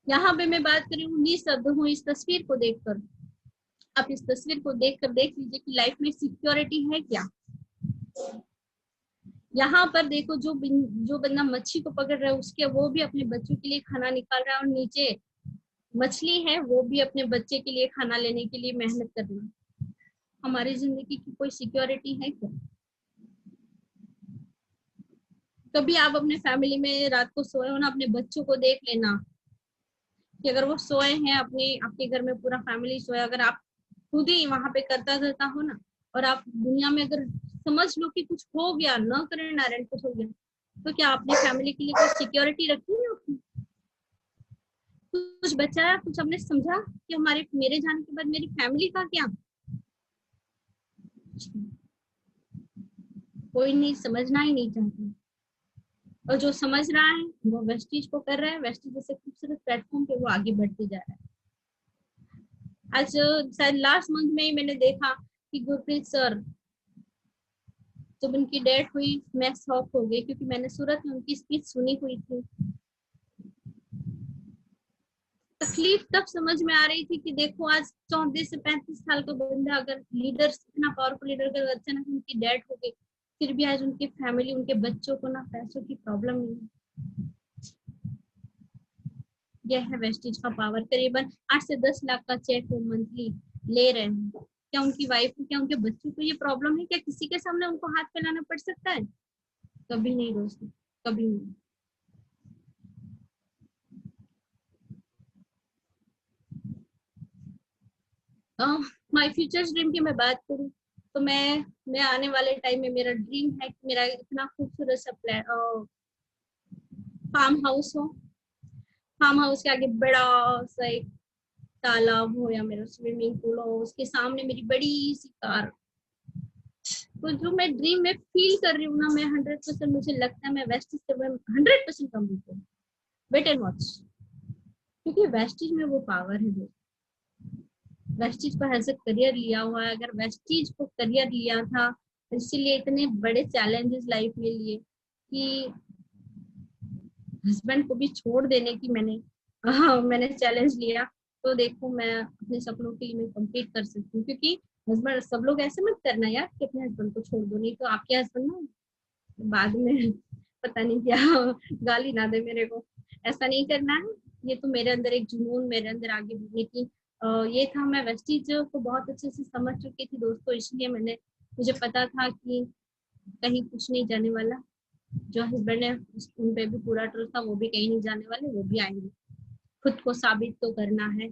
Speaker 4: यहाँ पे मैं बात कर रही हूँ निःशब्द हूँ इस तस्वीर को देखकर। आप इस तस्वीर को देखकर देख लीजिए कि लाइफ में सिक्योरिटी है क्या। यहाँ पर देखो, जो बंदा मच्छी को पकड़ रहा है, उसके वो भी अपने बच्चों के लिए खाना निकाल रहा है, और नीचे मछली है, वो भी अपने बच्चे के लिए खाना लेने के लिए मेहनत कर रही है। हमारी जिंदगी की कोई सिक्योरिटी है क्या? कभी आप अपने फैमिली में रात को सोए हो ना, अपने बच्चों को देख लेना कि अगर वो सोए हैं, अपने आपके घर में पूरा फैमिली सोया, अगर आप खुद ही वहां पे करता धरता हो ना, और आप दुनिया में अगर समझ लो कि कुछ हो गया, न करें नारायण कुछ हो गया, तो क्या आपने फैमिली के लिए कोई सिक्योरिटी रखी है अपनी? कुछ बचाया, कुछ हमने समझा कि मेरे जाने के बाद मेरी फैमिली का क्या? कोई नहीं, समझना ही नहीं चाहता। और जो समझ रहा है वो वेस्टीज को कर रहा है, वेस्टीज जैसे खूबसूरत प्लेटफॉर्म पे वो आगे बढ़ते जा रहा है। आज शायद लास्ट मंथ में ही मैंने देखा कि गुरप्रीत सर, जब उनकी डेथ हुई, मैं शॉक हो गई, क्योंकि मैंने सूरत में उनकी स्पीच सुनी हुई थी। तकलीफ तब समझ में आ रही थी कि देखो, आज 34 से 35 साल का बंदा, अगर लीडर, इतना पावरफुल लीडर, अगर अचानक उनकी डेथ हो गई, फिर भी आज उनकी फैमिली, उनके बच्चों को ना पैसों की प्रॉब्लम नहीं है। यह है वेस्टीज का पावर। करीबन 8 से 10 लाख का चेक वो मंथली ले रहे हैं। क्या उनकी वाइफ को, क्या उनके बच्चों को ये प्रॉब्लम है? क्या किसी के सामने उनको हाथ फैलाना पड़ सकता है? कभी नहीं दोस्तों, कभी नहीं। माय फ्यूचर ड्रीम की मैं बात करूं तो मैं आने वाले टाइम में, मेरा ड्रीम है कि मेरा इतना खूबसूरत सा फार्म हाउस हो। फार्म हाउस के आगे बड़ा सा एक तालाब हो, या मेरा स्विमिंग पूल हो, उसके सामने मेरी बड़ी सी कार। तो जो मैं ड्रीम में फील कर रही हूँ ना, मैं 100%, मुझे लगता है मैं वेस्टीज से 100% कम्प्लीट करूँ। वेट एंड वॉच, क्योंकि वेस्टीज में वो पावर है दोस्तों। वेस्टीज को एज ए करियर लिया हुआ है। अगर वेस्टीज को करियर लिया था, इसीलिए इतने बड़े चैलेंजेस लाइफ में लिए कि हस्बैंड को भी छोड़ देने की मैंने चैलेंज लिया। तो देखो, मैं अपने सपनों के लिए मैं कंप्लीट कर सकती हूँ, क्योंकि हस्बैंड, सब लोग ऐसे मत करना यार कि अपने हस्बैंड को छोड़ दो, नहीं तो आपके हस्बैंड ना बाद में पता नहीं क्या गाली ना दे मेरे को। ऐसा नहीं करना है। ये तो मेरे अंदर एक जुनून, मेरे अंदर आगे बढ़ने की ये था। मैं वेस्टीज को बहुत अच्छे से समझ चुकी थी दोस्तों, इसलिए मुझे पता था कि कहीं कुछ नहीं जाने वाला। जो हस्बैंड है उन पे भी पूरा ट्रस्ट था, वो भी कहीं नहीं जाने वाले, वो भी आएंगे। खुद को साबित तो करना है,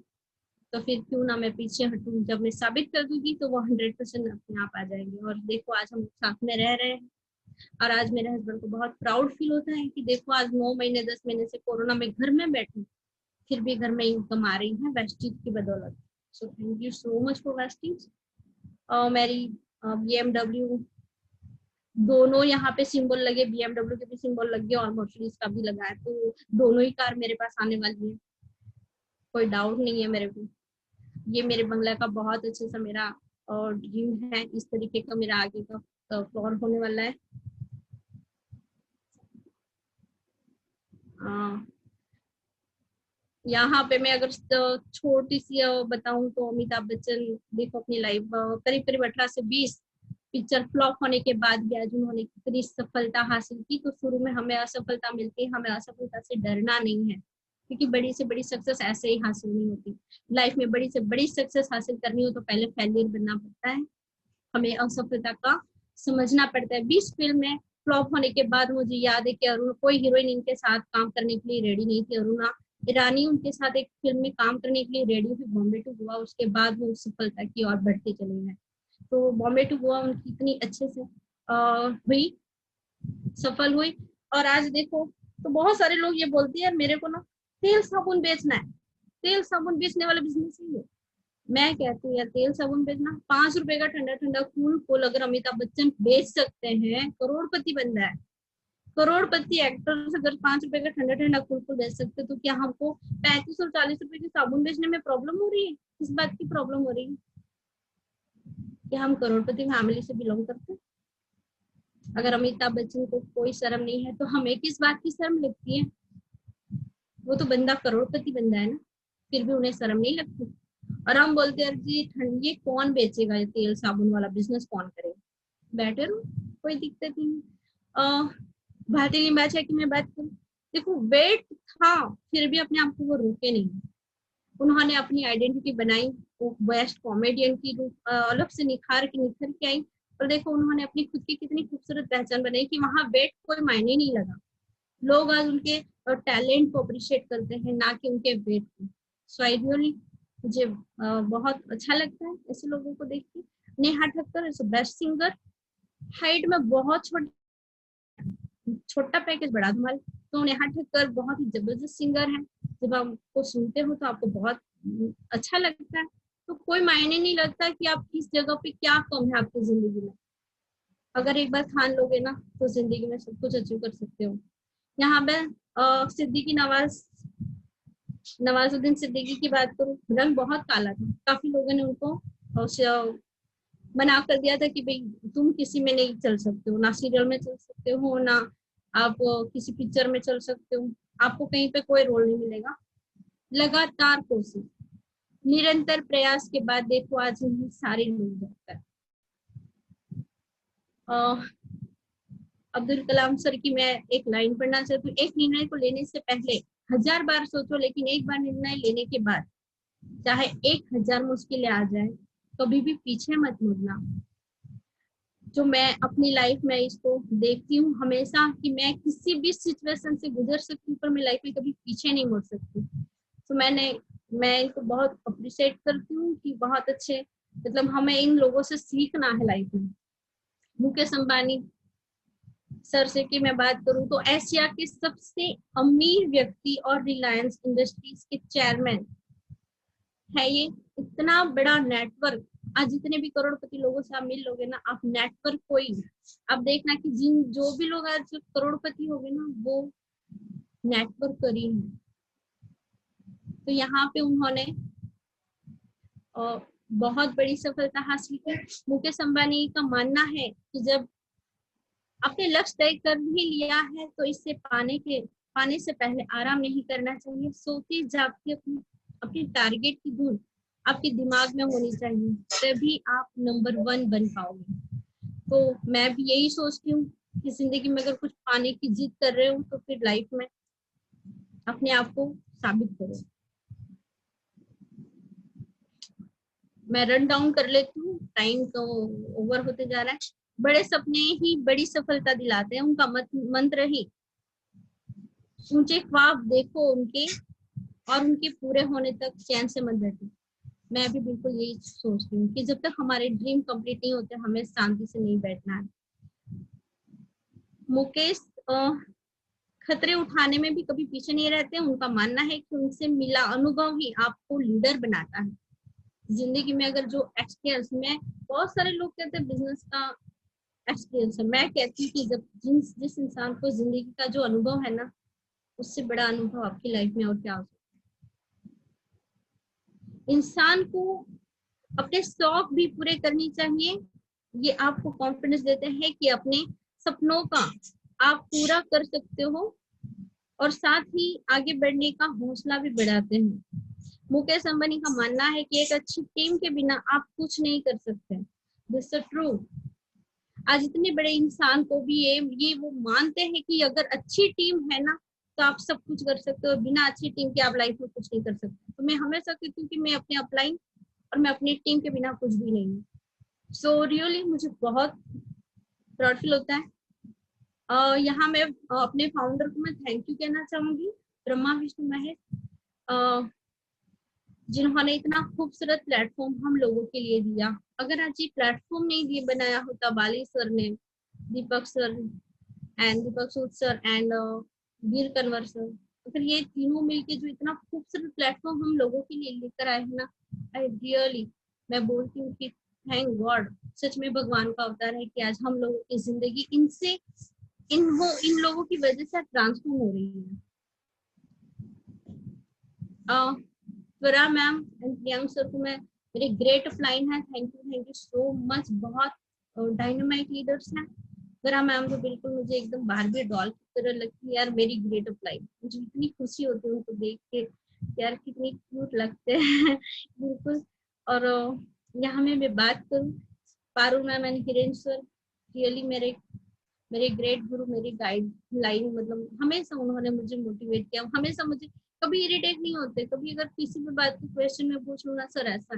Speaker 4: तो फिर क्यों ना मैं पीछे हटूं। जब मैं साबित कर दूंगी तो वो 100% अपने आप आ जाएंगे। और देखो, आज हम साथ में रह रहे हैं, और आज मेरे हस्बैंड को बहुत प्राउड फील होता है कि देखो, आज 9 महीने 10 महीने से कोरोना में घर में बैठे, फिर भी घर में इनकम आ रही है वेस्टीज की बदौलत। सो thank you so much for Vestige. मेरी BMW, दोनों यहाँ पे सिंबल लगे, BMW के भी सिंबल लग गए और मर्सिडीज का भी लगा है, तो दोनों ही कार मेरे पास आने वाली है, कोई डाउट नहीं है मेरे को। ये मेरे बंगला का बहुत अच्छे सा मेरा और ड्रीम है। इस तरीके का मेरा आगे का फ्लोर होने वाला है। यहाँ पे मैं अगर छोटी सी बताऊं तो अमिताभ बच्चन देखो अपनी लाइफ करीब करीब 18 से 20 पिक्चर फ्लॉप होने के बाद भी आज उन्होंने कितनी सफलता हासिल की। तो शुरू में हमें असफलता मिलती है, हमें असफलता से डरना नहीं है, क्योंकि बड़ी से बड़ी सक्सेस ऐसे ही हासिल नहीं होती। लाइफ में बड़ी से बड़ी सक्सेस हासिल करनी हो तो पहले फेलियर बनना पड़ता है, हमें असफलता का समझना पड़ता है। 20 फिल्में फ्लॉप होने के बाद मुझे याद है कि अरुण, कोई हीरोइन इनके साथ काम करने के लिए रेडी नहीं थी, अरुणा ईरानी उनके साथ एक फिल्म में काम करने के लिए रेडी हुई, बॉम्बे टू गोवा, उसके बाद वो सफलता की ओर बढ़ते चले गए। तो बॉम्बे टू गोवा उनकी इतनी अच्छे से हुई, सफल हुई। और आज देखो तो बहुत सारे लोग ये बोलते हैं मेरे को ना तेल साबुन बेचना है, तेल साबुन बेचने वाला बिजनेस ही है। मैं कहती हूँ यार तेल साबुन बेचना, 5 रुपए का ठंडा ठंडा कूल कूल अगर अमिताभ बच्चन बेच सकते हैं, करोड़पति बन रहा है, करोड़पति एक्टर अगर 5 रुपए का ठंडा ठंडा कूल कूल बेच सकते, तो क्या हमको 35 और 40 रुपए की साबुन बेचने में प्रॉब्लम हो रही है? किस बात की प्रॉब्लम हो रही है? क्या हम करोड़पति फैमिली से बिलोंग करते हैं? अगर अमिताभ बच्चन को कोई शर्म नहीं है तो हमें किस बात की शर्म लगती है? वो तो बंदा करोड़पति बंदा है ना, फिर भी उन्हें शर्म नहीं लगती। और हम बोलते हैं जी ये कौन बेचेगा, ये तेल साबुन वाला बिजनेस कौन करेगा? बैठे रहो, कोई दिक्कत नहीं। भारतीय लिम्बाचा की मैं बात करूं, देखो वेट था फिर भी अपने आप को वो रोके नहीं, उन्होंने अपनी आइडेंटिटी बनाई, वो बेस्ट कॉमेडियन की रूप अलग से निखार के आई। और देखो उन्होंने अपनी खुद की कितनी खूबसूरत पहचान बनाई कि वहां वेट कोई मायने नहीं लगा। लोग आज उनके टैलेंट को अप्रिशिएट करते हैं, ना कि उनके वेट को। सो आइडियली मुझे बहुत अच्छा लगता है ऐसे लोगों को देख के। Neha Thakkar is best singer, height में बहुत छोटा पैकेज बड़ा धमाल। तो नेहा ठक्कर बहुत ही जबरदस्त सिंगर है, जब आप उसको सुनते हो तो आपको बहुत अच्छा लगता है। तो कोई मायने नहीं लगता कि आप किस जगह पे क्या कम है आपकी जिंदगी में, अगर एक बार ठान लोगे ना तो जिंदगी में सब कुछ अचीव कर सकते हो। यहाँ पे सिद्दीकी नवाजुद्दीन सिद्दीकी की बात करूं, रंग बहुत काला था, काफी लोगों ने उनको मना कर दिया था कि भाई तुम किसी में नहीं चल सकते हो, ना सीरियल में चल सकते हो, ना आप किसी पिक्चर में चल सकते हो, आपको कहीं पे कोई रोल नहीं मिलेगा। लगातार कोशिश, निरंतर प्रयास के बाद देखो आज सारे लोग देखते हैं। अब्दुल कलाम सर की मैं एक लाइन पढ़ना चाहती हूँ, एक निर्णय को लेने से पहले 1000 बार सोचो, लेकिन एक बार निर्णय लेने के बाद चाहे 1000 मुश्किलें आ जाए कभी भी पीछे मत मुड़ना। जो मैं अपनी लाइफ में इसको देखती हूँ हमेशा कि मैं किसी भी सिचुएशन से गुजर सकती हूँ पर मैं लाइफ में कभी पीछे नहीं मुड़ सकती। तो मैं इनको बहुत अप्रिशिएट करती हूँ कि बहुत अच्छे, मतलब हमें इन लोगों से सीखना है लाइफ में। मुकेश अंबानी सर से की मैं बात करूं तो एशिया के सबसे अमीर व्यक्ति और रिलायंस इंडस्ट्रीज के चेयरमैन है। ये इतना बड़ा नेटवर्क, आज जितने भी करोड़पति लोगों से आप मिल लोगे ना, आप नेटवर्क कोई आप देखना कि जो भी लोग आज करोड़पति हो गए ना वो नेटवर्क करी है। तो यहाँ पे उन्होंने बहुत बड़ी सफलता हासिल की। मुकेश अंबानी का मानना है कि जब आपने लक्ष्य तय कर ही लिया है तो इससे पाने से पहले आराम नहीं करना चाहिए। सोते जागते अपनी टारगेट की धुन आपके दिमाग में होनी चाहिए, तभी आप नंबर 1 बन पाओगे। तो मैं भी यही सोचती हूँ कि जिंदगी में अगर कुछ पाने की जिद कर रहे हो तो फिर लाइफ में अपने आप को साबित करो। मैं रन डाउन कर लेती हूँ, टाइम तो ओवर होते जा रहा है। बड़े सपने ही बड़ी सफलता दिलाते हैं, उनका मंत्र ही ऊंचे ख्वाब देखो उनके और उनके पूरे होने तक चैन से मत बैठो। मैं भी बिल्कुल यही सोचती हूँ कि जब तक हमारे ड्रीम कंप्लीट नहीं होते हमें शांति से नहीं बैठना है। मुकेश खतरे उठाने में भी कभी पीछे नहीं रहते। उनका मानना है कि उनसे मिला अनुभव ही आपको लीडर बनाता है जिंदगी में। अगर जो एक्सपीरियंस में बहुत सारे लोग कहते हैं बिजनेस का एक्सपीरियंस है, मैं कहती हूँ कि जब जिस इंसान को जिंदगी का जो अनुभव है ना, उससे बड़ा अनुभव आपकी लाइफ में और क्या हो सकता है। इंसान को अपने शौक भी पूरे करनी चाहिए, ये आपको कॉन्फिडेंस देते हैं कि अपने सपनों का आप पूरा कर सकते हो और साथ ही आगे बढ़ने का हौसला भी बढ़ाते हैं। मुकेश अंबानी का मानना है कि एक अच्छी टीम के बिना आप कुछ नहीं कर सकते। This is true. आज इतने बड़े इंसान को भी ये वो मानते हैं कि अगर अच्छी टीम है ना तो आप सब कुछ कर सकते हो, बिना अच्छी टीम के आप लाइफ में कुछ नहीं कर सकते। तो मैं हमेशा कहती हूँ कि मैं अपने अपलाइन और मैं अपनी टीम के बिना कुछ भी नहीं हूँ। सो रियली मुझे बहुत प्राउड फील होता है। यहाँ मैं अपने फाउंडर को मैं थैंक यू कहना चाहूंगी, ब्रह्मा विष्णु महेश, जिन्होंने इतना खूबसूरत प्लेटफॉर्म हम लोगों के लिए दिया। अगर आज ये प्लेटफॉर्म नहीं दिए बनाया होता बाली सर ने, Deepak sir and Deepak Sood sir and Veer Kanwar sir, अगर ये तीनों मिलके जो इतना खूबसूरत प्लेटफॉर्म हम लोगों के लिए लेकर आए हैं ना, आई रियली मैं बोलती हूँ कि थैंक गॉड, सच में भगवान का अवतार है कि आज हम लोगों की जिंदगी इनसे इन लोगों की वजह से ट्रांसफॉर्म हो रही है। स्वरा मैम एंड प्रियंक सर को मैं, मेरे ग्रेट ऑफलाइन है, थैंक यू सो मच। बहुत डायनामाइट लीडर्स हैं। स्वरा मैम तो बिल्कुल मुझे एकदम बारबी डॉल की तरह लगती है यार, मेरी ग्रेट ऑफलाइन। मुझे इतनी खुशी होती है उनको देख के, यार कितनी क्यूट लगते हैं बिल्कुल। और यहाँ में मैं बात करूँ Parul ma'am and Kiran sir, really मेरे ग्रेट गुरु, मेरी गाइड लाइन, मतलब हमेशा उन्होंने मुझे मोटिवेट किया, हमेशा मुझे कभी इरिटेट नहीं होते। कभी अगर किसी भी बात की क्वेश्चन में पूछ लूँ ना सर ऐसा,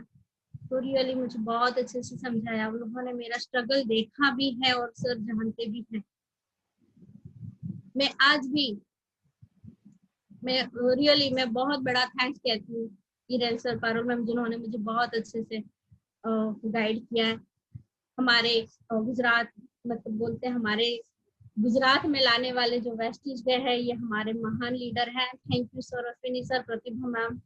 Speaker 4: तो रियली मुझे बहुत अच्छे से समझाया। उन्होंने मेरा स्ट्रगल देखा भी है और सर जानते भी हैं। मैं आज भी मैं बहुत बड़ा थैंक्स कहती हूँ किरण सर, पारुल मैम, जिन्होंने मुझे बहुत अच्छे से गाइड किया है। हमारे गुजरात, मतलब बोलते हैं हमारे गुजरात में लाने वाले जो वेस्टिज डे है, ये हमारे महान लीडर हैं। Thank you sir, Ashwini sir, Pratibha ma'am,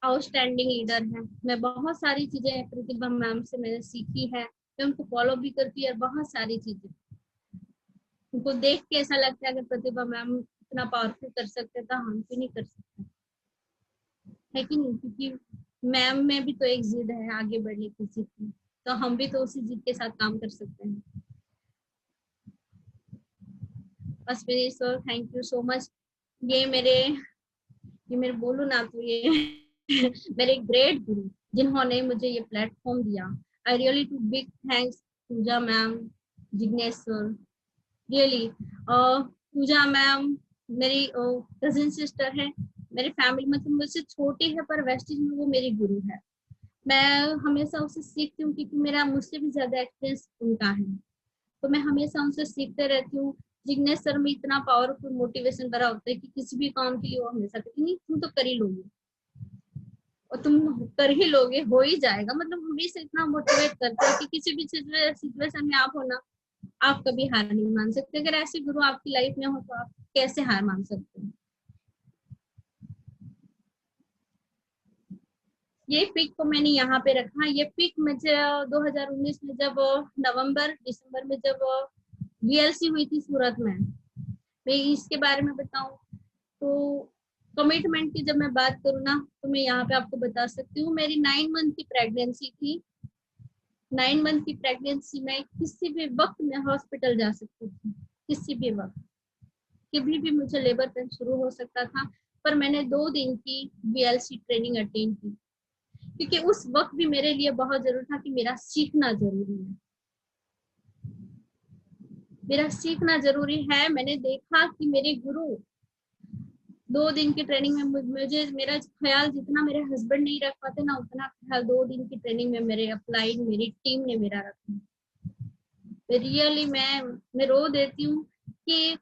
Speaker 4: outstanding leader है। मैं बहुत सारी चीजें प्रतिभा मैम से मैंने सीखी है, मैं उनको फॉलो भी करती है। बहुत सारी चीजें उनको देख के ऐसा लगता है कि प्रतिभा मैम इतना पावरफुल कर सकते तो हम क्यों नहीं कर सकते, है कि नहीं? क्योंकि मैम में भी तो एक जिद है आगे बढ़ने की, जिद की, तो हम भी तो उसी जिद के साथ काम कर सकते हैं। Ashwini sir, thank you so much. ये मेरे बोलूं ना तो ये मेरे ग्रेट गुरु, जिन्होंने मुझे ये प्लेटफॉर्म दिया। I really two big thanks Pooja ma'am, Jignesh sir, really. Pooja ma'am मेरी कजिन सिस्टर है, मेरी फैमिली मतलब मुझसे छोटी है, पर वेस्टिज में वो मेरी गुरु है। मैं हमेशा उससे सीखती हूँ क्योंकि मेरा मुझसे भी ज्यादा एक्सपीरियंस उनका है, तो मैं हमेशा उनसे सीखते रहती हूँ। जिग्नेश सर में इतना पावरफुल मोटिवेशन भरा होता है कि किसी भी काम के लिए वो हमेशा कहते नहीं तुम तो कर ही लोगे, और तुम कर ही लोगे, हो ही जाएगा। मतलब हमेशा इतना मोटिवेट करते हैं कि किसी भी सिचुएशन में आप हो ना, आप कभी हार नहीं मान सकते। अगर ऐसे गुरु आपकी लाइफ में हो तो आप कैसे हार मान सकते हैं। ये पिक को मैंने यहाँ पे रखा। ये पिक मुझे 2019 में जब दिसंबर में जब VLC हुई थी सूरत में, मैं इसके बारे में बताऊं तो कमिटमेंट की जब मैं बात करूँ ना, तो मैं यहाँ पे आपको बता सकती हूँ, मेरी 9 मंथ की प्रेगनेंसी थी। 9 मंथ की प्रेगनेंसी में किसी भी वक्त मैं हॉस्पिटल जा सकती थी, किसी भी वक्त, कभी भी मुझे लेबर पेन शुरू हो सकता था। पर मैंने 2 दिन की VLC ट्रेनिंग अटेंड की, क्योंकि उस वक्त भी मेरे लिए बहुत जरूरी था कि मेरा सीखना जरूरी है, मेरा सीखना जरूरी है। मैंने देखा कि मेरे गुरु 2 दिन की ट्रेनिंग में मुझे, मेरा ख्याल जितना मेरे हस्बैंड नहीं रख पाते ना, उतना ख्याल 2 दिन की ट्रेनिंग में मेरे अपलाइन मेरी टीम ने मेरा रखा। रियली मैं रो देती हूँ कि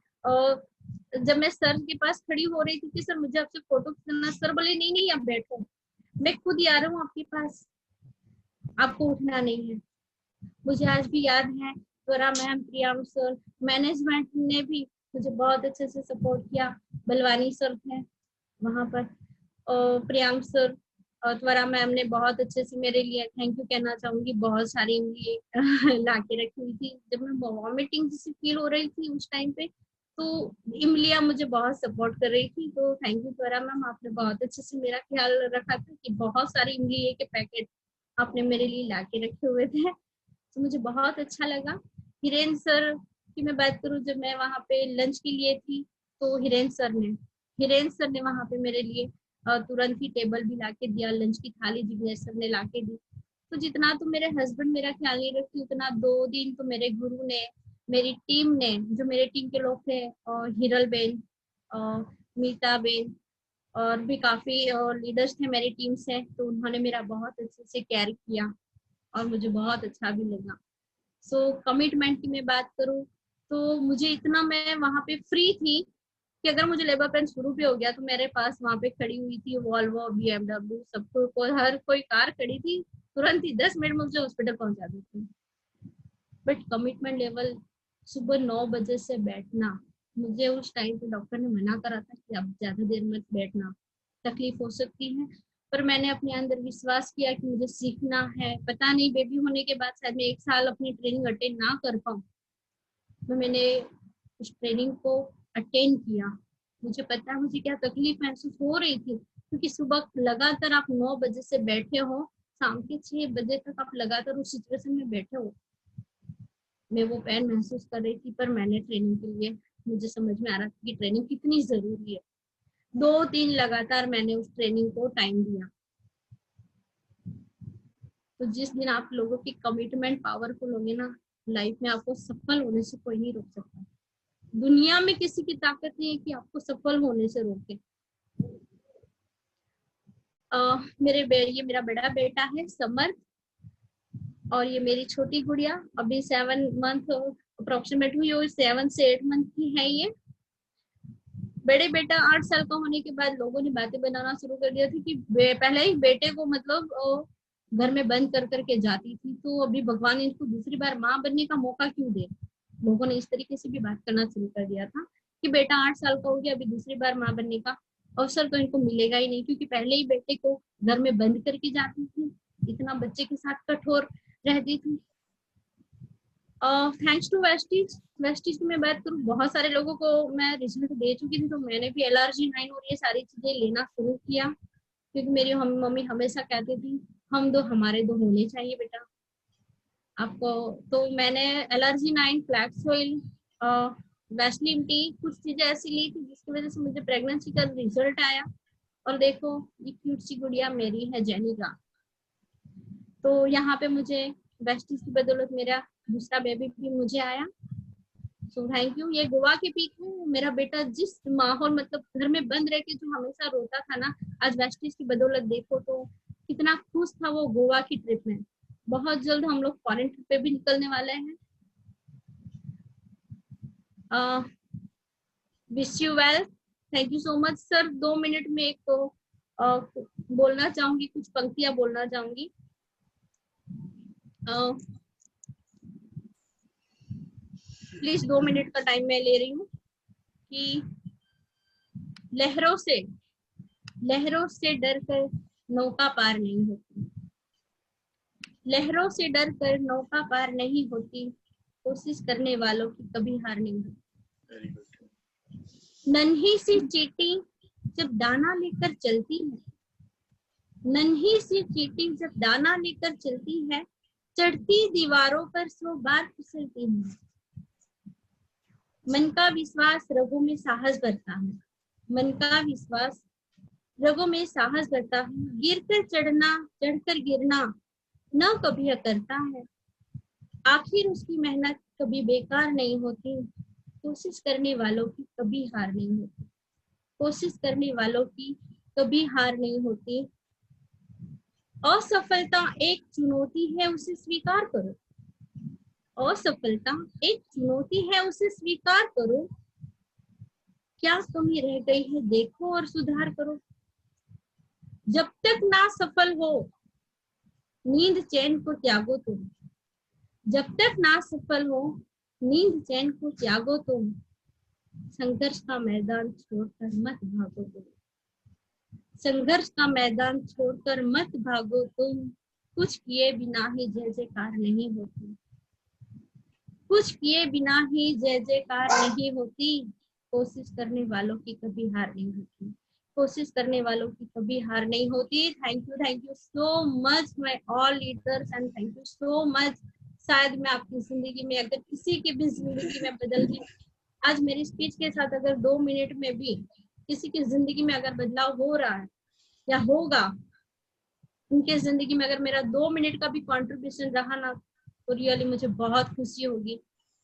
Speaker 4: जब मैं सर के पास खड़ी हो रही थी कि सर मुझे आपसे फोटो खींचना, सर बोले नहीं नहीं आप बैठो, मैं खुद ही आ रहा हूँ आपके पास, आपको उठना नहीं है। मुझे आज भी याद है, स्वरा मैम, प्रियांक सर, मैनेजमेंट ने भी मुझे बहुत अच्छे से सपोर्ट किया। बलवानी सर थे वहां पर, प्रियांक सर और त्वरा मैम ने बहुत अच्छे से मेरे लिए थैंक यू कहना चाहूंगी। बहुत सारी इमली ला के रखी हुई थी, जब मैं वॉमिटिंग जैसी फील हो रही थी उस टाइम पे, तो इमलिया मुझे बहुत सपोर्ट कर रही थी। तो थैंक यू त्वरा मैम, आपने बहुत अच्छे से मेरा ख्याल रखा था कि बहुत सारी इमली के पैकेट आपने मेरे लिए ला के रखे हुए थे, तो मुझे बहुत अच्छा लगा। हिरेन सर की मैं बात करूं, जब मैं वहां पे लंच के लिए थी, तो हिरेन सर ने वहां पे मेरे लिए तुरंत ही टेबल भी लाके दिया, लंच की थाली जिग्नेश सर ने लाके दी। तो जितना तो मेरे हस्बैंड मेरा ख्याल नहीं रखती, उतना 2 दिन तो मेरे गुरु ने, मेरी टीम ने, जो मेरे टीम के लोग थे, हिरल बेन, मीता बेन और भी काफी लीडर्स थे मेरी टीम से, तो उन्होंने मेरा बहुत अच्छे से केयर किया और मुझे बहुत अच्छा भी लगा। सो कमिटमेंट की मैं बात करूँ तो मुझे इतना, मैं वहाँ पे फ्री थी कि अगर मुझे लेबर पेन शुरू भी हो गया तो मेरे पास वहाँ पे खड़ी हुई थी वॉल्वो, BMW, सबको, हर कोई कार खड़ी थी, तुरंत ही 10 मिनट में मुझे हॉस्पिटल पहुंचा देती। बट कमिटमेंट लेवल, सुबह 9 बजे से बैठना, मुझे उस टाइम पे डॉक्टर ने मना करा था कि अब ज्यादा देर मत बैठना, तकलीफ हो सकती है, पर मैंने अपने अंदर विश्वास किया कि मुझे सीखना है। पता नहीं बेबी होने के बाद शायद मैं 1 साल अपनी ट्रेनिंग अटेंड ना कर पाऊँ, तो मैंने उस ट्रेनिंग को अटेंड किया। मुझे पता है मुझे क्या तकलीफ महसूस हो रही थी, क्योंकि सुबह लगातार आप 9 बजे से बैठे हो, शाम के 6 बजे तक आप लगातार उस सिचुएशन में बैठे हो। मैं वो पेन महसूस कर रही थी, पर मैंने ट्रेनिंग के लिए, मुझे समझ में आ रहा था कि ट्रेनिंग कितनी जरूरी है। 2-3 लगातार मैंने उस ट्रेनिंग को टाइम दिया। तो जिस दिन आप लोगों की कमिटमेंट पावरफुल होगी ना, लाइफ में आपको सफल होने से कोई नहीं रोक सकता। दुनिया में किसी की ताकत नहीं है कि आपको सफल होने से रोके। ये मेरा बड़ा बेटा है समर, और ये मेरी छोटी गुड़िया अभी 7 मंथ अप्रोक्सीमेट हुई, और 7 से 8 मंथ की है ये। बड़े बेटा 8 साल का होने के बाद लोगों ने बातें बनाना शुरू कर दिया था कि पहले ही बेटे को मतलब घर में बंद कर करके जाती थी, तो अभी भगवान इनको दूसरी बार माँ बनने का मौका क्यों दे। लोगों ने इस तरीके से भी बात करना शुरू कर दिया था कि बेटा 8 साल का हो गया, अभी दूसरी बार माँ बनने का अवसर तो इनको मिलेगा ही नहीं, क्योंकि पहले ही बेटे को घर में बंद करके जाती थी, इतना बच्चे के साथ कठोर रहती थी। थैंक्स टू वेस्टीज की मैं बात करूँ, बहुत सारे लोगों को मैं रिजल्ट दे चुकी थी, तो मैंने भी LRG9 और ये सारी चीजें लेना शुरू किया, क्योंकि मेरी मम्मी हमेशा कहती थी हम दो हमारे दो होने चाहिए बेटा आपको। तो मैंने LRG9, flax oil, Vaseline T, कुछ चीजें ऐसी ली थी जिसकी वजह से मुझे प्रेगनेंसी का रिजल्ट आया। और देखो ये क्यूट सी गुड़िया मेरी है जेनिका। तो यहाँ पे मुझे वेस्टीज की बदौलत मेरा दूसरा बेबी भी मुझे आया। सो थैंक यू। ये गोवा के पीक में मेरा बेटा जिस माहौल, मतलब घर में बंद रह के जो हमेशा रोता था ना, आज वेस्टीज की बदौलत देखो तो कितना खुश था वो गोवा की ट्रिप में। बहुत जल्द हम लोग फॉरेन ट्रिप पे भी निकलने वाले हैं। Wish you well. Thank you so much sir. 2 minute में एक तो बोलना चाहूंगी, कुछ पंक्तियां बोलना चाहूंगी। प्लीज 2 मिनट का टाइम मैं ले रही हूँ कि लहरों से डर कर नौका पार नहीं होती, लहरों से डर कर नौका पार नहीं होती, कोशिश करने वालों की कभी हार नहीं होती। नन्ही सी चींटी जब दाना लेकर चलती है, नन्ही सी चींटी जब दाना लेकर चलती है, चढ़ती दीवारों पर 100 बार फिसलती है। मन का विश्वास रगों में साहस भरता है, मन का विश्वास रगों में साहस भरता है, गिरकर चढ़ना चढ़कर गिरना न कभी अकरता है। आखिर उसकी मेहनत कभी बेकार नहीं होती, कोशिश करने वालों की कभी हार नहीं होती, कोशिश करने वालों की कभी हार नहीं होती। असफलता एक चुनौती है, उसे स्वीकार करो। असफलता एक चुनौती है, उसे स्वीकार करो। क्या कमी रह गई है देखो और सुधार करो। जब तक ना सफल हो नींद चैन को त्यागो तुम, जब तक ना सफल हो नींद चैन को त्यागो तुम, संघर्ष का मैदान छोड़कर मत भागो तुम, संघर्ष का मैदान छोड़कर मत भागो तुम। कुछ किए बिना ही जय जयकार नहीं होती, कुछ किए बिना ही जय जयकार नहीं होती। कोशिश करने वालों की कभी हार नहीं होती, कोशिश करने वालों की कभी हार नहीं होती। Thank you so much my all leaders and thank you so much. शायद मैं आपकी जिंदगी में, अगर किसी की भी जिंदगी में बदल गई आज मेरी स्पीच के साथ, अगर 2 मिनट में भी किसी की जिंदगी में अगर बदलाव हो रहा है या होगा, उनके जिंदगी में अगर मेरा 2 मिनट का भी कंट्रीब्यूशन रहा ना, तो रियली मुझे बहुत खुशी होगी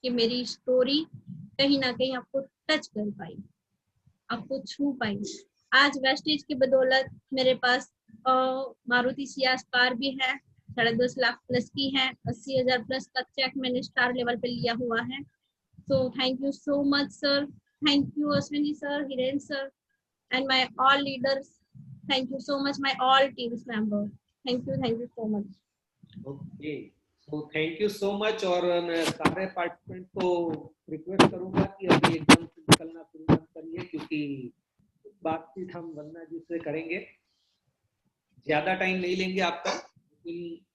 Speaker 4: कि मेरी स्टोरी कहीं ना कहीं आपको टच कर पाई, आपको छू पाई। आज वेस्टेज की बदौलत मेरे पास मारुति सियाज कार भी है, 10.5 लाख प्लस की है, 80,000 प्लस का चेक मैंने स्टार लेवल पे लिया हुआ है। So thank you so much, sir. Thank you, Ashwini sir, Hiren sir, and my all leaders. Thank you so much, my all teams member. Thank you so much.
Speaker 1: Okay, तो thank you so much. और मैं सारे participant को request करूंगा कि अभी एकदम से निकलना शुरू मत करिए, क्योंकि बातचीत हम वंदना जी से करेंगे। ज्यादा टाइम नहीं लेंगे आपका, लेकिन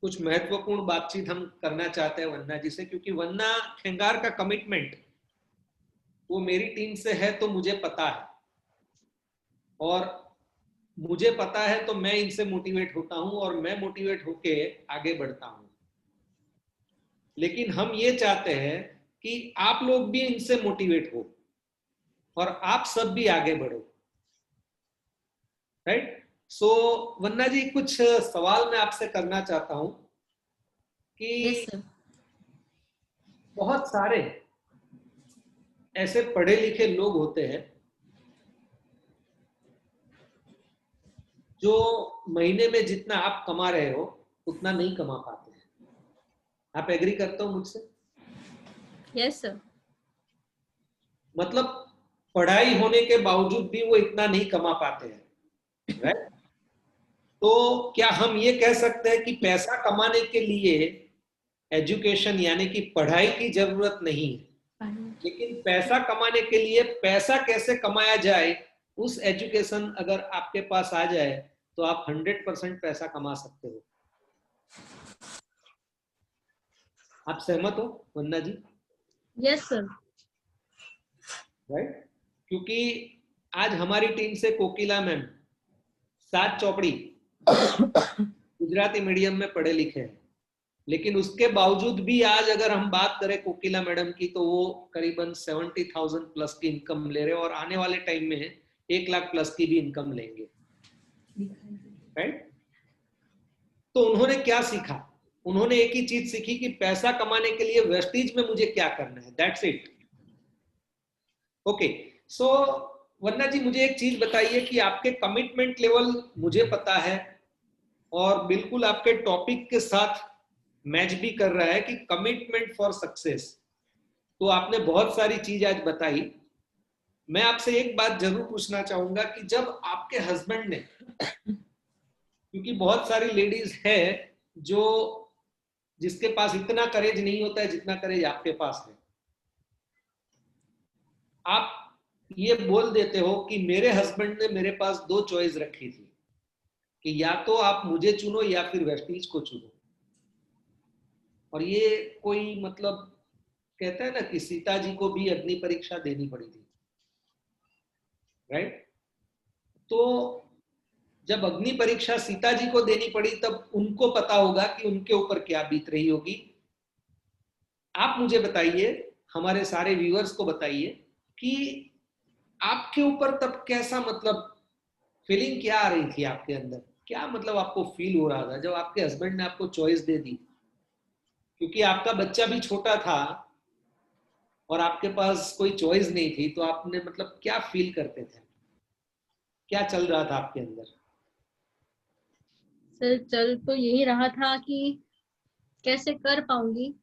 Speaker 1: कुछ महत्वपूर्ण बातचीत हम करना चाहते हैं वंदना जी से, क्योंकि वंदना खेंगार का कमिटमेंट वो मेरी टीम से है तो मुझे पता है, और मुझे पता है तो मैं इनसे मोटिवेट होता हूं और मैं मोटिवेट होके आगे बढ़ता हूं। लेकिन हम ये चाहते हैं कि आप लोग भी इनसे मोटिवेट हो और आप सब भी आगे बढ़ो, राइट। सो वंदना जी, कुछ सवाल मैं आपसे करना चाहता हूं कि
Speaker 4: Yes, sir.
Speaker 1: बहुत सारे ऐसे पढ़े लिखे लोग होते हैं जो महीने में जितना आप कमा रहे हो उतना नहीं कमा पाते हैं। आप एग्री करते हो मुझसे?
Speaker 4: Yes, sir.
Speaker 1: मतलब पढ़ाई होने के बावजूद भी वो इतना नहीं कमा पाते हैं, राइट। तो क्या हम ये कह सकते हैं कि पैसा कमाने के लिए एजुकेशन यानी कि पढ़ाई की जरूरत नहीं है, लेकिन पैसा कमाने के लिए पैसा कैसे कमाया जाए उस एजुकेशन अगर आपके पास आ जाए तो आप 100% पैसा कमा सकते हो। आप सहमत हो वंदना जी?
Speaker 4: Yes, sir.
Speaker 1: राइट। क्योंकि आज हमारी टीम से कोकिला मैम 7 चौपड़ी गुजराती मीडियम में पढ़े लिखे हैं, लेकिन उसके बावजूद भी आज अगर हम बात करें कोकिला मैडम की तो वो करीबन 70,000 प्लस की इनकम ले रहे हैं और आने वाले टाइम में 1 लाख प्लस की भी इनकम लेंगे, राइट। तो उन्होंने क्या सीखा? उन्होंने एक ही चीज सीखी कि पैसा कमाने के लिए वेस्टीज में मुझे क्या करना है, दैट्स इट। ओके, सो वंदना जी, मुझे एक चीज बताइए कि आपके कमिटमेंट लेवल मुझे पता है और बिल्कुल आपके टॉपिक के साथ मैच भी कर रहा है कि कमिटमेंट फॉर सक्सेस। तो आपने बहुत सारी चीज आज बताई। मैं आपसे एक बात जरूर पूछना चाहूंगा कि जब आपके हस्बैंड ने, क्योंकि बहुत सारी लेडीज है जो जिसके पास इतना करेज नहीं होता है जितना करेज आपके पास है, आप ये बोल देते हो कि मेरे हस्बैंड ने मेरे पास 2 चॉइस रखी थी कि या तो आप मुझे चुनो या फिर वेस्टीज को चुनो। और ये कोई मतलब कहते हैं ना कि सीता जी को भी अग्नि परीक्षा देनी पड़ी थी, राइट। तो जब अग्नि परीक्षा सीता जी को देनी पड़ी तब उनको पता होगा कि उनके ऊपर क्या बीत रही होगी। आप मुझे बताइए, हमारे सारे व्यूअर्स को बताइए कि आपके ऊपर तब कैसा मतलब फीलिंग क्या आ रही थी आपके अंदर, क्या मतलब आपको फील हो रहा था जब आपके हस्बैंड ने आपको चॉइस दे दी? क्योंकि आपका बच्चा भी छोटा था और आपके पास कोई चॉइस नहीं थी, तो आपने मतलब क्या फील करते थे, क्या चल रहा था आपके अंदर?
Speaker 4: सर चल तो यही रहा था कि कैसे कर पाऊंगी,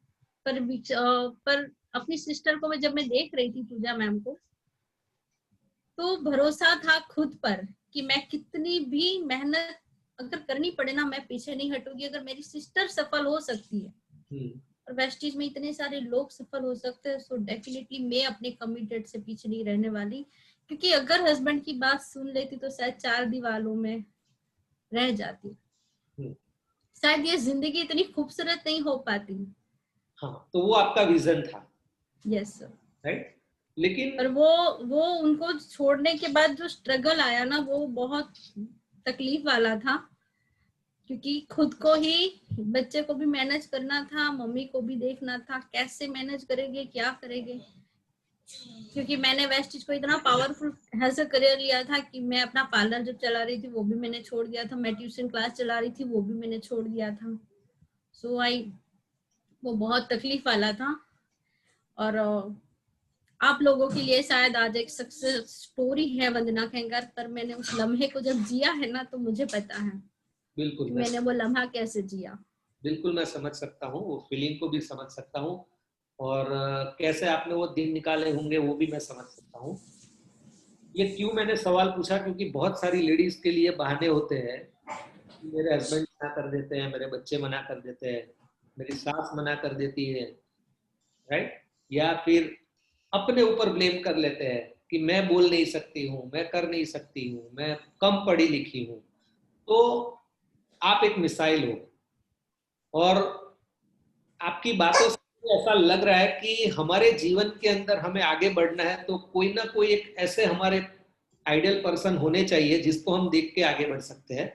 Speaker 4: पर अपनी सिस्टर को जब मैं देख रही थी पूजा मैम को, तो भरोसा था खुद पर कि मैं कितनी भी मेहनत अगर करनी पड़े ना, मैं पीछे नहीं हटूंगी। अगर मेरी सिस्टर सफल हो सकती है और वेस्टीज में इतने सारे लोग सफल हो सकते हैं, सो डेफिनेटली मैं अपने कमिटेड से पीछे नहीं रहने वाली। क्योंकि अगर हस्बैंड की बात सुन लेती तो शायद 4 दीवारों में रह जाती, शायद ये जिंदगी इतनी खूबसूरत नहीं हो पाती।
Speaker 1: हाँ, तो वो आपका विजन था।
Speaker 4: Yes sir,
Speaker 1: right. लेकिन
Speaker 4: पर वो उनको छोड़ने के बाद जो स्ट्रगल आया ना, वो बहुत तकलीफ वाला था। क्योंकि खुद को ही, बच्चे को भी मैनेज करना था, मम्मी को भी देखना था, कैसे मैनेज करेंगे, क्या करेंगे। क्योंकि मैंने वेस्टिज को इतना पावरफुल एज अ करियर लिया था कि मैं अपना पार्लर जब चला रही थी वो भी मैंने छोड़ दिया था, मैं ट्यूशन क्लास चला रही थी वो भी मैंने छोड़ दिया था। सो वो बहुत तकलीफ वाला था। और आप लोगों के लिए शायद आज एक सक्सेस स्टोरी है वंदना खेंगर, पर मैंने उस लम्हे को जब जिया है ना तो मुझे पता है
Speaker 1: बिल्कुल
Speaker 4: कि मैंने वो लम्हा कैसे जिया।
Speaker 1: बिल्कुल मैं समझ सकता हूँ, वो फीलिंग को भी समझ सकता हूँ, और कैसे आपने वो दिन निकाले होंगे वो भी मैं समझ सकता हूँ। ये क्यों मैंने सवाल पूछा, क्योंकि बहुत सारी लेडीज के लिए बहाने होते हैं। मेरे हस्बैंड मना कर देते हैं, मेरे बच्चे मना कर देते हैं, मेरी सास मना कर देती है, राइट। या फिर अपने ऊपर ब्लेम कर लेते हैं कि मैं बोल नहीं सकती हूँ, मैं कर नहीं सकती हूँ, मैं कम पढ़ी लिखी हूँ। तो आप एक मिसाइल हो, और आपकी बातों से ऐसा लग रहा है कि हमारे जीवन के अंदर हमें आगे बढ़ना है तो कोई ना कोई एक ऐसे हमारे आइडियल पर्सन होने चाहिए जिसको हम देख के आगे बढ़ सकते हैं।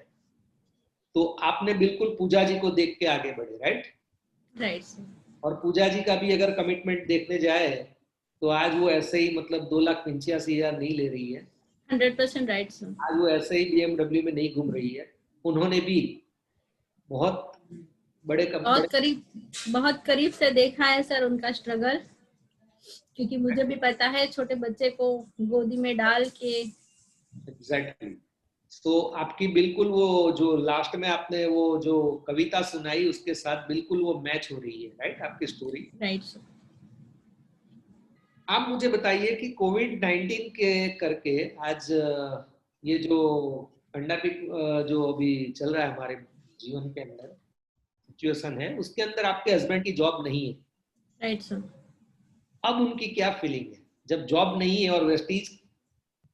Speaker 1: तो आपने बिल्कुल पूजा जी को देख के आगे बढ़े, राइट।
Speaker 4: राइट।
Speaker 1: और पूजा जी का भी अगर कमिटमेंट देखने जाए तो आज वो ऐसे ही मतलब 2,85,000 नहीं ले रही है।
Speaker 4: 100% राइट सर।
Speaker 1: आज वो ऐसे ही BMW में नहीं घूम रही है। उन्होंने भी बहुत बड़े
Speaker 4: बहुत करीब से देखा है सर उनका स्ट्रगल, क्योंकि मुझे भी पता है छोटे बच्चे को गोदी में डाल के।
Speaker 1: एग्जैक्टली। तो आपकी बिल्कुल वो जो लास्ट में आपने वो जो कविता सुनाई उसके साथ बिल्कुल वो मैच हो रही है, राइट, आपकी स्टोरी।
Speaker 4: Right sir.
Speaker 1: आप मुझे बताइए कि कोविड-19 के करके आज ये जो पेंडेमिक जो अभी चल रहा है हमारे जीवन के अंदर सिचुएशन है, उसके अंदर आपके हस्बैंड की जॉब नहीं है।
Speaker 4: Right sir.
Speaker 1: अब उनकी क्या फीलिंग है जब जॉब नहीं है और वेस्टीज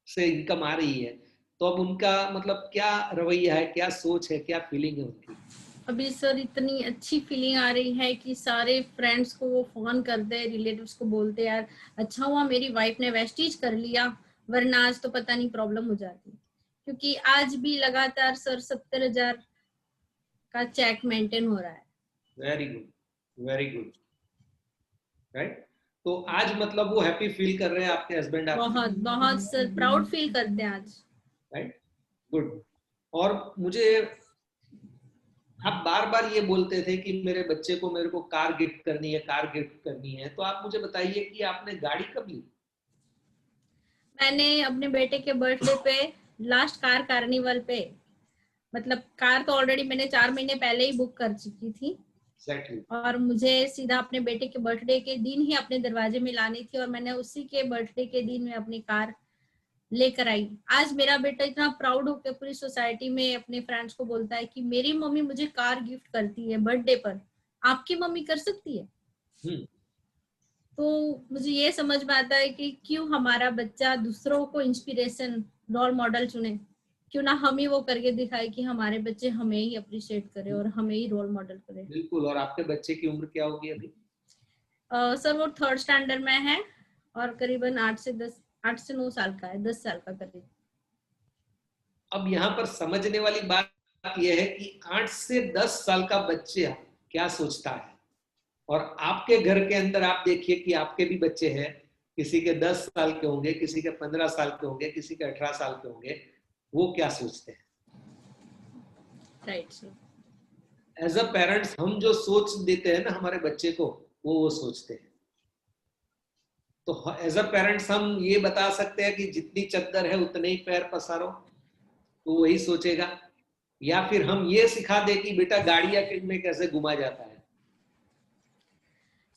Speaker 1: से इनकम आ रही है, तो अब उनका मतलब क्या रवैया है, क्या सोच है, क्या फीलिंग है उनकी?
Speaker 4: अभी सर इतनी अच्छी फीलिंग आ रही है कि सारे फ्रेंड्स को वो फोन करते हैं, रिलेटिव्स को बोलते हैं यार अच्छा हुआ मेरी वाइफ ने वेस्टीज कर लिया, वरना आज तो पता नहीं प्रॉब्लम हो जाती। क्योंकि आज भी लगातार सर 70,000 का चेक मेंटेन हो रहा है।
Speaker 1: Very good, very good, right. तो आज मतलब वो हैप्पी फील कर रहे हैं आपके हस्बैंड आपसे,
Speaker 4: बहुत बहुत सर प्राउड फील करते हैं आज।
Speaker 1: Right, good. और मुझे आप बार बार ये बोलते थे कि मेरे बच्चे को मेरे को कार गिफ्ट करनी है, कार गिफ्ट करनी है, तो आप मुझे बताइए कि आपने गाड़ी कब ली?
Speaker 4: मैंने अपने बेटे के बर्थडे पे लास्ट कार कार्निवल पे, मतलब कार तो ऑलरेडी मैंने 4 महीने पहले ही बुक कर चुकी थी।
Speaker 1: एग्जैक्टली।
Speaker 4: और मुझे सीधा अपने बेटे के बर्थडे के दिन ही अपने दरवाजे में लानी थी, और मैंने उसी के बर्थडे के दिन में अपनी कार लेकर आई। आज मेरा बेटा इतना प्राउड होकर पूरी सोसाइटी में अपने फ्रेंड्स को बोलता है कि मेरी मम्मी मुझे कार गिफ्ट करती है बर्थडे पर, आपकी मम्मी कर सकती है। तो मुझे ये समझ में आता है कि क्यों हमारा बच्चा दूसरों को इंस्पिरेशन रोल मॉडल चुने, क्यों ना हम ही वो करके दिखाए कि हमारे बच्चे हमें ही अप्रिशिएट करे और हमें ही रोल मॉडल करे।
Speaker 1: बिल्कुल। और आपके बच्चे की उम्र क्या होगी अभी?
Speaker 4: सर वो 3rd स्टैंडर्ड में है और करीबन 8 से 9 साल का है, 10 साल का करीब।
Speaker 1: अब यहाँ पर समझने वाली बात यह है कि 8 से 10 साल का बच्चा क्या सोचता है, और आपके घर के अंदर आप देखिए कि आपके भी बच्चे हैं, किसी के 10 साल के होंगे, किसी के 15 साल के होंगे, किसी के 18 साल के होंगे, वो क्या सोचते हैं?
Speaker 4: Right sir.
Speaker 1: As a parents हम जो सोच देते हैं ना हमारे बच्चे को, वो सोचते हैं। तो एज अ पेरेंट्स हम ये बता सकते हैं कि जितनी चद्दर है उतने ही पैर पसारो, तो वही सोचेगा। या फिर हम ये सिखा दे कि बेटा गाड़ियां में कैसे घुमा जाता है।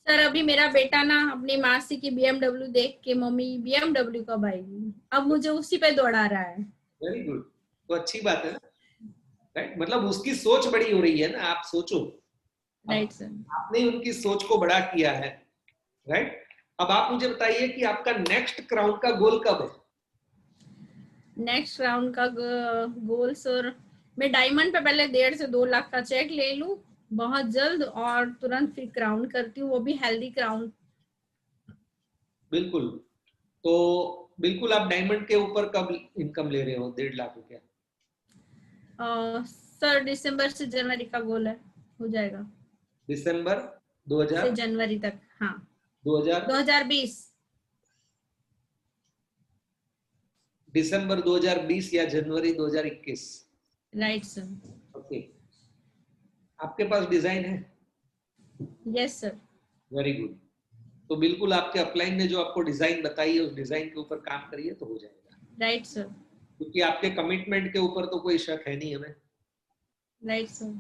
Speaker 4: सर अभी मेरा बेटा ना अपनी मासी की BMW देख के मम्मी BMW कब आएगी, अब मुझे उसी पे दौड़ा रहा है।
Speaker 1: Very good. तो अच्छी बात है ना, राइट। मतलब उसकी सोच बड़ी हो रही है ना, आप सोचो।
Speaker 4: Right sir.
Speaker 1: आपने उनकी सोच को बड़ा किया है, राइट। अब आप मुझे बताइए कि आपका नेक्स्ट क्राउन का गोल कब है?
Speaker 4: नेक्स्ट राउंड का गोल सर, मैं डायमंड पे पहले 1.5 से 2 लाख का चेक ले लूं बहुत जल्द, और तुरंत फिर क्राउन करती हूँ, वो भी हेल्दी क्राउन।
Speaker 1: बिल्कुल। तो बिल्कुल आप डायमंड के ऊपर कब इनकम ले रहे हो 1.5 लाख रुपया?
Speaker 4: सर दिसंबर से जनवरी का गोल है, हो जाएगा।
Speaker 1: दिसंबर
Speaker 4: से
Speaker 1: 2000
Speaker 4: जनवरी तक, हाँ।
Speaker 1: 2000
Speaker 4: 2020
Speaker 1: दिसंबर 2020 या जनवरी 2021।
Speaker 4: Right sir.
Speaker 1: ओके, आपके पास डिजाइन है?
Speaker 4: Yes sir.
Speaker 1: Very good. तो बिल्कुल आपके अपलाइन ने जो आपको डिजाइन बताई है उस डिजाइन के ऊपर काम करिए तो हो जाएगा।
Speaker 4: Right sir.
Speaker 1: क्योंकि आपके कमिटमेंट के ऊपर तो कोई शक है नहीं हमें।
Speaker 4: Right sir.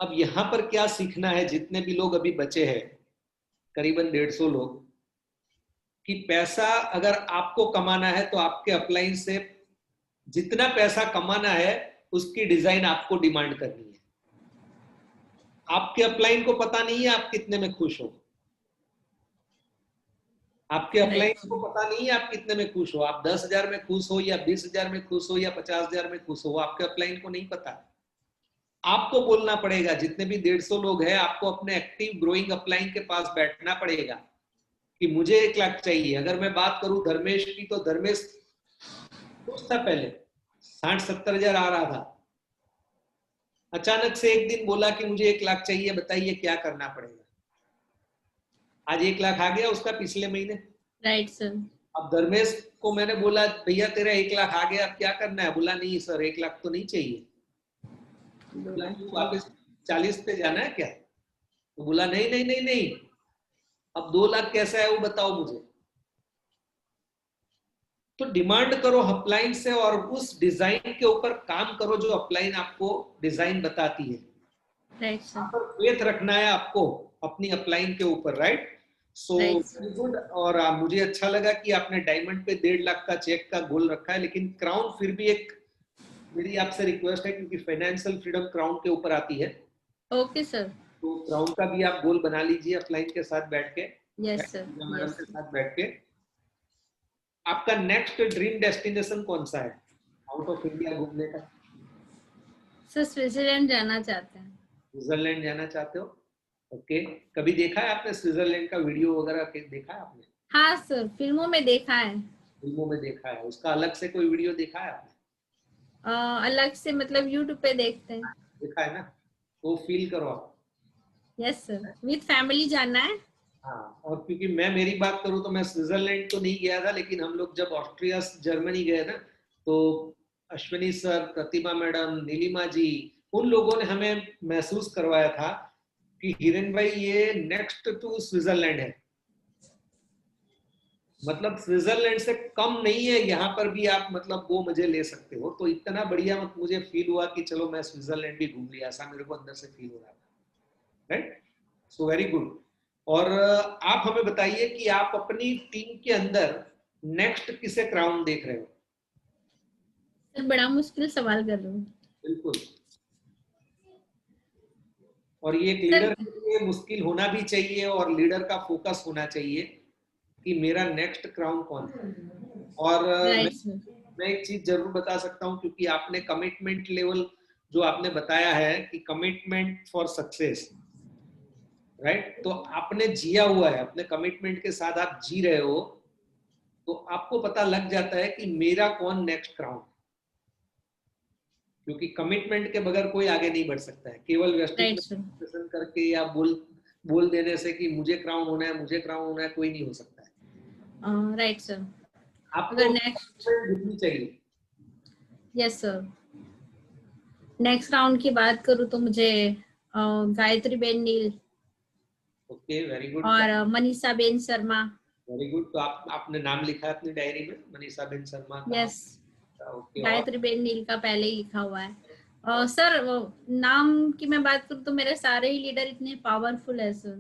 Speaker 1: अब यहाँ पर क्या सीखना है, जितने भी लोग अभी बचे हैं, करीबन 150 लोग, कि पैसा अगर आपको कमाना है तो आपके अपलाइन से जितना पैसा कमाना है उसकी डिजाइन आपको डिमांड करनी है। आपके अपलाइन को पता नहीं है आप कितने में खुश हो, आपके अपलाइन को पता नहीं है आप कितने में खुश हो, आप 10,000 में खुश हो या 20,000 में खुश हो या 50,000 में खुश हो, आपके अपलाइन को नहीं पता। आपको बोलना पड़ेगा। जितने भी 150 लोग हैं, आपको अपने एक्टिव ग्रोइंग अपलाइन के पास बैठना पड़ेगा कि मुझे 1 लाख चाहिए। अगर मैं बात करूं धर्मेश की, तो धर्मेश खुश था पहले, 60-70 हजार आ रहा था। अचानक से एक दिन बोला कि मुझे 1 लाख चाहिए, बताइए क्या करना पड़ेगा। आज 1 लाख आ गया उसका पिछले महीने।
Speaker 4: Right sir.
Speaker 1: अब धर्मेश को मैंने बोला भैया तेरा 1 लाख आ गया, अब क्या करना है? बोला नहीं सर 1 लाख तो नहीं चाहिए। बोला वापस 40 पे जाना है क्या? तो बोला नहीं नहीं नहीं नहीं, अब 2 लाख कैसा है वो बताओ मुझे। तो डिमांड करो अपलाइन से और उस डिजाइन के ऊपर काम करो जो अपलाइन आपको डिजाइन बताती है।
Speaker 4: Right sir.
Speaker 1: पर फेथ रखना है आपको अपनी अपलाइन के ऊपर। Right, so very good. और मुझे अच्छा लगा कि आपने डायमंड पे 1.5 लाख का चेक का गोल रखा है, लेकिन क्राउन फिर भी एक मेरी आपसे रिक्वेस्ट है, क्योंकि फाइनेंशियल फ्रीडम क्राउन के ऊपर आती है।
Speaker 4: Okay sir.
Speaker 1: तो क्राउन का भी आप गोल बना लीजिए अपलाइन के साथ बैठ के।
Speaker 4: Yes sir.
Speaker 1: मैडम के साथ बैठ के। आपका नेक्स्ट ड्रीम डेस्टिनेशन कौन सा है आउट ऑफ इंडिया घूमने का?
Speaker 4: सर स्विट्जरलैंड जाना चाहते हैं।
Speaker 1: स्विट्जरलैंड जाना चाहते हो? ओके, कभी देखा है आपने स्विट्जरलैंड का वीडियो वगैरह देखा है आपने?
Speaker 4: हाँ सर, फिल्मों में देखा है।
Speaker 1: फिल्मों में देखा है, उसका अलग से कोई वीडियो देखा है आपने?
Speaker 4: अलग से मतलब यूट्यूब पे देखते हैं।
Speaker 1: देखा है ना, तो फील करो आप।
Speaker 4: यस सर, विद फैमिली जाना है।
Speaker 1: हाँ, और क्योंकि मैं मेरी बात करूँ तो मैं स्विट्जरलैंड तो नहीं गया था, लेकिन हम लोग जब ऑस्ट्रिया जर्मनी गए ना, तो अश्विनी सर, प्रतिमा मैडम, नीलिमा जी, उन लोगों ने हमें महसूस करवाया था कि हिरेन भाई ये नेक्स्ट टू स्विट्जरलैंड है। मतलब स्विट्जरलैंड से कम नहीं है, यहाँ पर भी आप मतलब वो मजे ले सकते हो। तो इतना बढ़िया मुझे फील हुआ कि चलो मैं स्विट्जरलैंड भी घूम लिया, ऐसा मेरे को अंदर से फील हो रहा था। Right, so very good. और आप हमें बताइए कि आप अपनी टीम के अंदर नेक्स्ट किसे क्राउन देख रहे हो?
Speaker 4: सर बड़ा मुश्किल सवाल कर रहे हो।
Speaker 1: बिल्कुल, और ये एक लीडर के लिए मुश्किल होना भी चाहिए, और लीडर का फोकस होना चाहिए कि मेरा नेक्स्ट क्राउन कौन है। और मैं एक चीज जरूर बता सकता हूँ, क्योंकि आपने कमिटमेंट लेवल जो आपने बताया है कि कमिटमेंट फॉर सक्सेस, राइट, तो आपने जिया हुआ है, अपने कमिटमेंट के साथ आप जी रहे हो, तो आपको पता लग जाता है कि मेरा कौन नेक्स्ट क्राउन। क्योंकि कमिटमेंट के बगैर कोई आगे नहीं बढ़ सकता है। केवल व्यक्तिगत करके या बोल देने से कि मुझे क्राउन होना है, मुझे क्राउन होना है, कोई नहीं हो सकता है।
Speaker 4: राइट सर,
Speaker 1: आपको नेक्स्ट दिखनी चाहिए।
Speaker 4: Yes sir. नेक्स्ट राउंड की बात करूं तो मुझे गायत्री बेन नील,
Speaker 1: ओके, वेरी गुड,
Speaker 4: और Manisha Ben Sharma.
Speaker 1: Very good. तो आपने नाम लिखा है अपनी डायरी में, मनीषा बेन शर्मा का?
Speaker 4: यस, गायत्री बेन नील का पहले ही लिखा हुआ है। सर नाम की मैं बात करूं तो मेरे सारे ही लीडर इतने पावरफुल है सर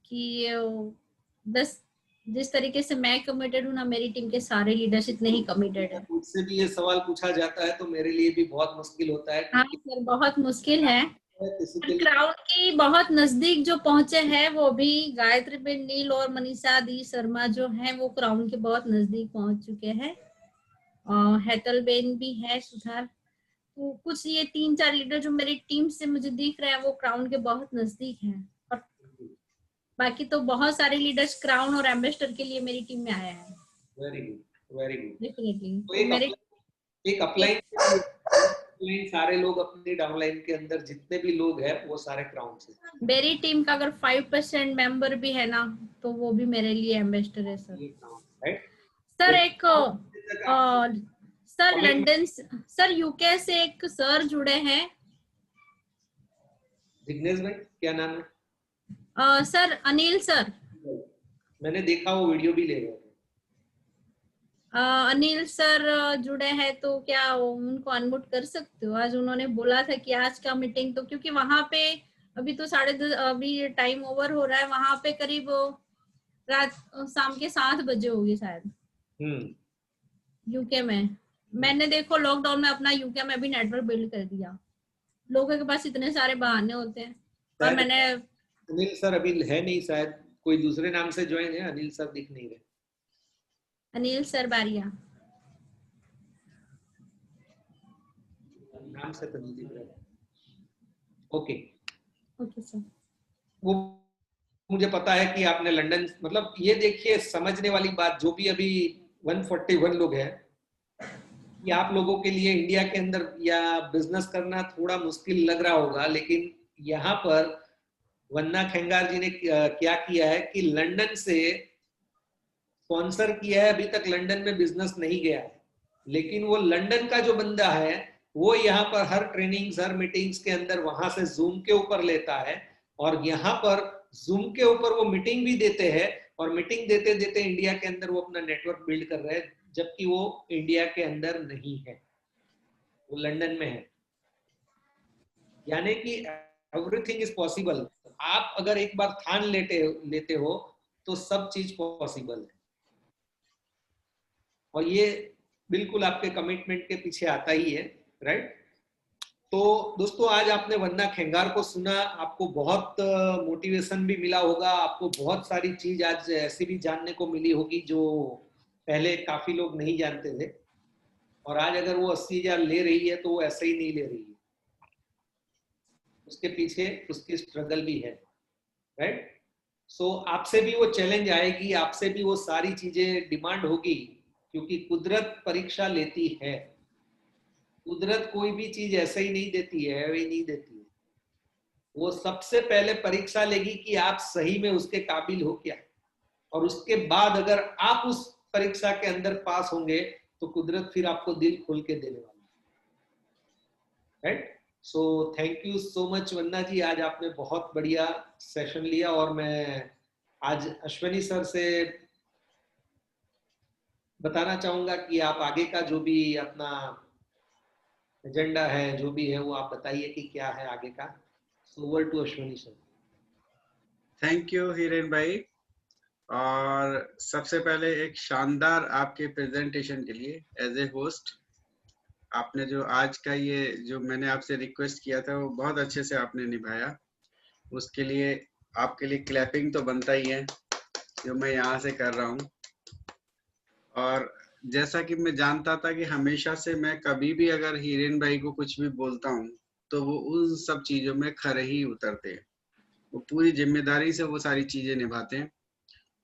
Speaker 4: कि बस जिस तरीके से मैं कमिटेड हूँ ना, मेरी टीम के सारे लीडर्स इतने ही कमिटेड है।
Speaker 1: मुझसे भी ये सवाल पूछा जाता है तो मेरे लिए भी बहुत मुश्किल होता है।
Speaker 4: हाँ सर, बहुत मुश्किल है। क्राउन की बहुत नजदीक जो पहुंचे हैं वो भी गायत्री बेन नील और मनीषा दी शर्मा जो है वो क्राउन के बहुत नजदीक पहुंच चुके हैं। हेतल बेन भी है सुधार। तो कुछ ये 3-4 लीडर जो मेरी टीम से मुझे दिख रहे हैं वो क्राउन के बहुत नजदीक हैं, और बाकी तो बहुत सारे लीडर्स क्राउन और एम्बेसडर के लिए मेरी टीम में आया है।
Speaker 1: Very good, very good,
Speaker 4: definitely.
Speaker 1: तो एक अपलाइन सारे लोग अपनी डाउनलाइन के अंदर जितने भी लोग हैं वो सारे क्राउन से।
Speaker 4: मेरी टीम का अगर 5% मेंबर भी है ना तो वो भी मेरे लिए एम्बेसडर है सर।
Speaker 1: राइट
Speaker 4: सर एक सर लंदन, सर यूके से एक सर जुड़े हैं।
Speaker 1: जिग्नेश भाई क्या नाम है?
Speaker 4: Sir Anil sir.
Speaker 1: मैंने देखा वो वीडियो भी ले रहे थे।
Speaker 4: अनिल सर जुड़े हैं, तो क्या उनको अनम्यूट कर सकते हो? आज उन्होंने बोला था कि आज का मीटिंग, तो क्योंकि वहां पे अभी तो 10:30 अभी टाइम ओवर हो रहा है, वहां पे करीब रात शाम के 7 बजे होगी शायद यूके में। मैंने देखो लॉकडाउन में अपना यूके में भी नेटवर्क बिल्ड कर दिया। लोगों के पास इतने सारे बहाने होते हैं। और मैंने
Speaker 1: अनिल सर अभी है नहीं, शायद कोई दूसरे नाम से ज्वाइन है, अनिल सर दिख नहीं रहे।
Speaker 4: अनिल सर बारिया
Speaker 1: नाम से तो नहीं दिख रहा। Okay
Speaker 4: okay sir.
Speaker 1: वो मुझे पता है कि आपने लंदन, मतलब ये देखिए समझने वाली बात, जो भी अभी 141 लोग हैं, कि आप लोगों के लिए इंडिया के अंदर या बिजनेस करना थोड़ा मुश्किल लग रहा होगा, लेकिन यहाँ पर वन्ना खेंगार जी ने क्या किया है कि लंदन से स्पॉन्सर किया है। अभी तक लंदन में बिजनेस नहीं गया है, लेकिन वो लंदन का जो बंदा है वो यहाँ पर हर ट्रेनिंग्स, हर मीटिंग्स के अंदर वहां से जूम के ऊपर लेता है, और यहाँ पर जूम के ऊपर वो मीटिंग भी देते हैं, और मीटिंग देते देते इंडिया के अंदर वो अपना नेटवर्क बिल्ड कर रहे हैं, जबकि वो इंडिया के अंदर नहीं है, वो लंदन में है। यानी कि एवरीथिंग इज पॉसिबल। आप अगर एक बार ठान लेते हो तो सब चीज पॉसिबल है, और ये बिल्कुल आपके कमिटमेंट के पीछे आता ही है, राइट। तो दोस्तों आज आपने वन्ना खेंगार को सुना, आपको बहुत मोटिवेशन भी मिला होगा, आपको बहुत सारी चीज आज ऐसी भी जानने को मिली होगी जो पहले काफी लोग नहीं जानते थे। और आज अगर वो 80,000 ले रही है तो वो ऐसे ही नहीं ले रही है, उसके पीछे उसकी स्ट्रगल भी है, राइट। सो आपसे भी वो चैलेंज आएगी, आपसे भी वो सारी चीजें डिमांड होगी, क्योंकि कुदरत परीक्षा लेती है। कुदरत कोई भी चीज ऐसे ही नहीं देती है, वही नहीं देती है। वो सबसे पहले परीक्षा लेगी कि आप सही में उसके काबिल हो क्या, और उसके बाद अगर आप उस परीक्षा के अंदर पास होंगे तो कुदरत फिर आपको दिल खोल के देने वाली है, right. So thank you so much Vanna ji, आज आपने बहुत बढ़िया सेशन लिया। और मैं आज अश्वनी सर से बताना चाहूंगा कि आप आगे का जो भी अपना एजेंडा है, जो भी है, वो आप बताइए कि क्या है आगे का। So over to Ashwani sir.
Speaker 5: Thank you Hiren भाई। और सबसे पहले एक शानदार आपके प्रेजेंटेशन के लिए एज ए होस्ट, आपने जो आज का ये जो मैंने आपसे रिक्वेस्ट किया था वो बहुत अच्छे से आपने निभाया। उसके लिए आपके लिए क्लैपिंग तो बनता ही है, जो मैं यहाँ से कर रहा हूँ। और जैसा कि मैं जानता था कि हमेशा से मैं कभी भी अगर हिरेन भाई को कुछ भी बोलता हूँ तो वो उन सब चीजों में खरे ही उतरते हैं, वो पूरी जिम्मेदारी से वो सारी चीजें निभाते हैं।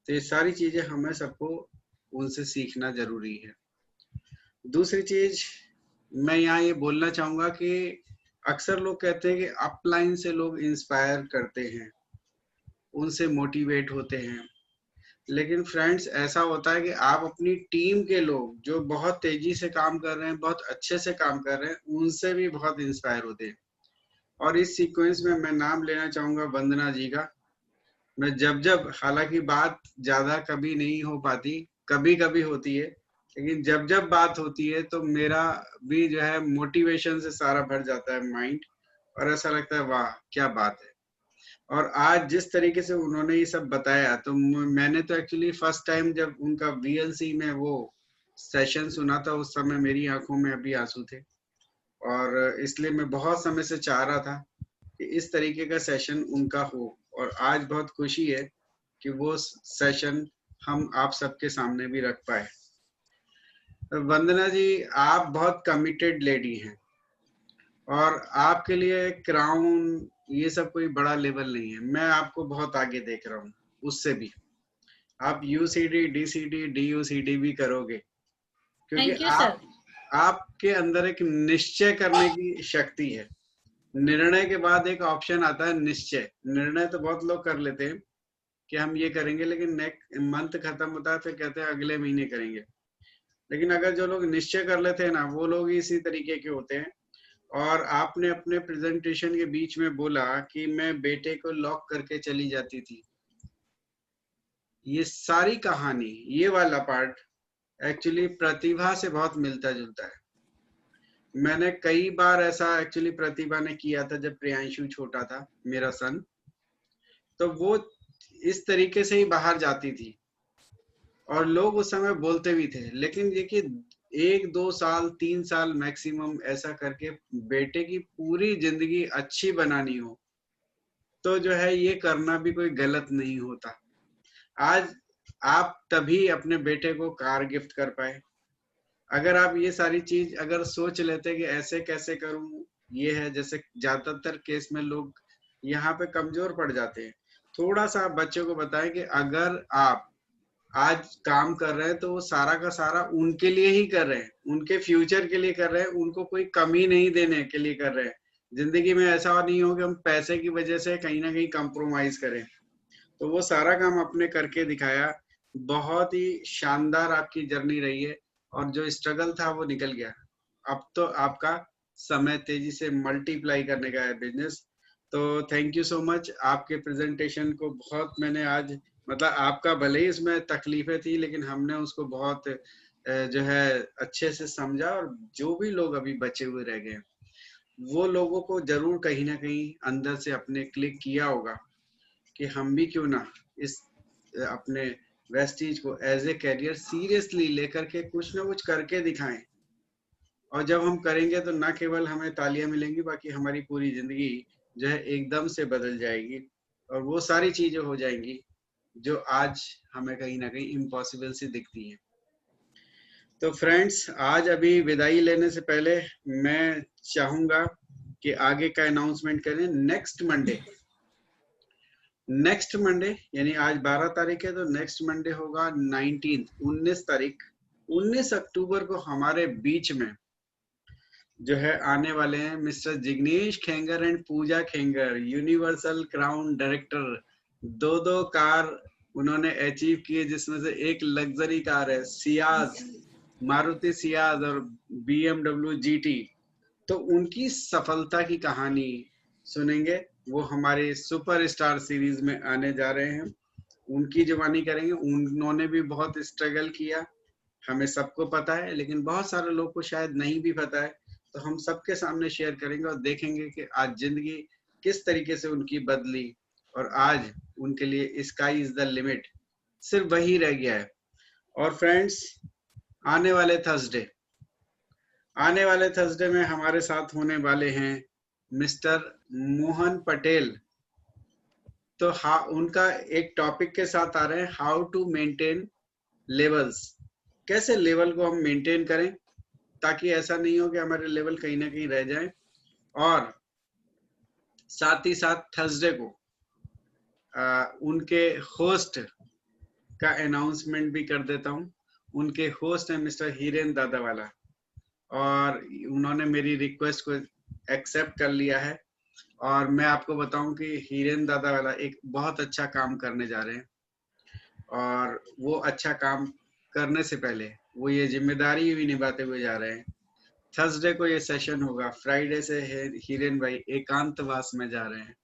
Speaker 5: तो ये सारी चीजें हमें सबको उनसे सीखना जरूरी है। दूसरी चीज मैं यहाँ ये बोलना चाहूंगा कि अक्सर लोग कहते हैं कि अपलाइन से लोग इंस्पायर करते हैं, उनसे मोटिवेट होते हैं, लेकिन फ्रेंड्स ऐसा होता है कि आप अपनी टीम के लोग जो बहुत तेजी से काम कर रहे हैं, बहुत अच्छे से काम कर रहे हैं, उनसे भी बहुत इंस्पायर होते हैं। और इस सीक्वेंस में मैं नाम लेना चाहूंगा वंदना जी का। मैं जब हालांकि बात ज्यादा कभी नहीं हो पाती, कभी कभी होती है, लेकिन जब बात होती है तो मेरा भी जो है मोटिवेशन से सारा भर जाता है माइंड, और ऐसा लगता है वाह क्या बात है। और आज जिस तरीके से उन्होंने ये सब बताया, तो मैंने तो एक्चुअली फर्स्ट टाइम जब उनका VLC में वो सेशन सुना था, उस समय मेरी आंखों में अभी आंसू थे, और इसलिए मैं बहुत समय से चाह रहा था कि इस तरीके का सेशन उनका हो। और आज बहुत खुशी है कि वो सेशन हम आप सबके सामने भी रख पाए। वंदना जी, आप बहुत कमिटेड लेडी हैं, और आपके लिए क्राउन ये सब कोई बड़ा लेवल नहीं है। मैं आपको बहुत आगे देख रहा हूँ, उससे भी आप UCD, DCD, DUCD भी करोगे, क्योंकि आपके अंदर एक निश्चय करने की शक्ति है। निर्णय के बाद एक ऑप्शन आता है निश्चय। निर्णय तो बहुत लोग कर लेते हैं कि हम ये करेंगे, लेकिन नेक्स्ट मंथ खत्म होता है फिर कहते हैं अगले महीने करेंगे। लेकिन अगर जो लोग निश्चय कर लेते हैं ना, वो लोग इसी तरीके के होते हैं। और आपने अपने प्रेजेंटेशन के बीच में बोला कि मैं बेटे को लॉक करके चली जाती थी। ये सारी कहानी, ये वाला पार्ट एक्चुअली प्रतिभा से बहुत मिलता जुलता है। मैंने कई बार ऐसा एक्चुअली प्रतिभा ने किया था जब प्रियांशु छोटा था, मेरा सन, तो वो इस तरीके से ही बाहर जाती थी और लोग उस समय बोलते भी थे। लेकिन देखिए 1-2 साल 3 साल मैक्सिमम ऐसा करके बेटे की पूरी जिंदगी अच्छी बनानी हो तो जो है ये करना भी कोई गलत नहीं होता। आज आप तभी अपने बेटे को कार गिफ्ट कर पाए। अगर आप ये सारी चीज अगर सोच लेते कि ऐसे कैसे करूं, ये है, जैसे ज्यादातर केस में लोग यहाँ पे कमजोर पड़ जाते हैं। थोड़ा सा आप बच्चों को बताएं कि अगर आप आज काम कर रहे हैं तो वो सारा का सारा उनके लिए ही कर रहे हैं, उनके फ्यूचर के लिए कर रहे हैं, उनको कोई कमी नहीं देने के लिए कर रहे हैं। जिंदगी में ऐसा नहीं हो कि हम पैसे की वजह से कहीं ना कहीं कंप्रोमाइज करें। तो वो सारा काम आपने करके दिखाया। बहुत ही शानदार आपकी जर्नी रही है और जो स्ट्रगल था वो निकल गया। अब तो आपका समय तेजी से मल्टीप्लाई करने का है बिजनेस। तो थैंक यू सो मच। आपके प्रेजेंटेशन को बहुत मैंने आज, मतलब आपका भले ही इसमें तकलीफें थी लेकिन हमने उसको बहुत जो है अच्छे से समझा। और जो भी लोग अभी बचे हुए रह गए वो लोगों को जरूर कहीं ना कहीं अंदर से अपने क्लिक किया होगा कि हम भी क्यों ना इस अपने वेस्टीज को एज ए कैरियर सीरियसली लेकर के कुछ ना कुछ करके दिखाएं। और जब हम करेंगे तो ना केवल हमें तालियां मिलेंगी, बाकी हमारी पूरी जिंदगी जो है एकदम से बदल जाएगी और वो सारी चीजें हो जाएंगी जो आज हमें कहीं ना कहीं इम्पॉसिबल सी दिखती है। तो फ्रेंड्स, आज अभी विदाई लेने से पहले मैं चाहूंगा कि आगे का अनाउंसमेंट करें। नेक्स्ट मंडे यानी आज 12 तारीख है तो नेक्स्ट मंडे होगा 19 तारीख, 19 अक्टूबर को हमारे बीच में जो है आने वाले हैं mister Jignesh Khengar and Pooja Khengar, universal crown director. 2 car उन्होंने अचीव किए जिसमें से एक लग्जरी कार है सियाज, मारुति सियाज और BMW GT। तो उनकी सफलता की कहानी सुनेंगे। वो हमारे सुपरस्टार सीरीज में आने जा रहे हैं, उनकी जुबानी करेंगे। उन्होंने भी बहुत स्ट्रगल किया, हमें सबको पता है, लेकिन बहुत सारे लोग को शायद नहीं भी पता है। तो हम सबके सामने शेयर करेंगे और देखेंगे कि आज जिंदगी किस तरीके से उनकी बदली और आज उनके लिए स्काई इज द लिमिट सिर्फ वही रह गया है। और फ्रेंड्स, आने वाले थर्सडे में हमारे साथ होने वाले हैं मिस्टर मोहन पटेल। तो उनका एक टॉपिक के साथ आ रहे हैं, हाउ टू मेंटेन लेवल्स। कैसे लेवल को हम मेंटेन करें ताकि ऐसा नहीं हो कि हमारे लेवल कहीं ना कहीं रह जाएं। और साथ ही साथ थर्सडे को उनके होस्ट का अनाउंसमेंट भी कर देता हूं। उनके होस्ट है मिस्टर हीरेन दादावाला और उन्होंने मेरी रिक्वेस्ट को एक्सेप्ट कर लिया है। और मैं आपको बताऊं कि हीरेन दादावाला एक बहुत अच्छा काम करने जा रहे हैं और वो अच्छा काम करने से पहले वो ये जिम्मेदारी भी निभाते हुए जा रहे हैं। थर्सडे को ये सेशन होगा। फ्राइडे से हीरेन भाई एकांतवास में जा रहे हैं,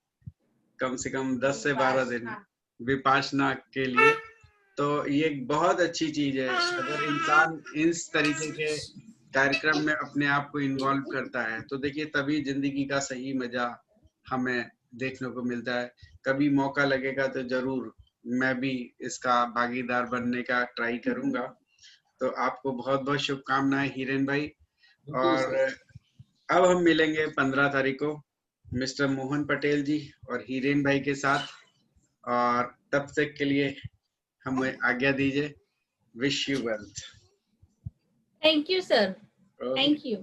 Speaker 5: कम से कम 10 से 12 दिन विपासना के लिए। तो ये एक बहुत अच्छी चीज है अगर इंसान इस तरीके के कार्यक्रम में अपने आप को इन्वॉल्व करता है तो देखिए तभी जिंदगी का सही मजा हमें देखने को मिलता है। कभी मौका लगेगा तो जरूर मैं भी इसका भागीदार बनने का ट्राई करूंगा। तो आपको बहुत बहुत शुभकामनाएं हीरेन भाई। और अब हम मिलेंगे 15 तारीख को मिस्टर मोहन पटेल जी और हीरेन भाई के साथ। और तब तक के लिए हमें आज्ञा दीजिए। Wish you wealth.
Speaker 4: Thank you sir. Thank you.